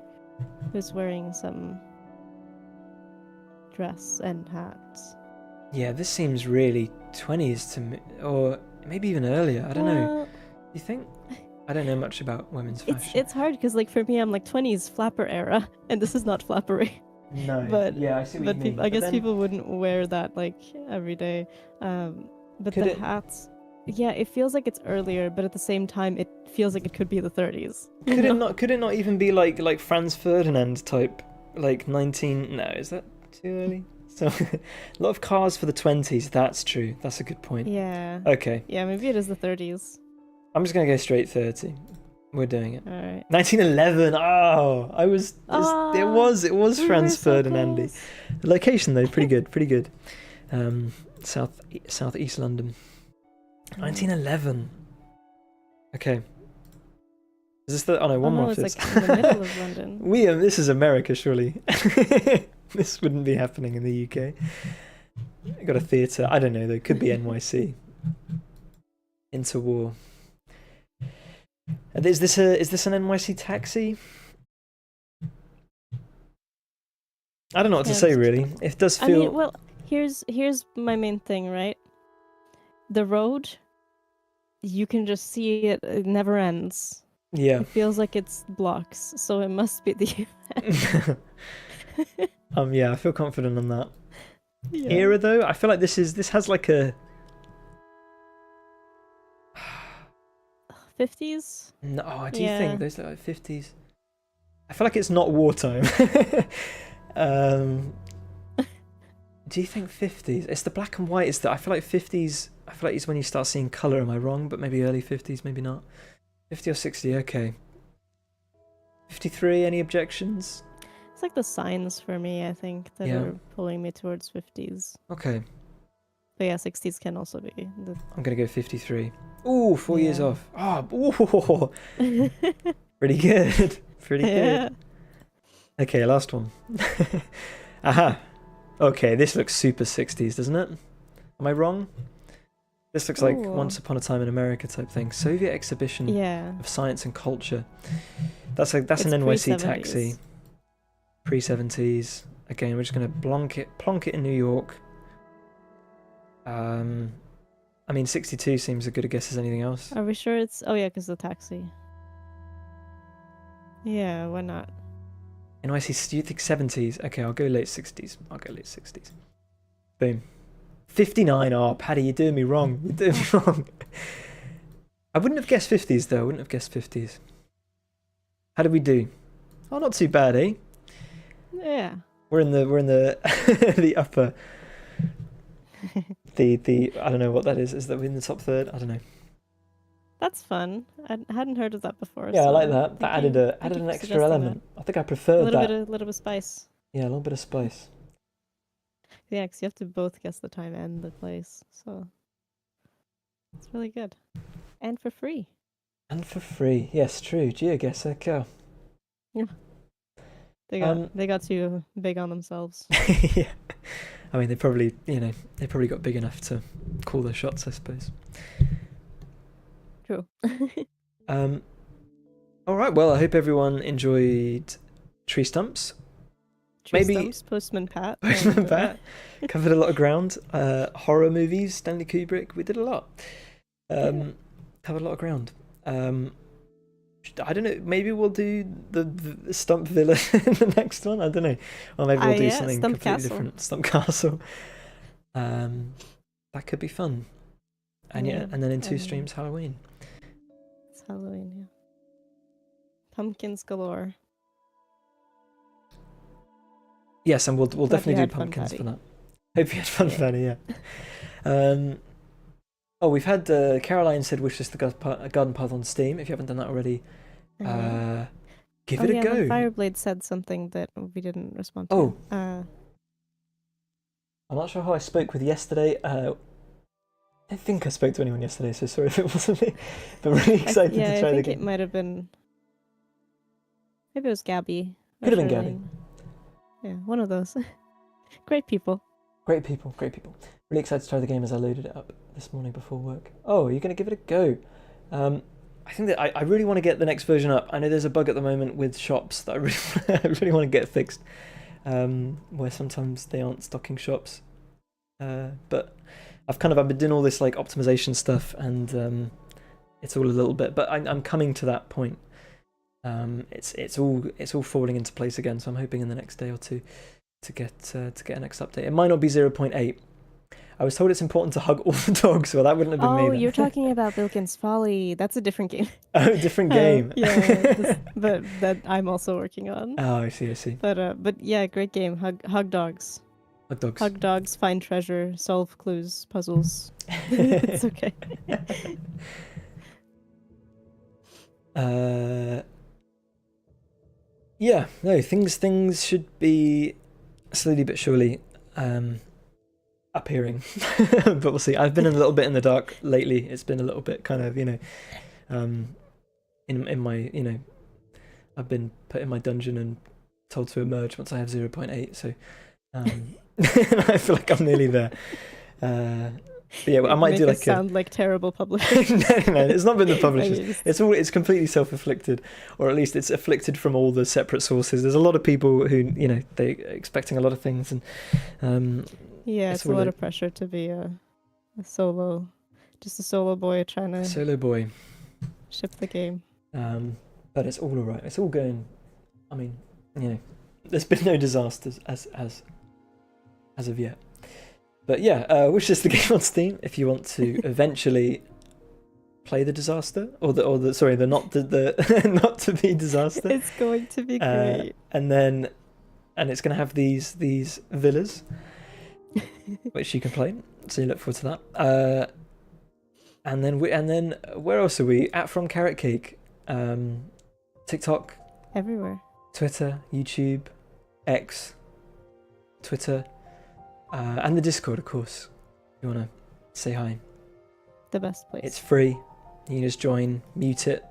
Speaker 2: who's wearing some dress and hats.
Speaker 1: Yeah, this seems really 20s to me, or maybe even earlier. I don't know.
Speaker 2: Well,
Speaker 1: You think? I don't know much about women's fashion.
Speaker 2: it's hard because like for me, I'm like 20s flapper era, and this is not flappery.
Speaker 1: No.
Speaker 2: but-
Speaker 1: yeah, I see what
Speaker 2: But
Speaker 1: you mean.
Speaker 2: I guess
Speaker 1: then,
Speaker 2: people wouldn't wear that like every day. But
Speaker 1: Could
Speaker 2: the
Speaker 1: it-
Speaker 2: hats, yeah, it feels like it's earlier, but at the same time, it feels like it could be the 30s.
Speaker 1: could it not? Could it not even be like Franz Ferdinand type, like 19? No, is that too early? So a lot of cars for the 20s. That's true. That's a good point.
Speaker 2: Yeah.
Speaker 1: Okay,
Speaker 2: Yeah, maybe it is the 30s.
Speaker 1: I'm just gonna go straight 30. We're doing it.
Speaker 2: All right.
Speaker 1: 1911. Oh, I was. It was
Speaker 2: We were
Speaker 1: Franz
Speaker 2: so
Speaker 1: Ferdinand.
Speaker 2: close.
Speaker 1: The location though, pretty good. Pretty good. Southeast London. 1911. Okay. Is this the? Oh no, one
Speaker 2: Oh,
Speaker 1: more
Speaker 2: no,
Speaker 1: after
Speaker 2: it's
Speaker 1: this.
Speaker 2: like in the middle of London.
Speaker 1: This is America, surely. This wouldn't be happening in the UK. I got a theatre. I don't know. There could be NYC. Interwar. Is this an NYC taxi? I don't know what to
Speaker 2: Yeah,
Speaker 1: say
Speaker 2: it's-
Speaker 1: really. It does
Speaker 2: I
Speaker 1: feel.
Speaker 2: mean, well, here's my main thing, right? The road, you can just see it. It never ends.
Speaker 1: Yeah.
Speaker 2: It feels like it's blocks, so it must be the
Speaker 1: Yeah, I feel confident on that.
Speaker 2: yeah.
Speaker 1: Era though, I feel like this has like a
Speaker 2: 50s.
Speaker 1: no. Oh, do you
Speaker 2: Yeah.
Speaker 1: think those look like 50s? I feel like it's not wartime. Do you think 50s? It's the black and white. It's the I feel like 50s. feel like it's when you start seeing colour. Am I wrong? But maybe early 50s, maybe not. 50 or 60, okay. 53, any objections?
Speaker 2: It's like the signs for me, I think, that
Speaker 1: Yeah.
Speaker 2: are pulling me towards 50s.
Speaker 1: Okay,
Speaker 2: But yeah, 60s can also be.
Speaker 1: I'm going to go 53. Ooh, 4 years
Speaker 2: Yeah.
Speaker 1: off. Oh, ooh, pretty good. Pretty good.
Speaker 2: Yeah.
Speaker 1: Okay, last one. Aha. Okay, this looks super 60s, doesn't it? Am I wrong? This looks like
Speaker 2: Ooh.
Speaker 1: Once Upon a Time in America type thing. Soviet exhibition
Speaker 2: Yeah.
Speaker 1: of science and culture. That's an
Speaker 2: It's
Speaker 1: NYC
Speaker 2: pre-70s.
Speaker 1: taxi. Pre-70s. Again, we're just going to plonk it in New York. I mean, 62 seems as good a guess as anything else.
Speaker 2: Are we sure it's... Oh, yeah, because the taxi. Yeah, why not?
Speaker 1: NYC, do you think 70s? Okay, I'll go late 60s. I'll go late 60s. Boom. 59. Oh, Paddy, you're doing me wrong. You're doing me wrong. I wouldn't have guessed 50s, though. I wouldn't have guessed 50s. How did we do? Oh, not too bad, eh?
Speaker 2: Yeah.
Speaker 1: We're in the the upper the I don't know what that is. Is that we're in the top third? I don't know.
Speaker 2: That's fun. I hadn't heard of that before.
Speaker 1: Yeah, I
Speaker 2: so
Speaker 1: like that. That
Speaker 2: thank you-
Speaker 1: added
Speaker 2: thank you
Speaker 1: an
Speaker 2: for
Speaker 1: extra
Speaker 2: suggesting
Speaker 1: element. I think I
Speaker 2: that. A
Speaker 1: preferred
Speaker 2: little
Speaker 1: that.
Speaker 2: bit of spice.
Speaker 1: Yeah, a little bit of spice.
Speaker 2: Yeah, because you have to both guess the time and the place. So it's really good. And for free.
Speaker 1: And for free. Yes, true. GeoGuessr, go.
Speaker 2: They got too big on themselves.
Speaker 1: Yeah. I mean, they probably got big enough to call their shots, I suppose.
Speaker 2: True.
Speaker 1: All right. Well, I hope everyone enjoyed Tree Stumps.
Speaker 2: Tree
Speaker 1: Maybe-
Speaker 2: Stumps, Postman Pat.
Speaker 1: Postman
Speaker 2: and,
Speaker 1: Pat. Covered a lot of ground. Horror movies, Stanley Kubrick. We did a lot. Covered a lot of ground. I don't know. Maybe we'll do the Stump Villa in the next one. I don't know. Or maybe we'll do
Speaker 2: yeah,
Speaker 1: something
Speaker 2: Stump
Speaker 1: completely
Speaker 2: Castle.
Speaker 1: different. Stump Castle. That could be fun. And yeah,
Speaker 2: Yeah,
Speaker 1: and then in 2
Speaker 2: and-
Speaker 1: streams Halloween.
Speaker 2: It's Halloween, yeah. Pumpkins galore.
Speaker 1: Yes, and we'll
Speaker 2: you
Speaker 1: definitely do
Speaker 2: had fun,
Speaker 1: pumpkins for
Speaker 2: Patty.
Speaker 1: that. Hope you had fun,
Speaker 2: Yeah.
Speaker 1: Patty. Yeah. We've had Caroline said wish us the garden path on Steam. If you haven't done that already, give it a go.
Speaker 2: Fireblade said something that we didn't respond to.
Speaker 1: Oh.
Speaker 2: Uh,
Speaker 1: I'm not sure how I spoke with yesterday. I don't think I spoke to anyone yesterday, so sorry if it wasn't me. But really excited to
Speaker 2: I
Speaker 1: try the
Speaker 2: think
Speaker 1: game.
Speaker 2: it might have been. Maybe it was Gabby. or
Speaker 1: Could have been Gabby.
Speaker 2: Charlene. Yeah, one of those. Great people.
Speaker 1: Great people, great people. Really excited to try the game as I loaded it up this morning before work. Oh, you're going to give it a go. I think that I really want to get the next version up. I know there's a bug at the moment with shops that I really want to get fixed, where sometimes they aren't stocking shops. But I've been doing all this like optimization stuff, and it's all a little bit. But I'm coming to that point. It's all falling into place again. So I'm hoping in the next day or two to get a next update. It might not be 0.8. I was told it's important to hug all the dogs. Well, that wouldn't have been me.
Speaker 2: Oh,
Speaker 1: then.
Speaker 2: you're talking about Bilkins Folly. That's a different game.
Speaker 1: Oh, different game.
Speaker 2: But that I'm also working on.
Speaker 1: Oh, I see.
Speaker 2: But yeah, great game. Hug dogs.
Speaker 1: Hug dogs.
Speaker 2: Hug dogs, find treasure, solve clues, puzzles. It's okay.
Speaker 1: Yeah, no, things should be slowly but surely appearing. But we'll see. I've been a little bit in the dark lately. It's been a little bit kind of, in my, I've been put in my dungeon and told to emerge once I have 0.8, so I feel like I'm nearly there. But yeah, I might
Speaker 2: Make
Speaker 1: do
Speaker 2: us
Speaker 1: like
Speaker 2: sound like terrible publishers.
Speaker 1: no, it's not been the publishers.
Speaker 2: Maybe
Speaker 1: It's completely self-afflicted, or at least it's afflicted from all the separate sources. There's a lot of people who, they're expecting a lot of things, and
Speaker 2: yeah,
Speaker 1: it's
Speaker 2: it's a
Speaker 1: all
Speaker 2: lot
Speaker 1: a-
Speaker 2: of pressure to be a solo, just a solo boy trying to
Speaker 1: solo boy.
Speaker 2: ship the game.
Speaker 1: But it's all alright. It's all going. I mean, there's been no disasters as of yet. But yeah, wish us the game on Steam if you want to eventually play the disaster or the not to be disaster.
Speaker 2: It's going to be great.
Speaker 1: And it's going to have these villas which you can play. So you look forward to that. And then where else are we? At From Carrot Cake. TikTok,
Speaker 2: Everywhere.
Speaker 1: Twitter, YouTube, X, Twitter, and the Discord, of course. If you want to say hi.
Speaker 2: The best place.
Speaker 1: It's free. You can just join, mute it,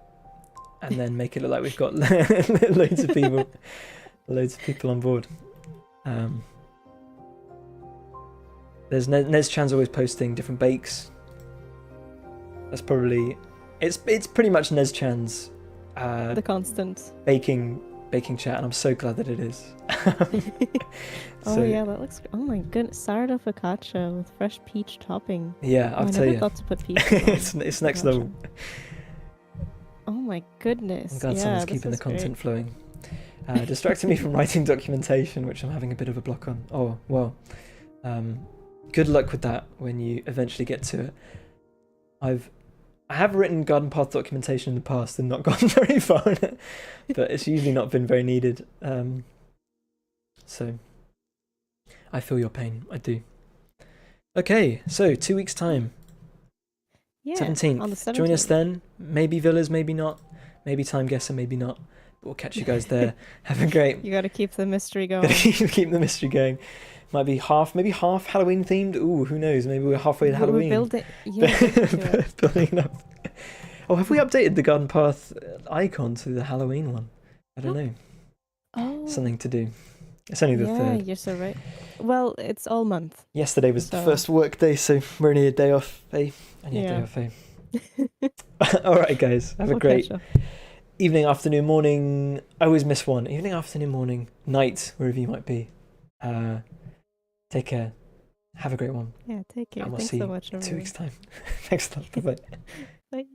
Speaker 1: and then make it look like we've got loads of people on board. There's Nez Chan's always posting different bakes. That's probably it's pretty much Nez Chan's
Speaker 2: the constant.
Speaker 1: baking chat, and I'm so glad that it is.
Speaker 2: Oh yeah, that looks. Oh my goodness, sourdough focaccia with fresh peach topping.
Speaker 1: Yeah, I'll
Speaker 2: I
Speaker 1: tell
Speaker 2: never
Speaker 1: you.
Speaker 2: thought to put peach.
Speaker 1: It's next level.
Speaker 2: Oh my goodness.
Speaker 1: I'm glad
Speaker 2: yeah,
Speaker 1: someone's
Speaker 2: this
Speaker 1: keeping the
Speaker 2: is great.
Speaker 1: content flowing. Distracting me from writing documentation, which I'm having a bit of a block on. Oh well. Good luck with that when you eventually get to it. I have written garden path documentation in the past and not gotten very far in it, but it's usually not been very needed. So I feel your pain. I do. Okay, so 2 weeks time.
Speaker 2: Yeah,
Speaker 1: 17th.
Speaker 2: on the 17th.
Speaker 1: Join us then. Maybe Villas, maybe not. Maybe Time Guesser, maybe not. But we'll catch you guys there. Have a great.
Speaker 2: You got to keep the mystery going.
Speaker 1: Gotta keep the mystery going. Might be maybe half Halloween themed. Ooh, who knows? Maybe we're halfway to
Speaker 2: We're
Speaker 1: Halloween.
Speaker 2: building. Yeah,
Speaker 1: Building it up. Oh, have we updated the garden path icon to the Halloween one? I don't know.
Speaker 2: oh,
Speaker 1: Something to do. It's only the
Speaker 2: yeah,
Speaker 1: 3rd.
Speaker 2: you're so right. Well, it's all month.
Speaker 1: Yesterday was the
Speaker 2: So-
Speaker 1: first work day, so we're only a day off, eh? Only a day
Speaker 2: Yeah.
Speaker 1: off, eh? All right, guys. Have a
Speaker 2: We'll
Speaker 1: great
Speaker 2: catch up.
Speaker 1: evening, afternoon, morning. I always miss one. Evening, afternoon, morning, night, wherever you might be. Take care. Have a great one.
Speaker 2: Yeah, take care.
Speaker 1: And we'll
Speaker 2: Thanks
Speaker 1: see
Speaker 2: so
Speaker 1: you
Speaker 2: much.
Speaker 1: in 2
Speaker 2: everyone.
Speaker 1: weeks' time. Thanks a lot. Bye-bye.
Speaker 2: Bye.